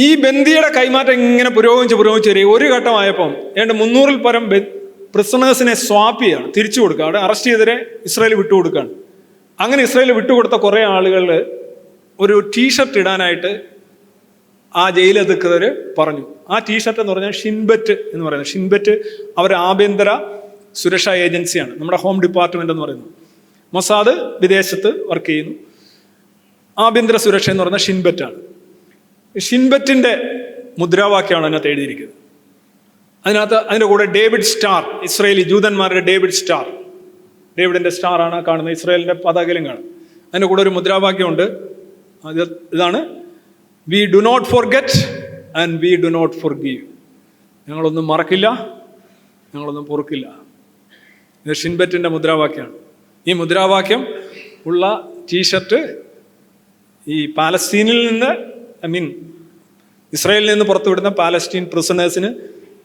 ഈ ബന്ദിയുടെ കൈമാറ്റം ഇങ്ങനെ പുരോഗമിച്ച് വരിക. ഒരു ഘട്ടമായപ്പം 300-ൽ പരം പ്രിസണേഴ്സിനെ സ്വാപ്പ് ചെയ്യാണ്, തിരിച്ചു കൊടുക്കുക. അവിടെ അറസ്റ്റ് ചെയ്തവരെ ഇസ്രായേൽ വിട്ടുകൊടുക്കുകയാണ്. അങ്ങനെ ഇസ്രായേൽ വിട്ടുകൊടുത്ത കുറേ ആളുകൾ ഒരു ടീഷർട്ട് ഇടാനായിട്ട് ആ ജയിലധികൃതർ പറഞ്ഞു. ആ ടീഷർട്ട് എന്ന് പറഞ്ഞാൽ ഷിൻബെറ്റ് എന്ന് പറയുന്നത്. ഷിൻബെറ്റ് അവർ ആഭ്യന്തര സുരക്ഷാ ഏജൻസിയാണ്, നമ്മുടെ ഹോം ഡിപ്പാർട്ട്മെന്റ് എന്ന് പറയുന്നത്. മൊസാദ് വിദേശത്ത് വർക്ക് ചെയ്യുന്നു. ആഭ്യന്തര സുരക്ഷ എന്ന് പറയുന്നത് ഷിൻബെറ്റാണ്. ഷിൻബെറ്റിന്റെ മുദ്രാവാക്യമാണ് അതിനകത്ത് എഴുതിയിരിക്കുന്നത്. അതിൻ്റെ കൂടെ ഡേവിഡ് സ്റ്റാർ, ഇസ്രായേലി ജൂതന്മാരുടെ ഡേവിഡ് സ്റ്റാർ, ഡേവിഡിന്റെ സ്റ്റാർ ആണ് കാണുന്നത്, ഇസ്രായേലിന്റെ പതാകയിലും കാണും. അതിൻ്റെ കൂടെ ഒരു മുദ്രാവാക്യമുണ്ട്. ഇതാണ്: we do not forget and we do not forgive. ഞങ്ങളൊന്നും മറക്കില്ല, ഞങ്ങളൊന്നും പൊറുക്കില്ല. ഇത് ഷിൻബെറ്റിന്റെ മുദ്രാവാക്യമാണ്. ഈ മുദ്രാവാക്യം ഉള്ള ടീഷർട്ട് ഈ പാലസ്തീനിൽ നിന്ന്, ഇസ്രായേലിൽ നിന്ന് പുറത്തുവിടുന്ന പാലസ്തീൻ പ്രിസണേഴ്സിന്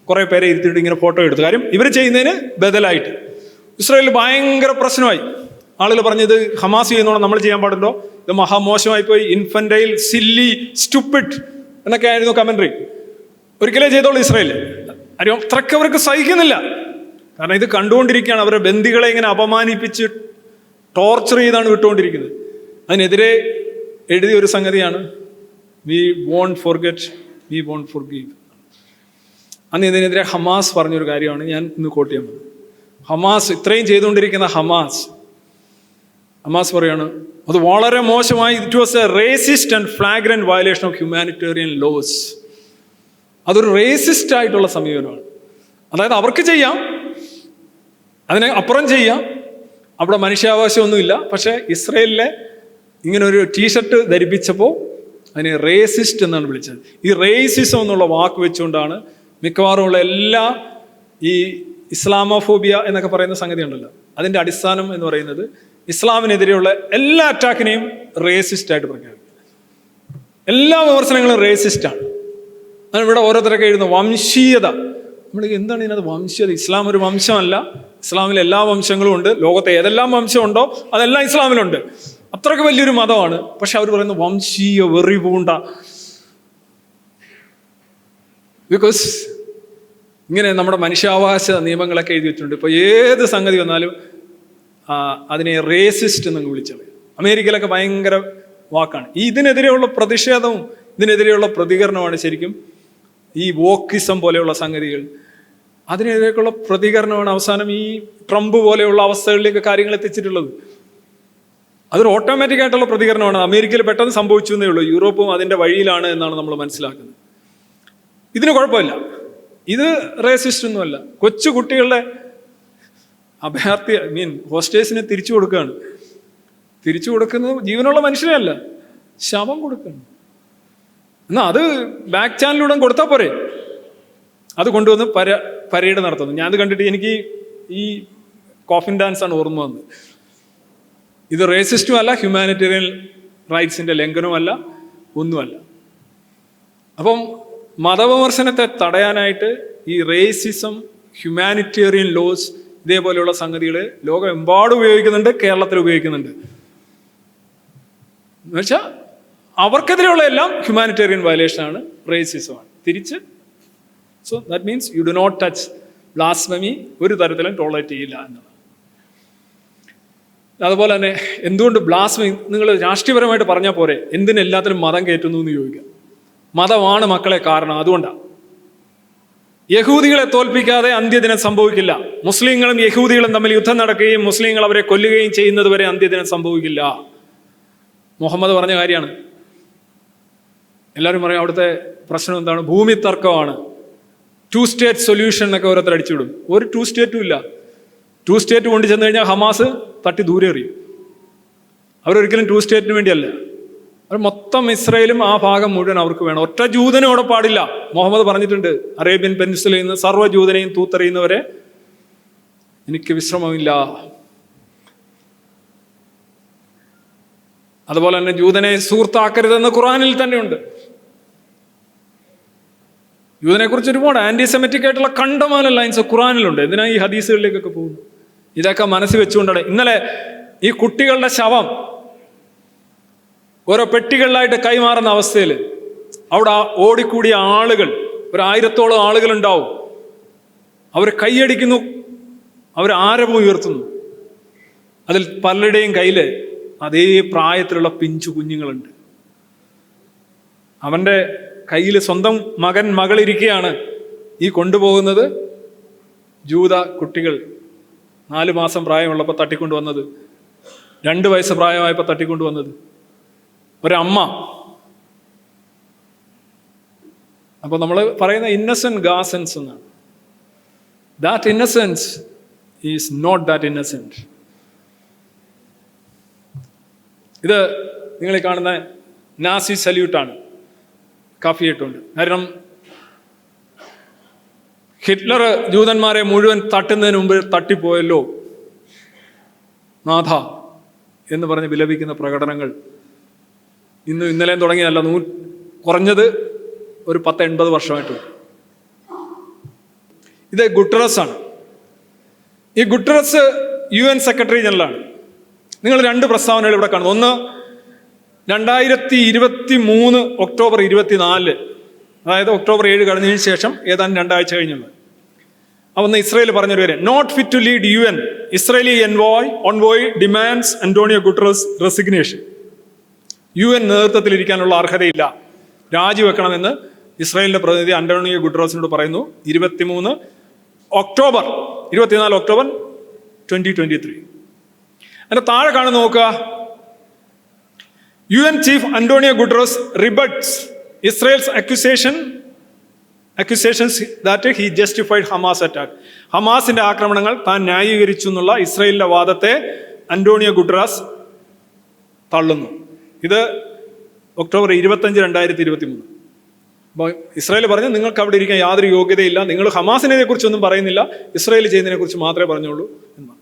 കുറെ പേരെ ഇരുത്തിയിട്ട് ഇങ്ങനെ ഫോട്ടോ എടുത്തു. കാര്യം ഇവർ ചെയ്യുന്നതിന് ബദലായിട്ട് ഇസ്രായേലിൽ ഭയങ്കര പ്രശ്നമായി. ആളുകൾ പറഞ്ഞത് ഹമാസ് ചെയ്യുന്നോണം നമ്മൾ ചെയ്യാൻ പാടുണ്ടോ, ഇത് മഹാമോശമായി പോയി, ഇൻഫന്റൈൽ, സില്ലി, സ്റ്റുപ്പിഡ് എന്നൊക്കെ ആയിരുന്നു കമന്ററി. ഒരിക്കലേ ചെയ്തോളൂ ഇസ്രായേൽ. ആരും അത്രയ്ക്ക് അവർക്ക് സഹിക്കുന്നില്ല. കാരണം ഇത് കണ്ടുകൊണ്ടിരിക്കുകയാണ്. അവരെ ബന്ദികളെ ഇങ്ങനെ അപമാനിപ്പിച്ച് ടോർച്ചർ ചെയ്താണ് വിട്ടുകൊണ്ടിരിക്കുന്നത്. അതിനെതിരെ എഴുതിയ ഒരു സംഗതിയാണ് we won't forget, we won't forgive. അന്ന് ഇതിനെതിരെ ഹമാസ് പറഞ്ഞൊരു കാര്യമാണ് ഞാൻ ഇന്ന് കോട്ട് ചെയ്യാൻ പോകുന്നത്. ഹമാസ് ഇത്രയും ചെയ്തുകൊണ്ടിരിക്കുന്ന ഹമാസ് പറയാണ് അത് വളരെ മോശമായി. It was a racist and flagrant violation of humanitarian laws. അതൊരു റേസിസ്റ്റ് ആയിട്ടുള്ള സമീപനമാണ്. അതായത് അവർക്ക് ചെയ്യാം, അതിനെ അപ്പുറം ചെയ്യാം, അവിടെ മനുഷ്യാവകാശമൊന്നുമില്ല. പക്ഷേ ഇസ്രായേലിലെ ഇങ്ങനെ ഒരു ടീഷർട്ട് ധരിപ്പിച്ചപ്പോൾ അതിനെ റേസിസ്റ്റ് എന്നാണ് വിളിച്ചത്. ഈ റേസിസം എന്നുള്ള വാക്ക് വെച്ചുകൊണ്ടാണ് മിക്കവാറും ഉള്ള എല്ലാ ഈ ഇസ്ലാമോഫോബിയ എന്നൊക്കെ പറയുന്ന സംഗതി ഉണ്ടല്ലോ, അതിൻ്റെ അടിസ്ഥാനം എന്ന് പറയുന്നത് ഇസ്ലാമിനെതിരെയുള്ള എല്ലാ അറ്റാക്കിനെയും റേസിസ്റ്റ് ആയിട്ട് പ്രഖ്യാപിക്കും. എല്ലാ വിമർശനങ്ങളും റേസിസ്റ്റാണ്. അതാണ് ഇവിടെ ഓരോരുത്തരൊക്കെ എഴുതുന്നത് വംശീയത. നമ്മൾ എന്താണ് ഇതിനകത്ത് വംശീയത? ഇസ്ലാം ഒരു വംശമല്ല. ഇസ്ലാമിൽ എല്ലാ വംശങ്ങളും ഉണ്ട്. ലോകത്തെ ഏതെല്ലാം വംശമുണ്ടോ അതെല്ലാം ഇസ്ലാമിലുണ്ട്. അത്രയ്ക്ക് വലിയൊരു മതമാണ്. പക്ഷെ അവർ പറയുന്ന വംശീയ വെറി പൂണ്ട. ബിക്കോസ് ഇങ്ങനെ നമ്മുടെ മനുഷ്യാവകാശ നിയമങ്ങളൊക്കെ എഴുതി വെച്ചിട്ടുണ്ട്. ഇപ്പോൾ ഏത് സംഗതി വന്നാലും അതിനെ റേസിസ്റ്റ് എന്നങ്ങ് വിളിച്ചത്. അമേരിക്കയിലൊക്കെ ഭയങ്കര വാക്കാണ്. ഇതിനെതിരെയുള്ള പ്രതിഷേധവും ഇതിനെതിരെയുള്ള പ്രതികരണമാണ് ശരിക്കും ഈ വോക്കിസം പോലെയുള്ള സംഗതികൾ. അതിനെതിരെയുള്ള പ്രതികരണമാണ് അവസാനം ഈ ട്രംപ് പോലെയുള്ള അവസ്ഥകളിലേക്ക് കാര്യങ്ങൾ എത്തിച്ചിട്ടുള്ളത്. അതൊരു ഓട്ടോമാറ്റിക് ആയിട്ടുള്ള പ്രതികരണമാണ്. അമേരിക്കയിൽ പെട്ടെന്ന് സംഭവിച്ചു എന്നേ ഉള്ളൂ. യൂറോപ്പും അതിൻ്റെ വഴിയിലാണ് എന്നാണ് നമ്മൾ മനസ്സിലാക്കുന്നത്. ഇതിന് കുഴപ്പമില്ല, ഇത് റേസിസ്റ്റ് ഒന്നുമല്ല. കൊച്ചു കുട്ടികളുടെ അഭയാർത്ഥി ഹോസ്റ്റേഴ്സിനെ തിരിച്ചു കൊടുക്കുകയാണ്. തിരിച്ചു കൊടുക്കുന്നത് ജീവനുള്ള മനുഷ്യരല്ല, ശവം കൊടുക്കുകയാണ്. എന്നാൽ അത് ബാക്ക് ചാനലിലൂടെ കൊടുത്താൽ പോരെ. അത് കൊണ്ടുവന്ന് പരേഡ് നടത്തുന്നു. ഞാനത് കണ്ടിട്ട് എനിക്ക് ഈ കോഫിൻ ഡാൻസ് ആണ് ഓർമ്മ വന്നത്. ഇത് റേസിസ്റ്റും അല്ല, ഹ്യൂമാനിറ്റേറിയൻ റൈറ്റ്സിന്റെ ലംഘനവുമല്ല, ഒന്നുമല്ല. അപ്പം മതവിമർശനത്തെ തടയാനായിട്ട് ഈ റേസിസം, ഹ്യൂമാനിറ്റേറിയൻ ലോസ്, ഇതേപോലെയുള്ള സംഗതികൾ ലോകമെമ്പാടും ഉപയോഗിക്കുന്നുണ്ട്, കേരളത്തിൽ ഉപയോഗിക്കുന്നുണ്ട്. എന്നുവെച്ചാൽ അവർക്കെതിരെയുള്ള എല്ലാം ഹ്യൂമാനിറ്റേറിയൻ വയലേഷനാണ്, റേസിസമാണ്. തിരിച്ച് so that means you do not touch blasphemy, ഒരു തരത്തിലും ടോളറേറ്റ് ചെയ്യില്ല എന്നതാണ്. അതുപോലെ തന്നെ എന്തുകൊണ്ട് ബ്ലാസ്ഫമി നിങ്ങൾ രാഷ്ട്രീയപരമായിട്ട് പറഞ്ഞാൽ പോരെ, എന്തിനെല്ലാത്തിനും മതം കയറ്റുന്നു എന്ന് ചോദിക്കുക. മതമാണ് മക്കളെ കാരണം. അതുകൊണ്ടാണ് യഹൂദികളെ തോൽപ്പിക്കാതെ അന്ത്യദിനം സംഭവിക്കില്ല. മുസ്ലിങ്ങളും യഹൂദികളും തമ്മിൽ യുദ്ധം നടക്കുകയും മുസ്ലിങ്ങൾ അവരെ കൊല്ലുകയും ചെയ്യുന്നത് വരെ അന്ത്യദിനം സംഭവിക്കില്ല. മുഹമ്മദ് പറഞ്ഞ കാര്യമാണ്. എല്ലാവരും പറയും അവിടുത്തെ പ്രശ്നം എന്താണ്, ഭൂമി തർക്കമാണ്, 2 സ്റ്റേറ്റ് സൊല്യൂഷൻ എന്നൊക്കെ ഓരോരുത്തർ അടിച്ചുവിടും. ഒരു 2 സ്റ്റേറ്റും ഇല്ല. 2 സ്റ്റേറ്റ് കൊണ്ട് ചെന്ന് കഴിഞ്ഞാൽ ഹമാസ് തട്ടി ദൂരെ എറിയും. അവരൊരിക്കലും 2 സ്റ്റേറ്റിന് വേണ്ടിയല്ല. അവർ മൊത്തം ഇസ്രയേലും ആ ഭാഗം മുഴുവൻ അവർക്ക് വേണം. ഒറ്റ ജൂതനും അവിടെ പാടില്ല. മുഹമ്മദ് പറഞ്ഞിട്ടുണ്ട്, അറേബ്യൻ പെനിൻസുലയിൽ നിന്ന് സർവ്വ ജൂതനെയും തൂത്തെറിയുന്നവരെ എനിക്ക് വിശ്രമമില്ല. അതുപോലെ തന്നെ ജൂതനെ സുഹൃത്താക്കരുതെന്ന് ഖുറാനിൽ തന്നെയുണ്ട്. ജൂതനെ കുറിച്ച് ഒരുപാട് ആന്റിസെമിറ്റിക് ആയിട്ടുള്ള കണ്ടമാനം ലൈൻസ് ഖുറാനിലുണ്ട്. എന്തിനാ ഈ ഹദീസുകളിലേക്കൊക്കെ പോകുന്നു? ഇതൊക്കെ മനസ്സിൽ വെച്ചുകൊണ്ടാണ്. ഇന്നലെ ഈ കുട്ടികളുടെ ശവം ഓരോ പെട്ടികളിലായിട്ട് കൈമാറുന്ന അവസ്ഥയിൽ അവിടെ ഓടിക്കൂടിയ ആളുകൾ, 1000-ഓളം ആളുകൾ ഉണ്ടാവും. അവർ കൈയടിക്കുന്നു, അവർ ആരവം ഉയർത്തുന്നു. അതിൽ പലരുടെയും കയ്യിൽ അതേ പ്രായത്തിലുള്ള പിഞ്ചു കുഞ്ഞുങ്ങളുണ്ട്. അവൻ്റെ കയ്യിൽ സ്വന്തം മകളിരിക്കുകയാണ്. ഈ കൊണ്ടുപോകുന്നത് ജൂത കുട്ടികൾ. 4 മാസം പ്രായമുള്ളപ്പോൾ തട്ടിക്കൊണ്ടുവന്നത്, 2 വയസ്സ് പ്രായമായപ്പോൾ തട്ടിക്കൊണ്ടുവന്നത് ഒരമ്മ. അപ്പോൾ നമ്മൾ പറയുന്ന ഇന്നസെന്റ് ഗാസൻസ് എന്നാണ്. That innocence is not that innocent. ഇത് നിങ്ങൾ കാണുന്ന നാസി സല്യൂട്ടാണ്, കാഫിയായിട്ടുണ്ട്. കാരണം ഹിറ്റ്ലർ ജൂതന്മാരെ മുഴുവൻ തട്ടുന്നതിന് മുമ്പ് തട്ടിപ്പോയല്ലോ നാഥ എന്ന് പറഞ്ഞ് വിലപിക്കുന്ന പ്രകടനങ്ങൾ ഇന്നലെയും തുടങ്ങിയതല്ല, കുറഞ്ഞത് ഒരു 10-80 വർഷമായിട്ടുണ്ട്. ഇത് ഗുട്ടറസ് ആണ്. ഈ ഗുട്ടറസ് UN സെക്രട്ടറി ജനറലാണ്. നിങ്ങൾ 2 പ്രസ്താവനകൾ ഇവിടെ കാണുന്നു. ഒന്ന് 2023 ഒക്ടോബർ 24, അതായത് ഒക്ടോബർ 7 കഴിഞ്ഞതിന് ശേഷം ഏതാണ്ട് 2 ആഴ്ച കഴിഞ്ഞുള്ളത്. അന്ന് ഇസ്രയേൽ പറഞ്ഞൊരു കാര്യം, not fit to lead UN, Israeli envoy demands Antonio Guterres resignation. UN നേതൃത്വത്തിലിരിക്കാനുള്ള അർഹതയില്ല, രാജിവെക്കണമെന്ന് ഇസ്രയേലിന്റെ പ്രതിനിധി അന്റോണിയോ ഗുട്ടറസിനോട് പറയുന്നു. 24 ഒക്ടോബർ 2023. അതിന്റെ താഴെ കാണുന്ന നോക്കുക, UN chief Antonio Guterres rebuts Israel's accusations that he justified Hamas attack. ഹമാസിന്റെ ആക്രമണങ്ങൾ താൻ ന്യായീകരിച്ചു എന്നുള്ള ഇസ്രയേലിന്റെ വാദത്തെ അന്റോണിയോ ഗുട്ടറസ് തള്ളുന്നു. ഇത് ഒക്ടോബർ 25, 2023. അപ്പോൾ ഇസ്രായേൽ പറഞ്ഞു, നിങ്ങൾക്ക് അവിടെ ഇരിക്കാൻ യാതൊരു യോഗ്യതയില്ല, നിങ്ങൾ ഹമാസിനെ കുറിച്ചൊന്നും പറയുന്നില്ല, ഇസ്രായേൽ ചെയ്യുന്നതിനെ കുറിച്ച് മാത്രമേ പറഞ്ഞുള്ളൂ എന്നാണ്.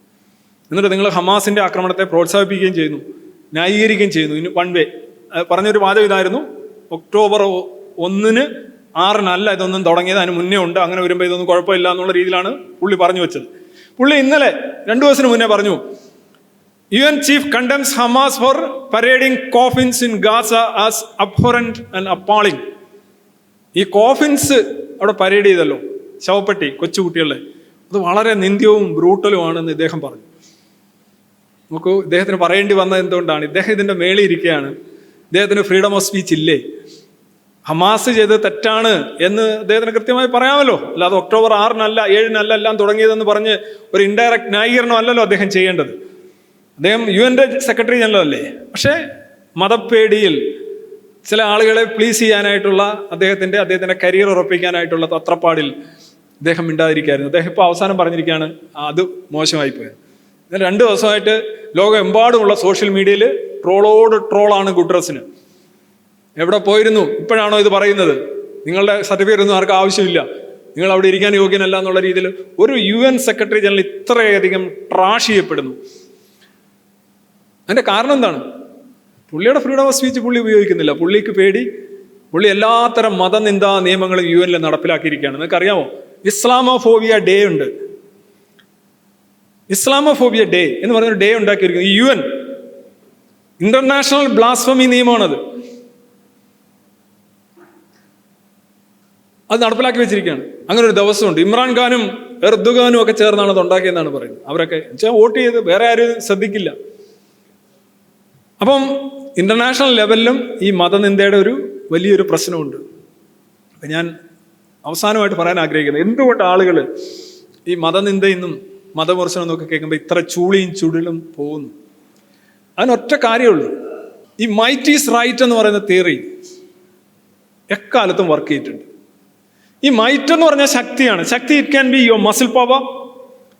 എന്നിട്ട് നിങ്ങൾ ഹമാസിന്റെ ആക്രമണത്തെ പ്രോത്സാഹിപ്പിക്കുകയും ചെയ്യുന്നു, ന്യായീകരിക്കുകയും ചെയ്യുന്നു. ഇനി 1 വേ പറഞ്ഞൊരു വാദം ഇതായിരുന്നു, ഒക്ടോബർ 1-ന് 6-നല്ല ഇതൊന്നും തുടങ്ങിയത്, അതിന് മുന്നേ ഉണ്ട്, അങ്ങനെ വരുമ്പോൾ ഇതൊന്നും കുഴപ്പമില്ല എന്നുള്ള രീതിയിലാണ് പുള്ളി പറഞ്ഞു വെച്ചത്. പുള്ളി ഇന്നലെ 2 ദിവസത്തിന് മുന്നേ പറഞ്ഞു, UN chief condemns Hamas for parading coffins in Gaza as abhorrent and appalling. ഈ കോഫിൻസ് അവിടെ പരേഡ് ചെയ്തല്ലോ, ശവപ്പെട്ടി കൊച്ചുകുട്ടികളുടെ, അത് വളരെ നിന്ദ്യവും ബ്രൂട്ടലുമാണെന്ന് ഇദ്ദേഹം പറഞ്ഞു. നോക്കൂ, ഇദ്ദേഹത്തിന് പറയേണ്ടി വന്നത് എന്തുകൊണ്ടാണ്? ഇദ്ദേഹം ഇതിൻ്റെ മേളിൽ ഇരിക്കുകയാണ്. ഇദ്ദേഹത്തിന് ഫ്രീഡം ഓഫ് സ്പീച്ച് ഇല്ലേ? ഹമാസ് ചെയ്തത് തെറ്റാണ് എന്ന് അദ്ദേഹത്തിന് കൃത്യമായി പറയാമല്ലോ. അല്ലാതെ ഒക്ടോബർ 6-നല്ല 7-നല്ല എല്ലാം തുടങ്ങിയതെന്ന് പറഞ്ഞ് ഒരു ഇൻഡയറക്റ്റ് ന്യായീകരണം അല്ലല്ലോ അദ്ദേഹം ചെയ്യേണ്ടത്. അദ്ദേഹം UN സെക്രട്ടറി ജനറൽ അല്ലേ. പക്ഷേ മതപ്പേടിയിൽ ചില ആളുകളെ പ്ലീസ് ചെയ്യാനായിട്ടുള്ള അദ്ദേഹത്തിൻ്റെ കരിയർ ഉറപ്പിക്കാനായിട്ടുള്ള തത്രപ്പാടിൽ അദ്ദേഹം മിണ്ടാതിരിക്കുകയായിരുന്നു. അദ്ദേഹം ഇപ്പോൾ അവസാനം പറഞ്ഞിരിക്കുകയാണ്, അത് മോശമായിപ്പോയത്. 2 ദിവസമായിട്ട് ലോകമെമ്പാടുമുള്ള സോഷ്യൽ മീഡിയയിൽ ട്രോളാണ് ഗുട്ടറസിന്. എവിടെ പോയിരുന്നു, ഇപ്പോഴാണോ ഇത് പറയുന്നത്? നിങ്ങളുടെ സർട്ടിഫിക്കറ്റ് ഒന്നും ആർക്കും ആവശ്യമില്ല, നിങ്ങൾ അവിടെ ഇരിക്കാൻ യോഗ്യനല്ല എന്നുള്ള രീതിയിൽ ഒരു UN സെക്രട്ടറി ജനറൽ ഇത്രയധികം ട്രാഷ് ചെയ്യപ്പെടുന്നു. അതിൻ്റെ കാരണം എന്താണ്? പുള്ളിയുടെ ഫ്രീഡം ഓഫ് സ്പീച്ച് പുള്ളി ഉപയോഗിക്കുന്നില്ല. പുള്ളിക്ക് പേടി. പുള്ളി എല്ലാത്തരം മതനിന്ദാ നിയമങ്ങളും UN നടപ്പിലാക്കിയിരിക്കുകയാണ്. നിങ്ങൾക്കറിയാമോ, ഇസ്ലാമോഫോബിയ ഡേ ഉണ്ട്. ഇസ്ലാമോഫോബിയ ഡേ എന്ന് പറഞ്ഞൊരു ഡേ ഉണ്ടാക്കിയിരിക്കുന്നത് UN ഇന്റർനാഷണൽ ബ്ലാസ്ഫമി നിയമമാണത്. അത് നടപ്പിലാക്കി വെച്ചിരിക്കുകയാണ്. അങ്ങനെ ഒരു ദിവസമുണ്ട്. ഇമ്രാൻഖാനും എർദുഗാനും ഒക്കെ ചേർന്നാണ് അത് ഉണ്ടാക്കിയെന്നാണ് പറയുന്നത്. അവരൊക്കെ വോട്ട് ചെയ്ത് വേറെ ആരും ശ്രദ്ധിക്കില്ല. അപ്പം ഇൻ്റർനാഷണൽ ലെവലിലും ഈ മതനിന്ദയുടെ ഒരു വലിയൊരു പ്രശ്നമുണ്ട്. അപ്പം ഞാൻ അവസാനമായിട്ട് പറയാൻ ആഗ്രഹിക്കുന്നത്, എന്തുകൊണ്ട് ആളുകൾ ഈ മതനിന്ദയെന്നും മതവിമർശനം എന്നൊക്കെ കേൾക്കുമ്പോൾ ഇത്ര ചൂളിയും ചുടിലും പോകുന്നു? അതിനൊറ്റ കാര്യമുള്ളൂ, ഈ മൈറ്റ് ഈസ് റൈറ്റ് എന്ന് പറയുന്ന തിയറി എക്കാലത്തും വർക്ക് ചെയ്തിട്ടുണ്ട്. ഈ മൈറ്റ് എന്ന് പറഞ്ഞാൽ ശക്തിയാണ്. ശക്തി it can be your muscle power,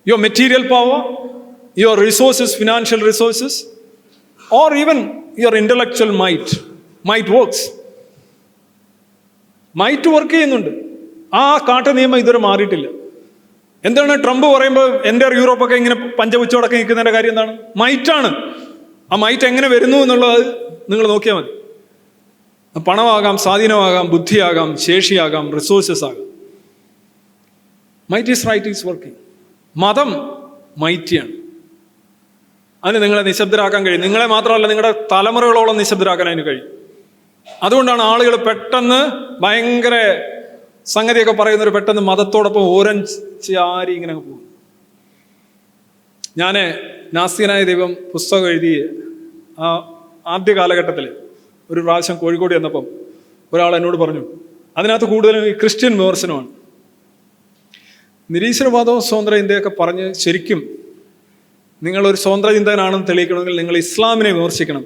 your material power, your resources, financial resources, or even your intellectual might. Might works. Might work ചെയ്യുന്നുണ്ട്. ആ കാട്ട നിയമം ഇതുവരെ മാറിയിട്ടില്ല. എന്താണ് ട്രംപ് പറയുമ്പോൾ എൻ്റെ യൂറോപ്പൊക്കെ ഇങ്ങനെ പഞ്ചപുച്ചോടൊക്കെ നിൽക്കുന്നതിൻ്റെ കാര്യം എന്താണ്? മൈറ്റാണ്. ആ മൈറ്റ് എങ്ങനെ വരുന്നു എന്നുള്ളത് നിങ്ങൾ നോക്കിയാൽ മതി. പണമാകാം, സ്വാധീനമാകാം, ബുദ്ധിയാകാം, ശേഷിയാകാം, റിസോഴ്സസ് ആകാം. Might is right is working. മതം മൈറ്റിയാണ്. അതിന് നിങ്ങളെ നിശബ്ദരാക്കാൻ കഴിയും. നിങ്ങളെ മാത്രമല്ല, നിങ്ങളുടെ തലമുറകളോളം നിശബ്ദരാക്കാൻ അതിന് കഴിയും. അതുകൊണ്ടാണ് ആളുകൾ പെട്ടെന്ന് ഭയങ്കര സംഗതിയൊക്കെ പറയുന്നവർ പെട്ടെന്ന് മതത്തോടൊപ്പം ഓരഞ്ചാരി ഇങ്ങനെ പോകും. ഞാൻ നാസ്തികനായ ദൈവം പുസ്തകം എഴുതി ആ ആദ്യ കാലഘട്ടത്തിൽ ഒരു പ്രാവശ്യം കോഴിക്കോട് ചെന്നപ്പം ഒരാൾ എന്നോട് പറഞ്ഞു, അതിനകത്ത് കൂടുതലും ഈ ക്രിസ്ത്യൻ വിമർശനമാണ്. നിരീശ്വരവാദവും സ്വതന്ത്ര ചിന്തയൊക്കെ പറഞ്ഞ് ശരിക്കും നിങ്ങളൊരു സ്വതന്ത്ര ചിന്തകനാണെന്ന് തെളിയിക്കണമെങ്കിൽ നിങ്ങൾ ഇസ്ലാമിനെ വിമർശിക്കണം.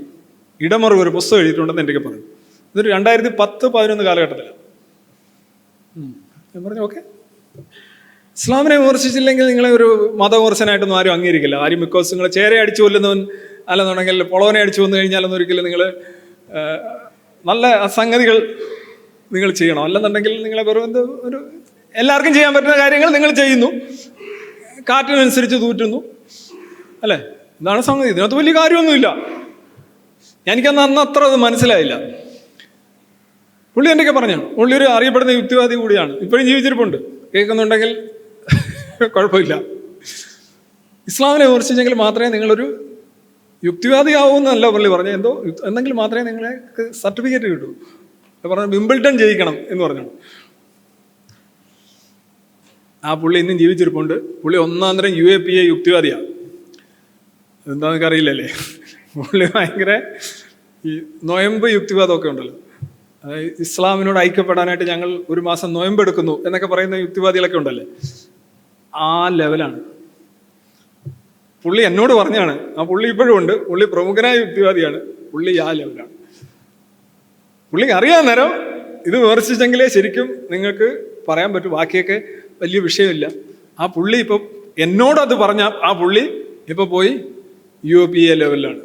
ഇടമറി ഒരു പുസ്തകം എഴുതിയിട്ടുണ്ടെന്ന് എനിക്ക് പറഞ്ഞു. ഇതൊരു 2010-11 കാലഘട്ടത്തിലാണ്. ഞാൻ പറഞ്ഞു ഓക്കെ, ഇസ്ലാമിനെ വിമർശിച്ചില്ലെങ്കിൽ നിങ്ങളെ ഒരു മതവിമർശനമായിട്ടൊന്നും ആരും അംഗീകരിക്കില്ല. ആരും ബിക്കോസ് നിങ്ങൾ ചേരെ അടിച്ചു കൊല്ലുന്നവൻ അല്ലെന്നുണ്ടെങ്കിൽ പൊളവനെ അടിച്ചു വന്നു കഴിഞ്ഞാലൊന്നും ഒരിക്കലും നിങ്ങൾ നല്ല സംഗതികൾ നിങ്ങൾ ചെയ്യണം. അല്ലെന്നുണ്ടെങ്കിൽ നിങ്ങളെ വെറും ഒരു എല്ലാവർക്കും ചെയ്യാൻ പറ്റുന്ന കാര്യങ്ങൾ നിങ്ങൾ ചെയ്യുന്നു, കാറ്റിനനുസരിച്ച് തൂറ്റുന്നു, അല്ലേ? ഇതാണ് സംഗതി. ഇതിനകത്ത് വലിയ കാര്യമൊന്നുമില്ല. എനിക്കന്ന് അത്ര അത് മനസ്സിലായില്ല. പുള്ളി എന്തൊക്കെ പറഞ്ഞാണ്. പുള്ളി ഒരു അറിയപ്പെടുന്ന യുക്തിവാദി കൂടിയാണ്. ഇപ്പോഴും ജീവിച്ചിരിപ്പുണ്ട്. കേൾക്കുന്നുണ്ടെങ്കിൽ കുഴപ്പമില്ല. ഇസ്ലാമിനെ വിമർശിച്ചെങ്കിൽ മാത്രമേ നിങ്ങളൊരു യുക്തിവാദി ആവുമെന്നല്ല പുള്ളി പറഞ്ഞു. എന്തെങ്കിലും മാത്രമേ നിങ്ങളെ സർട്ടിഫിക്കറ്റ് കിട്ടൂ. പറഞ്ഞ വിംബിൾട്ടൺ ജയിക്കണം എന്ന് പറഞ്ഞു. ആ പുള്ളി ഇന്നും ജീവിച്ചിരിപ്പുണ്ട്. പുള്ളി ഒന്നാന്തരം UAPA യുക്തിവാദിയാണ്. എന്താണെന്നൊക്കെ അറിയില്ലല്ലേ. പുള്ളി ഭയങ്കര ഈ നൊയമ്പ് യുക്തിവാദമൊക്കെ ഉണ്ടല്ലോ. അതായത് ഇസ്ലാമിനോട് ഐക്യപ്പെടാനായിട്ട് ഞങ്ങൾ ഒരു മാസം നൊയമ്പെടുക്കുന്നു എന്നൊക്കെ പറയുന്ന യുക്തിവാദികളൊക്കെ ഉണ്ടല്ലേ. ആ ലെവലാണ് പുള്ളി എന്നോട് പറഞ്ഞാണ്. ആ പുള്ളി ഇപ്പോഴും ഉണ്ട്. പുള്ളി പ്രമുഖനായ യുക്തിവാദിയാണ്. പുള്ളി ആ ലെവലാണ്. പുള്ളിക്ക് അറിയാൻ നേരം ഇത് വിമർശിച്ചെങ്കിലേ ശരിക്കും നിങ്ങൾക്ക് പറയാൻ പറ്റും. ബാക്കിയൊക്കെ വലിയ വിഷയമില്ല. ആ പുള്ളി ഇപ്പം എന്നോടത് പറഞ്ഞ ആ പുള്ളി ഇപ്പൊ പോയി UAPA ലെവലിലാണ്.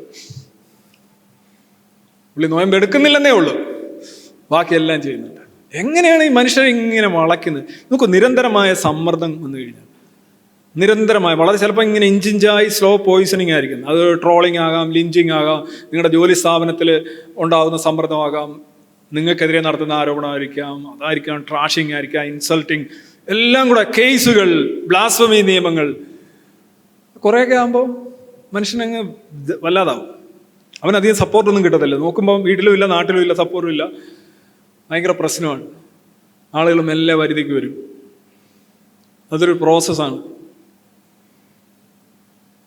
പുള്ളി നോയമ്പ് എടുക്കുന്നില്ലെന്നേ ഉള്ളൂ, ബാക്കിയെല്ലാം ചെയ്യുന്നുണ്ട്. എങ്ങനെയാണ് ഈ മനുഷ്യരെ ഇങ്ങനെ വളയ്ക്കുന്നത്? നമുക്ക് നിരന്തരമായ സമ്മർദ്ദം വന്നു കഴിഞ്ഞാൽ, നിരന്തരമായ വളരെ ചിലപ്പോൾ ഇങ്ങനെ ഇഞ്ചിഞ്ചായി സ്ലോ പോയിസണിങ് ആയിരിക്കും. അത് ട്രോളിങ് ആകാം, ലിഞ്ചിങ് ആകാം, നിങ്ങളുടെ ജോലി സ്ഥാപനത്തിൽ ഉണ്ടാകുന്ന സമ്മർദ്ദമാകാം, നിങ്ങൾക്കെതിരെ നടത്തുന്ന ആരോപണമായിരിക്കാം, അതായിരിക്കാം ട്രാഷിങ് ആയിരിക്കാം, ഇൻസൾട്ടിങ്, എല്ലാം കൂടെ കേസുകൾ, ബ്ലാസ്ഫമി നിയമങ്ങൾ, കുറേയൊക്കെ ആകുമ്പോൾ മനുഷ്യനങ്ങ് വല്ലാതാവും. അവനധികം സപ്പോർട്ടൊന്നും കിട്ടത്തില്ല. നോക്കുമ്പോൾ വീട്ടിലും ഇല്ല, നാട്ടിലും ഇല്ല, സപ്പോർട്ടും ഇല്ല. ഭയങ്കര പ്രശ്നമാണ്. ആളുകൾ മെല്ലെ വരുതിക്ക് വരും. അതൊരു പ്രോസസ്സാണ്.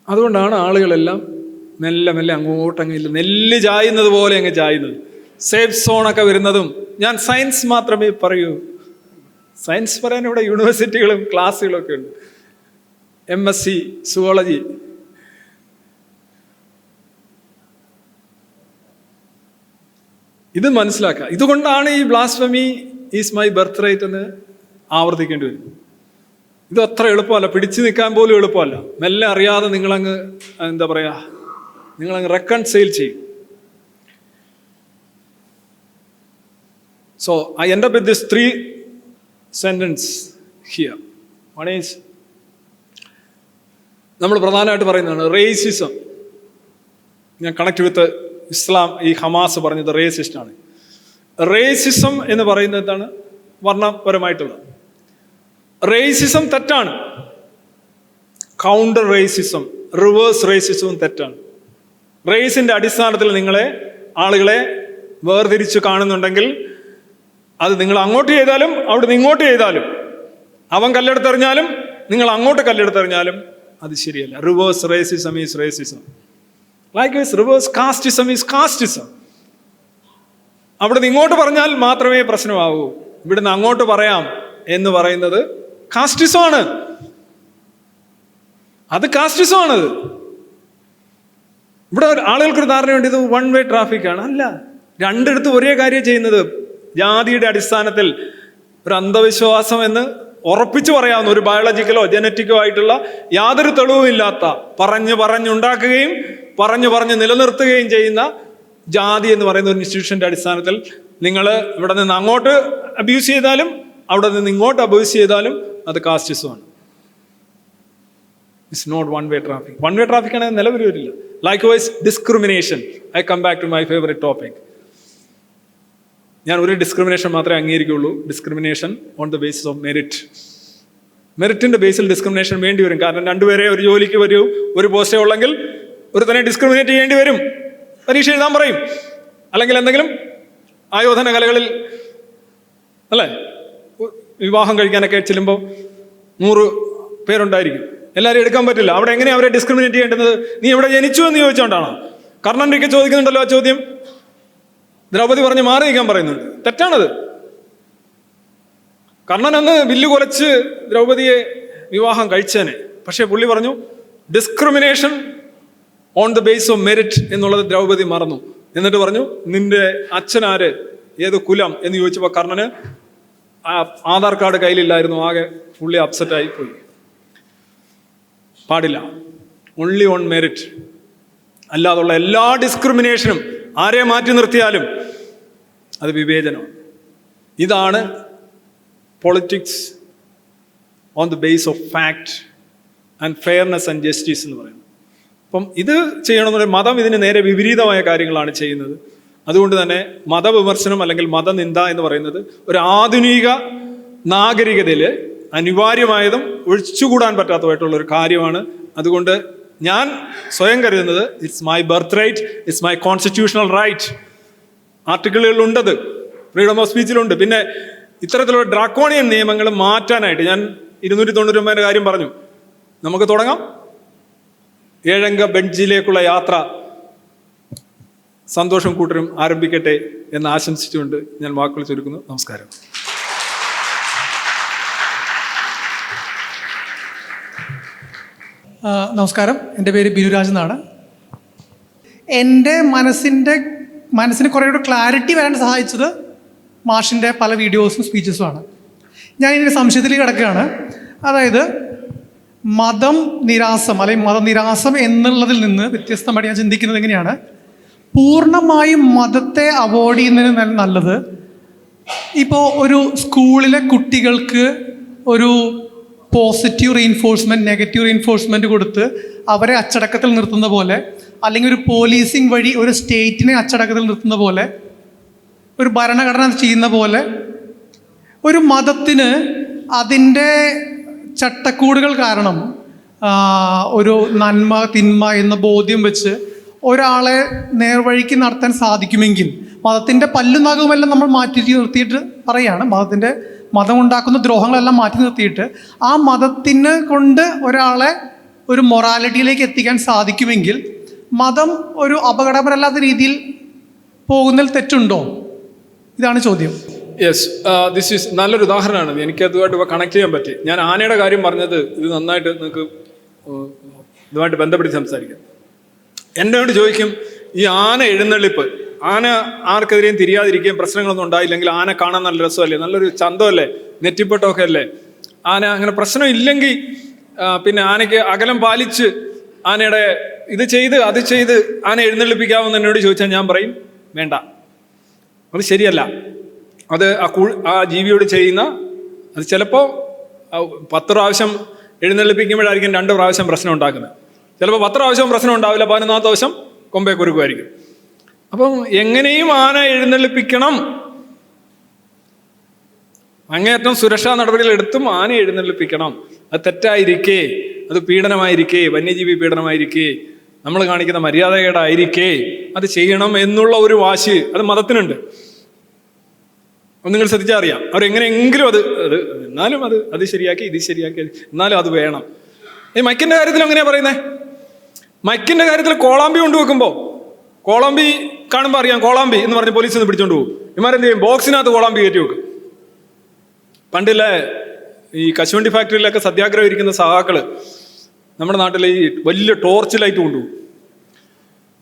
അതുകൊണ്ടാണ് ആളുകളെല്ലാം മെല്ലെ മെല്ലെ അങ്ങോട്ടങ്ങില്ല, നെല്ല് ചായുന്നത് പോലെ അങ്ങ് ചായുന്നത്. സേഫ് സോണൊക്കെ വരുന്നതും ഞാൻ സയൻസ് മാത്രമേ പറയൂ. സയൻസ് പറയാൻ ഇവിടെ യൂണിവേഴ്സിറ്റികളും ക്ലാസ്സുകളും ഒക്കെ ഉണ്ട്. MSc zoology. ഇത് മനസ്സിലാക്കുക. ഇതുകൊണ്ടാണ് ഈ blasphemy is my birth right എന്ന് ആവർത്തിക്കേണ്ടി വരും. ഇത് അത്ര എളുപ്പമല്ല, പിടിച്ചു നിൽക്കാൻ പോലും എളുപ്പമല്ല. മെല്ലെ അറിയാതെ നിങ്ങളങ്ങ് എന്താ പറയുക, നിങ്ങളങ്ങ് റെക്കൺസൈൽ ചെയ്യും. So I end up with this 3 sentence here. One is, നമ്മൾ പ്രധാനമായിട്ട് പറയുന്നതാണ് റേസിസം. ഞാൻ കണക്ട് വിത്ത് ഇസ്ലാം. ഈ ഹമാസ് പറഞ്ഞത് റേസിസ്റ്റാണ്. റേസിസം എന്ന് പറയുന്നത് എന്താണ്? വർണ്ണപരമായിട്ടുള്ളത്. റേസിസം തെറ്റാണ്. കൗണ്ടർ റേസിസം, റിവേഴ്സ് റേസിസവും തെറ്റാണ്. റേസിന്റെ അടിസ്ഥാനത്തിൽ ആളുകളെ വേർതിരിച്ച് കാണുന്നുണ്ടെങ്കിൽ അത് നിങ്ങൾ അങ്ങോട്ട് ചെയ്താലും അവിടുന്ന് ഇങ്ങോട്ട് ചെയ്താലും, അവൻ കല്ലെടുത്തെറിഞ്ഞാലും നിങ്ങൾ അങ്ങോട്ട് കല്ലെടുത്തെറിഞ്ഞാലും അത് ശരിയല്ല. Reverse racism is racism. Likewise, reverse casteism is casteism. അവിടുന്ന് ഇങ്ങോട്ട് പറഞ്ഞാൽ മാത്രമേ പ്രശ്നമാവൂ. ഇവിടുന്ന് അങ്ങോട്ട് പറയാം എന്ന് പറയുന്നത് കാസ്റ്റിസമാണ്. അത് കാസ്റ്റിസമാണത്. ഇവിടെ ആളുകൾക്കൊരു ധാരണയുണ്ട് ഇത് വൺ വേ ട്രാഫിക്കാണ്. അല്ല, രണ്ടിടത്തും ഒരേ കാര്യം ചെയ്യുന്നത്. ജാതിയുടെ അടിസ്ഥാനത്തിൽ ഒരു അന്ധവിശ്വാസം എന്ന് ഉറപ്പിച്ചു പറയാവുന്ന ഒരു ബയോളജിക്കലോ ജനറ്റിക്കോ ആയിട്ടുള്ള യാതൊരു തെളിവുമില്ലാത്ത പറഞ്ഞുണ്ടാക്കുകയും പറഞ്ഞു നിലനിർത്തുകയും ചെയ്യുന്ന ജാതി എന്ന് പറയുന്ന ഒരു ഇൻസ്റ്റിറ്റ്യൂഷൻ്റെ അടിസ്ഥാനത്തിൽ നിങ്ങൾ ഇവിടെ നിന്ന് അങ്ങോട്ട് അബ്യൂസ് ചെയ്താലും അവിടെ നിന്ന് ഇങ്ങോട്ട് അബ്യൂസ് ചെയ്താലും അത് കാസ്റ്റിസമാണ്. It's not one way traffic. One way traffic ആണെങ്കിൽ നിലവിൽ വരില്ല. Likewise discrimination. I come back to my favourite topic. ഞാൻ ഒരു ഡിസ്ക്രിമിനേഷൻ മാത്രമേ അംഗീകരിക്കുകയുള്ളൂ. Discrimination on the basis of merit. മെറിറ്റിന്റെ ബേസിൽ ഡിസ്ക്രിമിനേഷൻ വേണ്ടി വരും. കാരണം രണ്ടുപേരെ ഒരു ജോലിക്ക് വരൂ, ഒരു പോസ്റ്റേ ഉള്ളെങ്കിൽ ഒരു തന്നെ ഡിസ്ക്രിമിനേറ്റ് ചെയ്യേണ്ടി വരും. പരീക്ഷ എഴുതാൻ പറയും, അല്ലെങ്കിൽ എന്തെങ്കിലും ആയോധന കലകളിൽ അല്ലേ വിവാഹം കഴിക്കാനൊക്കെ ചെല്ലുമ്പോൾ 100 പേരുണ്ടായിരിക്കും, എല്ലാവരും എടുക്കാൻ പറ്റില്ല. അവിടെ എങ്ങനെയാണ് അവരെ ഡിസ്ക്രിമിനേറ്റ് ചെയ്യേണ്ടത്? നീ എവിടെ ജനിച്ചു എന്ന് ചോദിച്ചുകൊണ്ടാണോ? കർണൻ്റെയൊക്കെ ചോദിക്കുന്നുണ്ടല്ലോ ആ ചോദ്യം. ദ്രൗപദി പറഞ്ഞ് മാറി നിൽക്കാൻ പറയുന്നുണ്ട്. തെറ്റാണത്. കർണൻ അന്ന് വില്ല് കുലച്ച് ദ്രൗപദിയെ വിവാഹം കഴിച്ചേനെ. പക്ഷേ പുള്ളി പറഞ്ഞു discrimination on the base of merit എന്നുള്ളത് ദ്രൗപദി മറന്നു. എന്നിട്ട് പറഞ്ഞു നിന്റെ അച്ഛനാര്, ഏത് കുലം എന്ന് ചോദിച്ചപ്പോൾ കർണന് ആധാർ കാർഡ് കയ്യിലില്ലായിരുന്നു. ആകെ പുള്ളി അപ്സെറ്റായി പോയി. പാടില്ല. Only on merit. അല്ലാതുള്ള എല്ലാ ഡിസ്ക്രിമിനേഷനും ആരെ മാറ്റി നിർത്തിയാലും അത് വിവേചനമാണ്. ഇതാണ് politics on the base of fact and fairness and justice എന്ന് പറയുന്നത്. അപ്പം ഇത് ചെയ്യണമെന്നുള്ള മതം ഇതിന് നേരെ വിപരീതമായ കാര്യങ്ങളാണ് ചെയ്യുന്നത്. അതുകൊണ്ട് തന്നെ മതവിമർശനം അല്ലെങ്കിൽ മതനിന്ദ എന്ന് പറയുന്നത് ഒരു ആധുനിക നാഗരികതയിൽ അനിവാര്യമായതും ഒഴിച്ചുകൂടാൻ പറ്റാത്തതായിട്ടുള്ള ഒരു കാര്യമാണ്. അതുകൊണ്ട് ഞാൻ സ്വയം കരുതുന്നത് it's my birth right, it's my constitutional right. ആർട്ടിക്കിളുകളുണ്ടത്, ഫ്രീഡം ഓഫ് സ്പീച്ചിലുണ്ട്. പിന്നെ ഇത്തരത്തിലുള്ള ഡ്രാക്കോണിയൻ നിയമങ്ങൾ മാറ്റാനായിട്ട് ഞാൻ 299 കാര്യം പറഞ്ഞു. നമുക്ക് തുടങ്ങാം. 7 അംഗ ബെഞ്ചിലേക്കുള്ള യാത്ര സന്തോഷം കൂട്ടരും ആരംഭിക്കട്ടെ എന്ന് ആശംസിച്ചുകൊണ്ട് ഞാൻ വാക്കുകൾ ചുരുക്കുന്നു. നമസ്കാരം. നമസ്കാരം. എൻ്റെ പേര് ബിനുരാജ് എന്നാണ്. എൻ്റെ മനസ്സിന് കുറേ കൂടെ ക്ലാരിറ്റി വരാൻ സഹായിച്ചത് മാഷിൻ്റെ പല വീഡിയോസും സ്പീച്ചസുമാണ്. ഞാൻ ഇതിൻ്റെ സംശയത്തിലേക്ക് കിടക്കുകയാണ്. അതായത് മതം നിരാസം അല്ലെങ്കിൽ മതനിരാസം എന്നുള്ളതിൽ നിന്ന് വ്യത്യസ്തമായിട്ട് ഞാൻ ചിന്തിക്കുന്നത് എങ്ങനെയാണ്, പൂർണ്ണമായും മതത്തെ അവോയ്ഡ് ചെയ്യുന്നതിന് നല്ലത് ഇപ്പോൾ ഒരു സ്കൂളിലെ കുട്ടികൾക്ക് ഒരു പോസിറ്റീവ് റീഇൻഫോഴ്സ്മെൻറ്റ്, നെഗറ്റീവ് റീഇൻഫോഴ്സ്മെൻറ്റ് കൊടുത്ത് അവരെ അച്ചടക്കത്തിൽ നിർത്തുന്ന പോലെ, അല്ലെങ്കിൽ ഒരു പോലീസിങ് വഴി ഒരു സ്റ്റേറ്റിനെ അച്ചടക്കത്തിൽ നിർത്തുന്ന പോലെ, ഒരു ഭരണഘടന ചെയ്യുന്ന പോലെ, ഒരു മതത്തിന് അതിൻ്റെ ചട്ടക്കൂടുകൾ കാരണം ഒരു നന്മ തിന്മ എന്ന ബോധ്യം വെച്ച് ഒരാളെ നേർവഴിക്ക് നടത്താൻ സാധിക്കുമെങ്കിൽ, മതത്തിൻ്റെ പല്ലും നഖവുമെല്ലാം നമ്മൾ മാറ്റി നിർത്തിയിട്ട് പറയുകയാണ്, മതം ഉണ്ടാക്കുന്ന ദ്രോഹങ്ങളെല്ലാം മാറ്റി നിർത്തിയിട്ട് ആ മതത്തിന് കൊണ്ട് ഒരാളെ ഒരു മൊറാലിറ്റിയിലേക്ക് എത്തിക്കാൻ സാധിക്കുമെങ്കിൽ മതം ഒരു അപകടപരമല്ലാത്ത രീതിയിൽ പോകുന്നതിൽ തെറ്റുണ്ടോ? ഇതാണ് ചോദ്യം. യെസ്, ദിസ് ഈസ് നല്ലൊരു ഉദാഹരണമാണ്. എനിക്കതുമായിട്ട് കണക്ട് ചെയ്യാൻ പറ്റി. ഞാൻ ആനയുടെ കാര്യം പറഞ്ഞത് ഇത് നന്നായിട്ട് നിങ്ങൾക്ക് ഇതുമായിട്ട് ബന്ധപ്പെടുത്തി സംസാരിക്കാം. എന്നോട് ചോദിക്കും, ഈ ആന എഴുന്നള്ളിപ്പ്, ആന ആർക്കെതിരെയും തിരിയാതിരിക്കുകയും പ്രശ്നങ്ങളൊന്നും ഉണ്ടായില്ലെങ്കിൽ ആന കാണാൻ നല്ല രസമല്ലേ, നല്ലൊരു ചന്തമല്ലേ, നെറ്റിപ്പട്ടമൊക്കെ അല്ലേ. ആന അങ്ങനെ പ്രശ്നം ഇല്ലെങ്കിൽ പിന്നെ ആനയ്ക്ക് അകലം പാലിച്ച് ആനയുടെ ഇത് ചെയ്ത് ആന എഴുന്നള്ളിപ്പിക്കാമെന്ന് എന്നോട് ചോദിച്ചാൽ ഞാൻ പറയും വേണ്ട, അത് ശരിയല്ല. അത് ആ ജീവിയോട് ചെയ്യുന്ന അത് ചിലപ്പോൾ 10 പ്രാവശ്യം എഴുന്നള്ളിപ്പിക്കുമ്പോഴായിരിക്കും 2 പ്രാവശ്യം പ്രശ്നം ഉണ്ടാക്കുന്നത്. ചിലപ്പോൾ 10 പ്രാവശ്യം പ്രശ്നം ഉണ്ടാവില്ല, 11ാമത്തെ പ്രാവശ്യം കൊമ്പേ കുരുക്കുമായിരിക്കും. അപ്പം എങ്ങനെയും ആന എഴുന്നള്ളിപ്പിക്കണം, അങ്ങേയറ്റം സുരക്ഷാ നടപടികൾ എടുത്തും ആന എഴുന്നള്ളിപ്പിക്കണം. അത് തെറ്റായിരിക്കേ, അത് പീഡനമായിരിക്കേ, വന്യജീവി പീഡനമായിരിക്കേ, നമ്മൾ കാണിക്കുന്ന മര്യാദകേടായിരിക്കേ അത് ചെയ്യണം എന്നുള്ള ഒരു വാശി അത് മതത്തിനുണ്ട്. നിങ്ങൾ ശ്രദ്ധിച്ചാൽ അറിയാം, അവരെങ്ങനെയെങ്കിലും എന്നാലും അത് ശരിയാക്കി, ഇത് ശരിയാക്കി, എന്നാലും അത് വേണം. ഈ മൈക്കിൻ്റെ കാര്യത്തിൽ എങ്ങനെയാ പറയുന്നത്? മൈക്കിന്റെ കാര്യത്തിൽ കോളാമ്പി കൊണ്ടുവെക്കുമ്പോൾ കോളാമ്പി കാണുമ്പോൾ അറിയാം കോളാമ്പി എന്ന് പറഞ്ഞ് പോലീസ് ഒന്ന് പിടിച്ചോണ്ട് പോകും. ഇമാരെന്ത് ചെയ്യും? ബോക്സിനകത്ത് കോളാമ്പി കയറ്റി വെക്കും. പണ്ടില്ലേ ഈ കശുവണ്ടി ഫാക്ടറിയിലൊക്കെ സത്യാഗ്രഹം ഇരിക്കുന്ന സഹാക്കള് നമ്മുടെ നാട്ടിലെ ഈ വലിയ ടോർച്ച് ലൈറ്റ് കൊണ്ടുപോകും.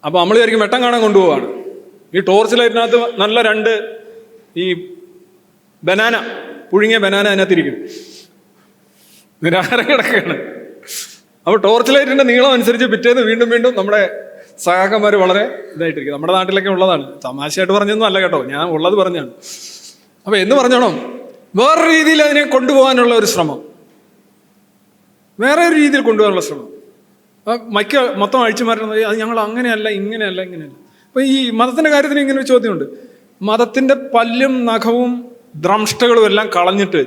അപ്പോൾ നമ്മൾ വിചാരിക്കും വെട്ടം കാണാൻ കൊണ്ടുപോവാണ്. ഈ ടോർച്ച് ലൈറ്റിനകത്ത് നല്ല 2 ഈ ബനാന, പുഴുങ്ങിയ ബനാന അതിനകത്തിരിക്കും, നിരാഹാരം കിടക്കുകയാണ്. അപ്പോൾ ടോർച്ച് ലൈറ്റിന്റെ നീളം അനുസരിച്ച് പിറ്റേന്ന് വീണ്ടും വീണ്ടും നമ്മുടെ സഹാക്കന്മാർ വളരെ ഇതായിട്ടിരിക്കും. നമ്മുടെ നാട്ടിലൊക്കെ ഉള്ളതാണ്, തമാശയായിട്ട് പറഞ്ഞൊന്നും അല്ല കേട്ടോ, ഞാൻ ഉള്ളത് പറഞ്ഞാണ്. അപ്പോൾ എന്ന് പറഞ്ഞോണം, വേറൊരു രീതിയിൽ അതിനെ കൊണ്ടുപോകാനുള്ള ഒരു ശ്രമം, വേറെ ഒരു രീതിയിൽ കൊണ്ടുപോകാനുള്ള ശ്രമം. മൈക്ക് മൊത്തം അഴിച്ചു മാറ്റുന്നത് അത് ഞങ്ങൾ അങ്ങനെയല്ല ഇങ്ങനെയല്ല ഇങ്ങനെയല്ല. അപ്പോൾ ഈ മതത്തിൻ്റെ കാര്യത്തിന് ഇങ്ങനെ ഒരു ചോദ്യമുണ്ട്. മതത്തിൻ്റെ പല്ലും നഖവും ദ്രംഷ്ടകളും എല്ലാം കളഞ്ഞിട്ട്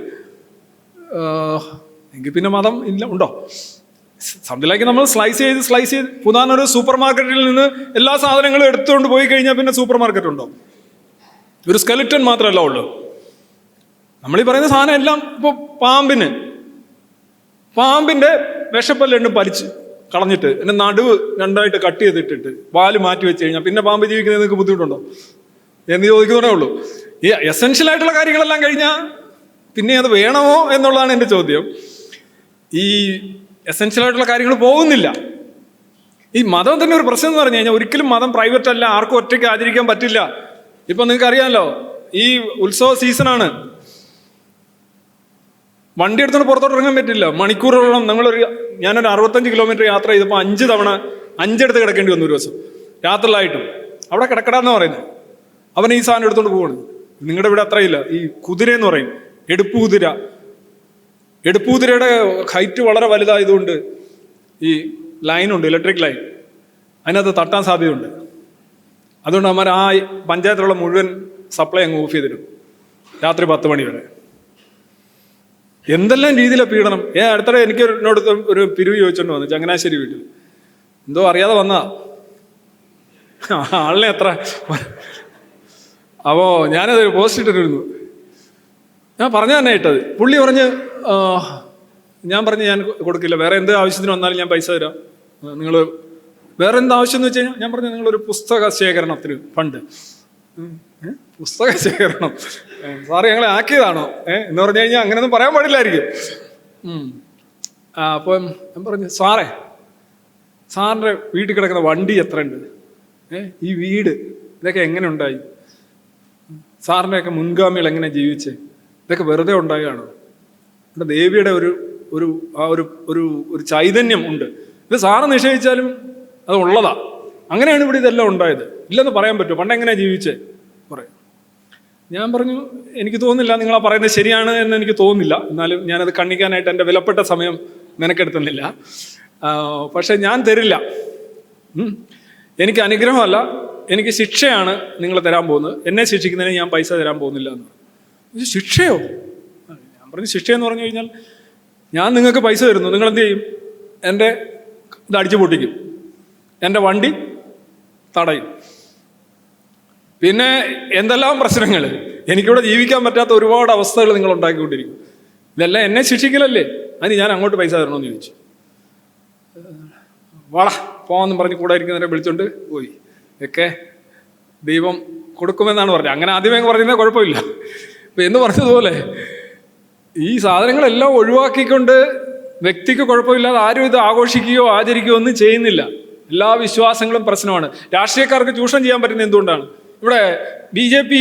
എങ്കിൽ പിന്നെ മതം ഇല്ല ഉണ്ടോ? സംതിലേക്ക് നമ്മൾ സ്ലൈസ് ചെയ്ത് പുതാനൊരു സൂപ്പർ മാർക്കറ്റിൽ നിന്ന് എല്ലാ സാധനങ്ങളും എടുത്തുകൊണ്ട് പോയി കഴിഞ്ഞാൽ പിന്നെ സൂപ്പർ മാർക്കറ്റ് ഉണ്ടോ? ഒരു സ്കെലിറ്റൻ മാത്രമല്ല ഉള്ളൂ. നമ്മളീ പറയുന്ന സാധനം എല്ലാം. ഇപ്പോൾ പാമ്പിൻ്റെ വിഷപ്പല്ല് രണ്ടും വലിച്ച് കളഞ്ഞിട്ട് എൻ്റെ നടുവ് 2ആയിട്ട് കട്ട് ചെയ്തിട്ടിട്ട് വാല് മാറ്റി വെച്ച് കഴിഞ്ഞാൽ പിന്നെ പാമ്പ് ജീവിക്കുന്നത് നിങ്ങൾക്ക് ബുദ്ധിമുട്ടുണ്ടോ എന്ന് ചോദിക്കുന്നതേ ഉള്ളൂ. ഈ എസെൻഷ്യൽ ആയിട്ടുള്ള കാര്യങ്ങളെല്ലാം കഴിഞ്ഞാൽ പിന്നെ അത് വേണമോ എന്നുള്ളതാണ് എൻ്റെ ചോദ്യം. ഈ എസെൻഷ്യൽ ആയിട്ടുള്ള കാര്യങ്ങൾ പോകുന്നില്ല. ഈ മതം തന്നെ ഒരു പ്രശ്നം എന്ന് പറഞ്ഞു കഴിഞ്ഞാൽ ഒരിക്കലും മതം പ്രൈവറ്റ് അല്ല, ആർക്കും ഒറ്റയ്ക്ക് ആചരിക്കാൻ പറ്റില്ല. ഇപ്പം നിങ്ങൾക്ക് അറിയാമല്ലോ, ഈ ഉത്സവ സീസണാണ്, വണ്ടി എടുത്തോണ്ട് പുറത്തോട്ട് ഇറങ്ങാൻ പറ്റില്ല. മണിക്കൂറുകളോളം ഞാനൊരു 65 കിലോമീറ്റർ യാത്ര ചെയ്തപ്പോൾ 5 തവണ 5 എടുത്ത് കിടക്കേണ്ടി വന്നു ഒരു ദിവസം രാത്രിയിലായിട്ടും. അവിടെ കിടക്കടാന്ന് പറയുന്നത്. അവൻ ഈ സാധനം എടുത്തോണ്ട് പോവാണ്. നിങ്ങളുടെ ഇവിടെ അത്രയില്ല. ഈ കുതിരയെന്ന് പറയും, എടുപ്പുകുതിരയുടെ ഹൈറ്റ് വളരെ വലുതായതുകൊണ്ട് ഈ ലൈനുണ്ട്, ഇലക്ട്രിക് ലൈൻ, അതിനകത്ത് തട്ടാൻ സാധ്യതയുണ്ട്. അതുകൊണ്ട് അമ്മ ആ പഞ്ചായത്തിലുള്ള മുഴുവൻ സപ്ലൈ അങ്ങ് ഓഫ് ചെയ്തിടും രാത്രി 10 മണി വരെ. എന്തെല്ലാം രീതിയിലാണ് പീഡനം. അടുത്തിടെ എനിക്ക് എന്നോട് ഒരു പിരിവ് ചോദിച്ചോണ്ട് വന്നു ചങ്ങനാശ്ശേരി വീട്ടിൽ. എന്തോ അറിയാതെ വന്നതാ, ആളിനെ എത്ര. അപ്പോൾ ഞാനത് പോസ്റ്റ് ഇട്ടിരുന്നു. ഞാൻ പറഞ്ഞു തന്നെ ഇട്ടത്. പുള്ളി പറഞ്ഞ് ഞാൻ കൊടുക്കില്ല, വേറെ എന്ത് ആവശ്യത്തിന് വന്നാലും ഞാൻ പൈസ തരാം, നിങ്ങൾ വേറെ എന്ത് ആവശ്യം എന്ന് വെച്ച് കഴിഞ്ഞാൽ ഞാൻ പറഞ്ഞു നിങ്ങളൊരു പുസ്തക ശേഖരണത്തിന് ഫണ്ട്. പുസ്തക ശേഖരണം സാറ് ഞങ്ങളെ ആക്കിയതാണോ എന്ന് പറഞ്ഞു കഴിഞ്ഞാൽ അങ്ങനെയൊന്നും പറയാൻ പാടില്ലായിരിക്കും. അപ്പം ഞാൻ പറഞ്ഞു സാറിൻ്റെ വീട്ടിൽ കിടക്കുന്ന വണ്ടി എത്ര ഉണ്ട്, ഈ വീട് ഇതൊക്കെ എങ്ങനെ ഉണ്ടായി, സാറിൻ്റെയൊക്കെ മുൻഗാമികൾ എങ്ങനെ ജീവിച്ചേ, ഇതൊക്കെ വെറുതെ ഉണ്ടാകുകയാണോ? ഇവിടെ ദേവിയുടെ ഒരു ചൈതന്യം ഉണ്ട്, ഇത് സാറ് നിഷേധിച്ചാലും അത് ഉള്ളതാ. അങ്ങനെയാണ് ഇവിടെ ഇതെല്ലാം ഉണ്ടായത്. ഇല്ലെന്ന് പറയാൻ പറ്റുമോ? പണ്ട് എങ്ങനെയാണ് ജീവിച്ചേ പറയും. ഞാൻ പറഞ്ഞു എനിക്ക് തോന്നുന്നില്ല നിങ്ങളാ പറയുന്നത് ശരിയാണ് എന്ന് എനിക്ക് തോന്നുന്നില്ല, എന്നാലും ഞാനത് കണ്ണിക്കാനായിട്ട് എൻ്റെ വിലപ്പെട്ട സമയം നിനക്കെടുത്തുന്നില്ല. പക്ഷെ ഞാൻ തരില്ല, എനിക്ക് അനുഗ്രഹമല്ല, എനിക്ക് ശിക്ഷയാണ് നിങ്ങൾ തരാൻ പോകുന്നത്. എന്നെ ശിക്ഷിക്കുന്നതിന് ഞാൻ പൈസ തരാൻ പോകുന്നില്ല എന്ന്. ശിക്ഷയോ? ഞാൻ പറഞ്ഞു ശിക്ഷയെന്ന് പറഞ്ഞു കഴിഞ്ഞാൽ ഞാൻ നിങ്ങൾക്ക് പൈസ തരുന്നു, നിങ്ങൾ എന്ത് ചെയ്യും? എൻ്റെ ഇത് അടിച്ചു പൊട്ടിക്കും, എൻ്റെ വണ്ടി തടയും, പിന്നെ എന്തെല്ലാം പ്രശ്നങ്ങൾ, എനിക്കിവിടെ ജീവിക്കാൻ പറ്റാത്ത ഒരുപാട് അവസ്ഥകൾ നിങ്ങൾ ഉണ്ടാക്കിക്കൊണ്ടിരിക്കും. ഇതെല്ലാം എന്നെ ശിക്ഷിക്കലല്ലേ, അതിന് ഞാൻ അങ്ങോട്ട് പൈസ തരണമെന്ന് ചോദിച്ചു. വാടാ പോകാമെന്ന് പറഞ്ഞ് കൂടെ ഇരിക്കുന്നവരെ വിളിച്ചോണ്ട് പോയി. ഒക്കെ ദൈവം കൊടുക്കുമെന്നാണ് പറഞ്ഞത്. അങ്ങനെ ആദ്യമേ പറഞ്ഞാൽ കുഴപ്പമില്ല. ഇപ്പം എന്ന് പറഞ്ഞതുപോലെ ഈ സാധനങ്ങളെല്ലാം ഒഴിവാക്കിക്കൊണ്ട് വ്യക്തിക്ക് കുഴപ്പമില്ലാതെ ആരും ഇത് ആഘോഷിക്കുകയോ ആചരിക്കുകയോ ഒന്നും ചെയ്യുന്നില്ല. എല്ലാ വിശ്വാസങ്ങളും പ്രശ്നമാണ്. രാഷ്ട്രീയക്കാർക്ക് ചൂഷണം ചെയ്യാൻ പറ്റുന്നത് എന്തുകൊണ്ടാണ്? ഇവിടെ BJP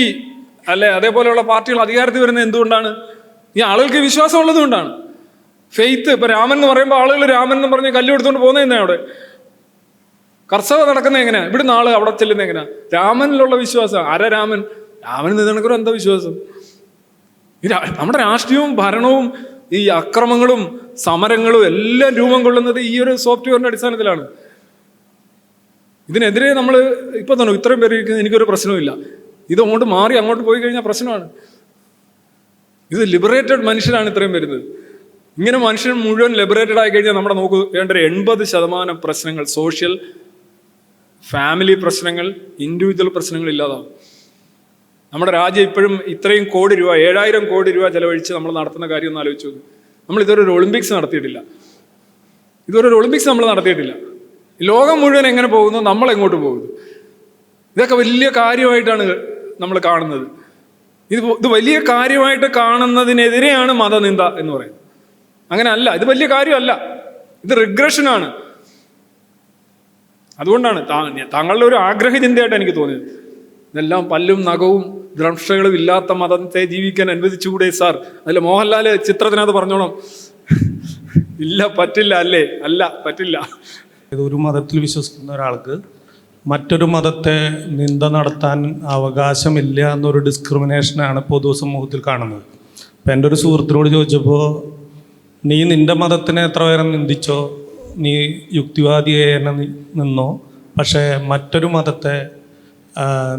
അല്ലെ അതേപോലെയുള്ള പാർട്ടികൾ അധികാരത്തിൽ വരുന്നത് എന്തുകൊണ്ടാണ്? ഈ ആളുകൾക്ക് വിശ്വാസം ഉള്ളത് കൊണ്ടാണ്. ഫെയ്ത്ത്. ഇപ്പം രാമൻ എന്ന് പറയുമ്പോൾ ആളുകൾ രാമൻ എന്ന് പറഞ്ഞ് കല്ല് എടുത്തുകൊണ്ട് പോകുന്നത് എന്തിനാ? അവിടെ കർസവ നടക്കുന്നത് എങ്ങനെയാ? ഇവിടുന്ന് ആള് അവിടെ ചെല്ലുന്നത് എങ്ങനെയാ? രാമനിലുള്ള വിശ്വാസം. രാമൻ നിന്നണക്കൊരു അന്ധവിശ്വാസം. നമ്മുടെ രാഷ്ട്രീയവും ഭരണവും ഈ അക്രമങ്ങളും സമരങ്ങളും എല്ലാം രൂപം കൊള്ളുന്നത് ഈ ഒരു സോഫ്റ്റ്വെയറിന്റെ അടിസ്ഥാനത്തിലാണ്. ഇതിനെതിരെ നമ്മൾ ഇപ്പം തന്നെ ഇത്രയും പേര് എനിക്കൊരു പ്രശ്നവുമില്ല. ഇത് അങ്ങോട്ട് മാറി അങ്ങോട്ട് പോയി കഴിഞ്ഞാൽ പ്രശ്നമാണ്. ഇത് ലിബറേറ്റഡ് മനുഷ്യരാണ് ഇത്രയും വരുന്നത്. ഇങ്ങനെ മനുഷ്യൻ മുഴുവൻ ലിബറേറ്റഡ് ആയി കഴിഞ്ഞാൽ നമ്മുടെ നോക്ക് വേണ്ട 80% പ്രശ്നങ്ങൾ, സോഷ്യൽ ഫാമിലി പ്രശ്നങ്ങൾ, ഇൻഡിവിജ്വൽ പ്രശ്നങ്ങൾ ഇല്ലാതാവും. നമ്മുടെ രാജ്യം ഇപ്പോഴും ഇത്രയും കോടി രൂപ 7000 കോടി രൂപ ചെലവഴിച്ച് നമ്മൾ നടത്തുന്ന കാര്യം ഒന്ന് ആലോചിച്ചു. നമ്മൾ ഇതൊരു ഒളിമ്പിക്സ് നടത്തിയിട്ടില്ല. നമ്മൾ നടത്തിയിട്ടില്ല. ലോകം മുഴുവൻ എങ്ങനെ പോകുന്നു, നമ്മൾ എങ്ങോട്ട് പോകുന്നു? ഇതൊക്കെ വലിയ കാര്യമായിട്ടാണ് നമ്മൾ കാണുന്നത്. ഇത് വലിയ കാര്യമായിട്ട് കാണുന്നതിനെതിരെയാണ് മതനിന്ദ എന്ന് പറയുന്നത്. അങ്ങനെ അല്ല, ഇത് വലിയ കാര്യമല്ല, ഇത് റിഗ്രഷനാണ്. അതുകൊണ്ടാണ് താങ്കളുടെ ഒരു ആഗ്രഹചിന്തയായിട്ട് എനിക്ക് തോന്നിയത്. ഇതെല്ലാം പല്ലും നഖവും ദ്രംഷ്ടകളും ഇല്ലാത്ത മതത്തെ ജീവിക്കാൻ അനുവദിച്ചുകൂടെ സാർ? അതിൽ മോഹൻലാല് ചിത്രത്തിനകത്ത് പറഞ്ഞോണം, ഇല്ല പറ്റില്ല, അല്ലേ? അല്ല, പറ്റില്ല. ഒരു മതത്തിൽ വിശ്വസിക്കുന്ന ഒരാൾക്ക് മറ്റൊരു മതത്തെ നിന്ദ നടത്താൻ അവകാശമില്ല എന്നൊരു ഡിസ്ക്രിമിനേഷനാണ് പൊതുസമൂഹത്തിൽ കാണുന്നത്. ഇപ്പം എൻ്റെ ഒരു സുഹൃത്തിനോട് ചോദിച്ചപ്പോൾ, നീ നിൻ്റെ മതത്തിനെ എത്ര പേരെ നിന്ദിച്ചോ, നീ യുക്തിവാദിയെ നിന്നോ, പക്ഷേ മറ്റൊരു മതത്തെ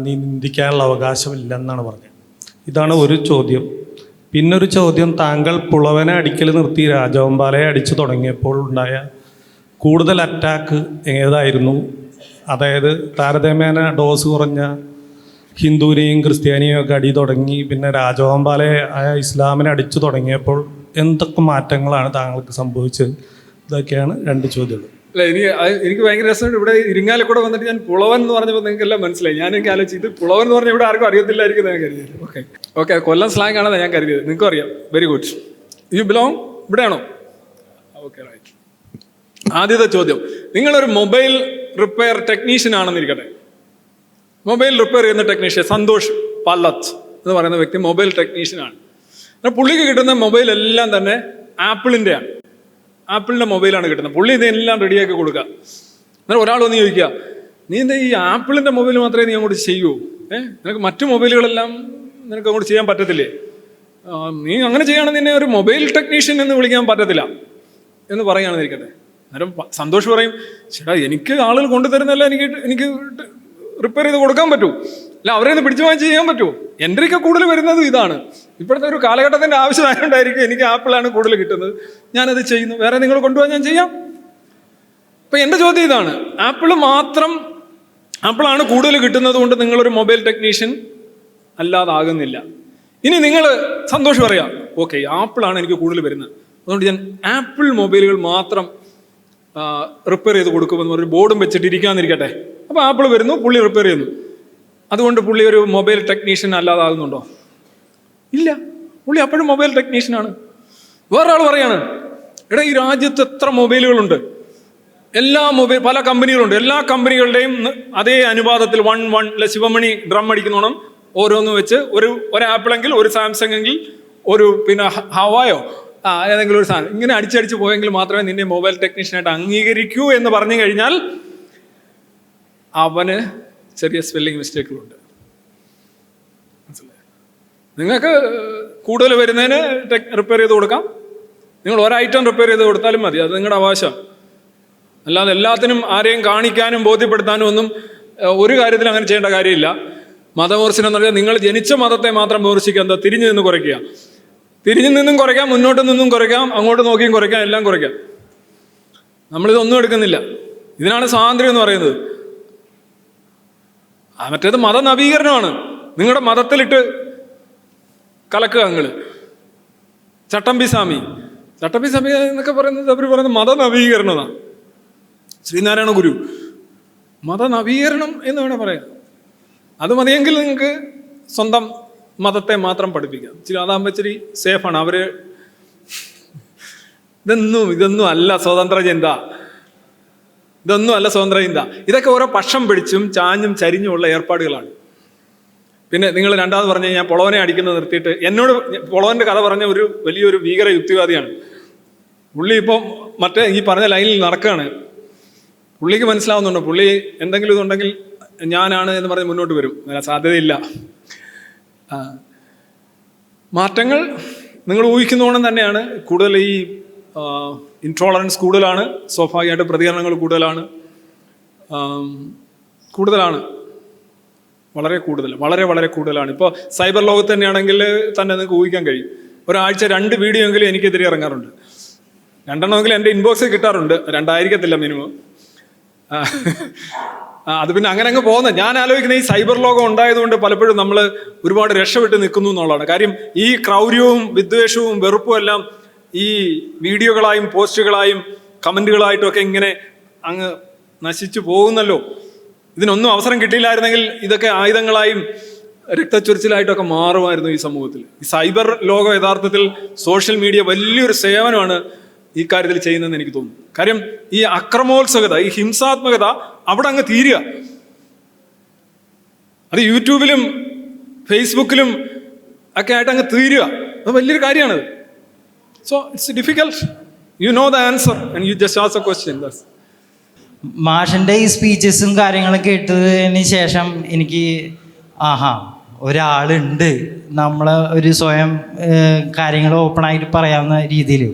നീ നിന്ദിക്കാനുള്ള അവകാശമില്ലെന്നാണ് പറഞ്ഞത്. ഇതാണ് ഒരു ചോദ്യം. പിന്നൊരു ചോദ്യം, താങ്കൾ പുളവനെ അടിക്കൽ നിർത്തി രാജവമ്പാലയെ അടിച്ചു തുടങ്ങിയപ്പോൾ ഉണ്ടായ കൂടുതൽ അറ്റാക്ക് ഏതായിരുന്നു? അതായത് താരതമ്യേന ഡോസ് കുറഞ്ഞ ഹിന്ദുവിനെയും ക്രിസ്ത്യാനിയെയും ഒക്കെ അടി തുടങ്ങി, പിന്നെ രാജവമ്പാലയെ ഇസ്ലാമിനെ അടിച്ചു തുടങ്ങിയപ്പോൾ എന്തൊക്കെ മാറ്റങ്ങളാണ് താങ്കൾക്ക് സംഭവിച്ചത്? ഇതൊക്കെയാണ് രണ്ട് ചോദ്യങ്ങൾ. അല്ല, എനിക്ക് ഭയങ്കര രസമുണ്ട്. ഇവിടെ ഇരിങ്ങാലക്കൂടെ വന്നിട്ട് ഞാൻ പുളവൻ എന്ന് പറഞ്ഞപ്പോൾ നിങ്ങൾക്ക് എല്ലാം മനസ്സിലായി. ഞാൻ എനിക്ക് ആലോചിച്ച് ഇത് പുളവൻ എന്ന് പറഞ്ഞാൽ ഇവിടെ ആർക്കും അറിയത്തില്ലായിരിക്കും ഞാൻ കരുതിയത്. ഓക്കെ, കൊല്ലം സ്ലാങ് ആണെന്ന് ഞാൻ കരുതിയത്. നിങ്ങൾക്കും അറിയാം. Very good. യു ബിലോങ് ഇവിടെയാണോ? Okay, right. ആദ്യത്തെ ചോദ്യം, നിങ്ങളൊരു മൊബൈൽ റിപ്പയർ ടെക്നീഷ്യൻ ആണെന്നിരിക്കട്ടെ. മൊബൈൽ റിപ്പയർ ചെയ്യുന്ന ടെക്നീഷ്യൻ സന്തോഷ് പല്ലത്ത് എന്ന് പറയുന്ന വ്യക്തി മൊബൈൽ ടെക്നീഷ്യനാണ്. പുള്ളിക്ക് കിട്ടുന്ന മൊബൈൽ എല്ലാം തന്നെ ആപ്പിളിൻ്റെയാണ്. ആപ്പിളിൻ്റെ മൊബൈലാണ് കിട്ടുന്നത്. പുള്ളി ഇതെല്ലാം റെഡിയാക്കി കൊടുക്കുക. എന്നാൽ ഒരാൾ വന്ന് ചോദിക്കുക, നീ എന്താ ഈ ആപ്പിളിൻ്റെ മൊബൈൽ മാത്രമേ നീ അങ്ങോട്ട് ചെയ്യൂ? നിനക്ക് മറ്റു മൊബൈലുകളെല്ലാം നിനക്ക് അങ്ങോട്ട് ചെയ്യാൻ പറ്റത്തില്ലേ? നീ അങ്ങനെ ചെയ്യുകയാണെങ്കിൽ നിന്നെ ഒരു മൊബൈൽ ടെക്നീഷ്യൻ എന്ന് വിളിക്കാൻ പറ്റത്തില്ല എന്ന് പറയുകയാണെന്നിരിക്കട്ടെ. അന്നേരം സന്തോഷ് പറയും, ചേട്ടാ എനിക്ക് ആളുകൾ കൊണ്ടുതരുന്നല്ല എനിക്ക് റിപ്പയർ ചെയ്ത് കൊടുക്കാൻ പറ്റൂ, അല്ല അവരെ ഒന്ന് പിടിച്ചു വാങ്ങിച്ച് ചെയ്യാൻ പറ്റുമോ? എൻ്റെ ഒക്കെ കൂടുതൽ വരുന്നത് ഇതാണ്. ഇപ്പോഴത്തെ ഒരു കാലഘട്ടത്തിൻ്റെ ആവശ്യമായതുകൊണ്ടായിരിക്കും എനിക്ക് ആപ്പിളാണ് കൂടുതൽ കിട്ടുന്നത്, ഞാനത് ചെയ്യുന്നു. വേറെ നിങ്ങൾ കൊണ്ടുപോകാൻ ഞാൻ ചെയ്യാം. അപ്പം എൻ്റെ ചോദ്യം ഇതാണ്, ആപ്പിളാണ് കൂടുതൽ കിട്ടുന്നത് കൊണ്ട് നിങ്ങളൊരു മൊബൈൽ ടെക്നീഷ്യൻ അല്ലാതാകുന്നില്ല. ഇനി നിങ്ങൾ സന്തോഷം പറയാം, ഓക്കെ ആപ്പിളാണ് എനിക്ക് കൂടുതൽ വരുന്നത്, അതുകൊണ്ട് ഞാൻ ആപ്പിൾ മൊബൈലുകൾ മാത്രം റിപ്പയർ ചെയ്ത് കൊടുക്കുമെന്ന് ഒരു ബോർഡും വെച്ചിട്ട് ഇരിക്കാന്നിരിക്കട്ടെ. അപ്പോൾ ആപ്പിൾ വരുന്നു, പുള്ളി റിപ്പയർ ചെയ്യുന്നു, അതുകൊണ്ട് പുള്ളി ഒരു മൊബൈൽ ടെക്നീഷ്യൻ അല്ലാതാകുന്നുണ്ടോ? ഇല്ല, പുള്ളി അപ്പോഴും മൊബൈൽ ടെക്നീഷ്യനാണ്. വേറൊരാൾ പറയാണ്, എടാ ഈ രാജ്യത്ത് എത്ര മൊബൈലുകളുണ്ട്, പല കമ്പനികളുണ്ട്, എല്ലാ കമ്പനികളുടെയും അതേ അനുപാതത്തിൽ 1 ശിവമണി ഡ്രം അടിക്കുന്നോണം ഓരോന്ന് വെച്ച് ഒരു ആപ്പിളെങ്കിൽ ഒരു സാംസങ് എങ്കിൽ ഒരു പിന്നെ ഹവായോ ഏതെങ്കിലും ഒരു സാധനം ഇങ്ങനെ അടിച്ചടിച്ച് പോയെങ്കിൽ മാത്രമേ നിന്നെ മൊബൈൽ ടെക്നീഷ്യനായിട്ട് അംഗീകരിക്കൂ എന്ന് പറഞ്ഞു കഴിഞ്ഞാൽ അവന് ചെറിയ സ്പെല്ലിംഗ് മിസ്റ്റേക്കുകളുണ്ട്. മനസ്സിലായോ? നിങ്ങൾക്ക് കൂടുതൽ വരുന്നതിന് റിപ്പയർ ചെയ്ത് കൊടുക്കാം. നിങ്ങൾ ഒരൈറ്റം റിപ്പയർ ചെയ്ത് കൊടുത്താലും മതി, അത് നിങ്ങളുടെ അവകാശം. അല്ലാതെ എല്ലാത്തിനും ആരെയും കാണിക്കാനും ബോധ്യപ്പെടുത്താനും ഒന്നും ഒരു കാര്യത്തിൽ അങ്ങനെ ചെയ്യേണ്ട കാര്യമില്ല. മതവിമർശനം എന്ന് പറഞ്ഞാൽ നിങ്ങൾ ജനിച്ച മതത്തെ മാത്രം വിമർശിക്കുക, എന്താ തിരിഞ്ഞു നിന്ന് കുറയ്ക്കുക. തിരിഞ്ഞു നിന്നും കുറയ്ക്കാം, മുന്നോട്ട് നിന്നും കുറയ്ക്കാം, അങ്ങോട്ട് നോക്കിയും കുറയ്ക്കാം, എല്ലാം കുറയ്ക്കാം. നമ്മളിതൊന്നും എടുക്കുന്നില്ല. ഇതിനാണ് സ്വാതന്ത്ര്യം എന്ന് പറയുന്നത്. മറ്റേത് മതനവീകരണമാണ്. നിങ്ങളുടെ മതത്തിലിട്ട് കലക്കുക. നിങ്ങൾ ചട്ടമ്പി സ്വാമി എന്നൊക്കെ പറയുന്നത് അവർ പറയുന്നത് മതനവീകരണമാണ്. ശ്രീനാരായണ ഗുരു മതനവീകരണം എന്ന് വേണേൽ പറയാം. അത് മതിയെങ്കിൽ നിങ്ങൾക്ക് സ്വന്തം മതത്തെ മാത്രം പഠിപ്പിക്കാം. അതാകുമ്പോൾ ഇച്ചിരി സേഫാണ്. അവര് ഇതൊന്നും അല്ല സ്വതന്ത്ര ചിന്ത, ഇതൊക്കെ ഓരോ പക്ഷം പിടിച്ചും ചാഞ്ഞും ചരിഞ്ഞുമുള്ള ഏർപ്പാടുകളാണ്. പിന്നെ നിങ്ങൾ രണ്ടാമത് പറഞ്ഞ ഞാൻ പൊളവനെ അടിക്കുന്നത് നിർത്തിയിട്ട് എന്നോട് പൊളവന്റെ കഥ പറഞ്ഞ ഒരു വലിയൊരു ഭീകര യുക്തിവാദിയാണ്. പുള്ളി ഇപ്പം മറ്റേ ഈ പറഞ്ഞ ലൈനിൽ നടക്കുകയാണ്. പുള്ളിക്ക് മനസ്സിലാവുന്നുണ്ട്, പുള്ളി എന്തെങ്കിലും ഇതുണ്ടെങ്കിൽ ഞാനാണ് എന്ന് പറഞ്ഞ് മുന്നോട്ട് വരും. സാധ്യതയില്ല. മാറ്റങ്ങൾ നിങ്ങൾ ഊഹിക്കുന്നോണം തന്നെയാണ്. കൂടുതൽ ഈ ഇൻടോളറൻസ് കൂടുതലാണ്, സ്വാഭാവികമായിട്ട് പ്രതികരണങ്ങൾ കൂടുതലാണ്, വളരെ കൂടുതലാണ്. ഇപ്പോൾ സൈബർ ലോകത്ത് തന്നെയാണെങ്കിൽ തന്നെ നിങ്ങൾക്ക് ഊഹിക്കാൻ കഴിയും. ഒരാഴ്ച 2 വീഡിയോ എങ്കിലും എനിക്കെതിരെ ഇറങ്ങാറുണ്ട്. 2 എണ്ണമെങ്കിലും എൻ്റെ ഇൻബോക്സിൽ കിട്ടാറുണ്ട്. 2 ആയിരിക്കത്തില്ല മിനിമം. അത് പിന്നെ അങ്ങനെ അങ്ങ് പോകുന്നത്. ഞാൻ ആലോചിക്കുന്ന ഈ സൈബർ ലോകം ഉണ്ടായതുകൊണ്ട് പലപ്പോഴും നമ്മൾ ഒരുപാട് രക്ഷപ്പെട്ട് നിൽക്കുന്നു എന്നുള്ളതാണ് കാര്യം. ഈ ക്രൗര്യവും വിദ്വേഷവും വെറുപ്പും എല്ലാം ഈ വീഡിയോകളായും പോസ്റ്റുകളായും കമൻറ്റുകളായിട്ടും ഒക്കെ ഇങ്ങനെ അങ്ങ് നശിച്ചു പോകുന്നല്ലോ. ഇതിനൊന്നും അവസരം കിട്ടിയില്ലായിരുന്നെങ്കിൽ ഇതൊക്കെ ആയുധങ്ങളായും രക്തച്ചൊരിച്ചിലായിട്ടൊക്കെ മാറുമായിരുന്നു ഈ സമൂഹത്തിൽ. ഈ സൈബർ ലോകം യഥാർത്ഥത്തിൽ സോഷ്യൽ മീഡിയ വലിയൊരു സേവനമാണ് ഈ കാര്യത്തിൽ ചെയ്യുന്നതെന്ന് എനിക്ക് തോന്നുന്നു. കാര്യം ഈ അക്രമോത്സുകത, ഈ ഹിംസാത്മകത അവിടെ അങ്ങ് തീരുക. അത് യൂട്യൂബിലും ഫേസ്ബുക്കിലും ഒക്കെ ആയിട്ട് അങ്ങ് തീരുക. അത് വലിയൊരു കാര്യമാണ്. So it's difficult. You know the answer and you just ask A question. മാഷിൻ്റെ ഈ സ്പീച്ചസും കാര്യങ്ങളും കേട്ടതിന് ശേഷം എനിക്ക് ഒരാളുണ്ട് നമ്മളെ ഒരു സ്വയം കാര്യങ്ങൾ ഓപ്പണായിട്ട് പറയാവുന്ന രീതിയിൽ.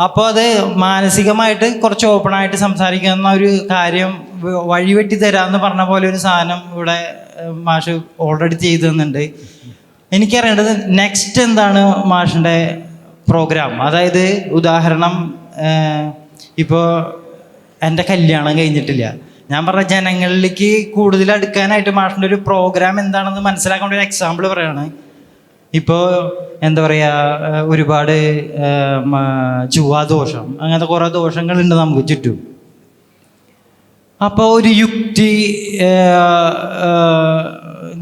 അപ്പോൾ അത് മാനസികമായിട്ട് കുറച്ച് ഓപ്പണായിട്ട് സംസാരിക്കുന്ന ഒരു കാര്യം വഴിവെട്ടി തരാമെന്ന് പറഞ്ഞ പോലെ ഒരു സാധനം ഇവിടെ മാഷ് ഓൾറെഡി ചെയ്തു തന്നിട്ടുണ്ട്. എനിക്കറിയേണ്ടത് നെക്സ്റ്റ് എന്താണ് മാഷിൻ്റെ പ്രോഗ്രാം. അതായത് ഉദാഹരണം, ഇപ്പോൾ എൻ്റെ കല്യാണം കഴിഞ്ഞിട്ടില്ല, ഞാൻ പറഞ്ഞ ജനങ്ങളിലേക്ക് കൂടുതൽ അടുക്കാനായിട്ട് മാഷിൻ്റെ ഒരു പ്രോഗ്രാം എന്താണെന്ന് മനസ്സിലാക്കേണ്ട ഒരു എക്സാമ്പിൾ പറയുകയാണ്. ഇപ്പോൾ എന്താ പറയുക, ഒരുപാട് ചൊവ്വാദോഷം അങ്ങനത്തെ കുറേ ദോഷങ്ങളുണ്ട് നമുക്ക് ചുറ്റും. അപ്പോൾ ഒരു യുക്തി,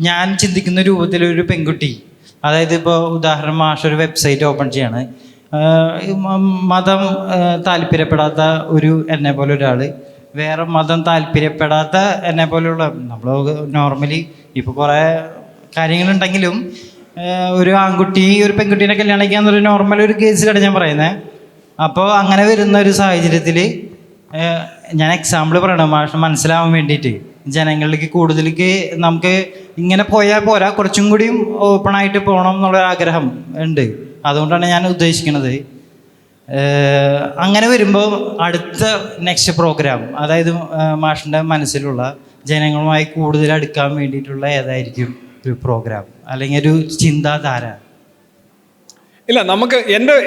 ഞാൻ ചിന്തിക്കുന്ന രൂപത്തിലൊരു പെൺകുട്ടി, അതായത് ഇപ്പോൾ ഉദാഹരണം മാഷൊരു വെബ്സൈറ്റ് ഓപ്പൺ ചെയ്യാണ്, മതം താല്പര്യപ്പെടാത്ത എന്നെ പോലെ ഒരാൾ, വേറെ മതം താല്പര്യപ്പെടാത്ത എന്നെ പോലെയുള്ള, നമ്മൾ നോർമലി ഇപ്പോൾ കുറേ കാര്യങ്ങളുണ്ടെങ്കിലും ഒരു ആൺകുട്ടി ഒരു പെൺകുട്ടീനെ കല്യാണം കഴിക്കാന്നൊരു നോർമൽ ഒരു കേസിലാണ് ഞാൻ പറയുന്നത്. അപ്പോൾ അങ്ങനെ വരുന്ന ഒരു സാഹചര്യത്തിൽ ഞാൻ എക്സാമ്പിൾ പറയണം മാഷ് മനസ്സിലാവാൻ വേണ്ടിയിട്ട്, ജനങ്ങളിലേക്ക് കൂടുതലേക്ക് നമുക്ക് ഇങ്ങനെ പോയാൽ പോരാ, കുറച്ചും കൂടിയും ഓപ്പണായിട്ട് പോകണം എന്നുള്ളൊരാഗ്രഹം ഉണ്ട്. അതുകൊണ്ടാണ് ഞാൻ ഉദ്ദേശിക്കുന്നത്. അങ്ങനെ വരുമ്പോൾ അടുത്ത നെക്സ്റ്റ് പ്രോഗ്രാം, അതായത് മാഷിൻ്റെ മനസ്സിലുള്ള ജനങ്ങളുമായി കൂടുതൽ അടുക്കാൻ വേണ്ടിയിട്ടുള്ള ഏതായിരിക്കും ഒരു പ്രോഗ്രാം അല്ലെങ്കിൽ ഒരു ചിന്താധാര? ഇല്ല, നമുക്ക്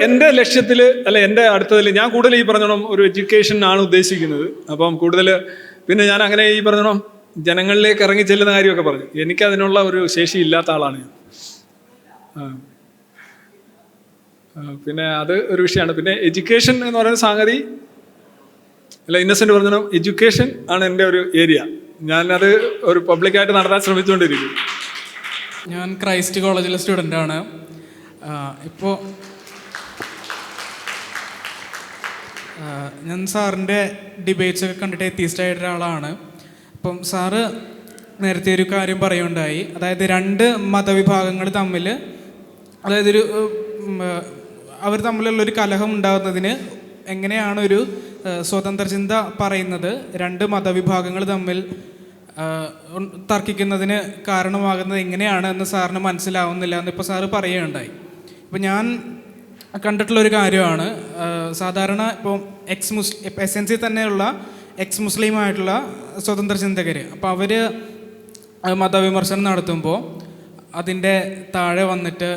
എൻ്റെ ലക്ഷ്യത്തിൽ അല്ല എൻ്റെ അടുത്തതിൽ ഞാൻ കൂടുതൽ ഈ പറഞ്ഞോണം ഒരു എഡ്യൂക്കേഷൻ ആണ് ഉദ്ദേശിക്കുന്നത്. അപ്പം കൂടുതൽ പിന്നെ ഞാൻ അങ്ങനെ ഈ പറഞ്ഞോണം ജനങ്ങളിലേക്ക് ഇറങ്ങി ചെല്ലുന്ന കാര്യമൊക്കെ പറഞ്ഞു. എനിക്കതിനുള്ള ഒരു ശേഷി ഇല്ലാത്ത ആളാണ് ഞാൻ. പിന്നെ അത് ഒരു വിഷയമാണ്. പിന്നെ എഡ്യൂക്കേഷൻ എന്ന് പറയുന്ന സംഗതി അല്ല, ഇന്നസെൻ്റ് പറഞ്ഞോ, എഡ്യൂക്കേഷൻ ആണ് എൻ്റെ ഒരു ഏരിയ. ഞാനത് ഒരു പബ്ലിക്കായിട്ട് നടത്താൻ ശ്രമിച്ചുകൊണ്ടിരിക്കും. ഞാൻ ക്രൈസ്റ്റ് കോളേജിലെ സ്റ്റുഡൻ്റാണ്. ഇപ്പോൾ ഞാൻ സാറിൻ്റെ ഡിബേറ്റ്സൊക്കെ കണ്ടിട്ട് എത്തിയിസ്റ്റായ ഒരാളാണ്. അപ്പം സാറ് നേരത്തെ ഒരു കാര്യം പറയുകയുണ്ടായി, അതായത് രണ്ട് മതവിഭാഗങ്ങൾ തമ്മിൽ, അതായത് അവർ തമ്മിലുള്ളൊരു കലഹം ഉണ്ടാകുന്നതിന് എങ്ങനെയാണ് ഒരു സ്വതന്ത്ര ചിന്ത പറയുന്നത് രണ്ട് മതവിഭാഗങ്ങൾ തമ്മിൽ തർക്കിക്കുന്നതിന് കാരണമാകുന്നത് എങ്ങനെയാണ് എന്ന് സാറിന് മനസ്സിലാവുന്നില്ല എന്നിപ്പോൾ സാറ് പറയുകയുണ്ടായി. ഇപ്പം ഞാൻ കണ്ടിട്ടുള്ളൊരു കാര്യമാണ്, സാധാരണ ഇപ്പോൾ എസെൻസിൽ തന്നെയുള്ള എക്സ് മുസ്ലിം ആയിട്ടുള്ള സ്വതന്ത്ര ചിന്തകർ, അപ്പോൾ അവർ മതവിമർശനം നടത്തുമ്പോൾ അതിൻ്റെ താഴെ വന്നിട്ട്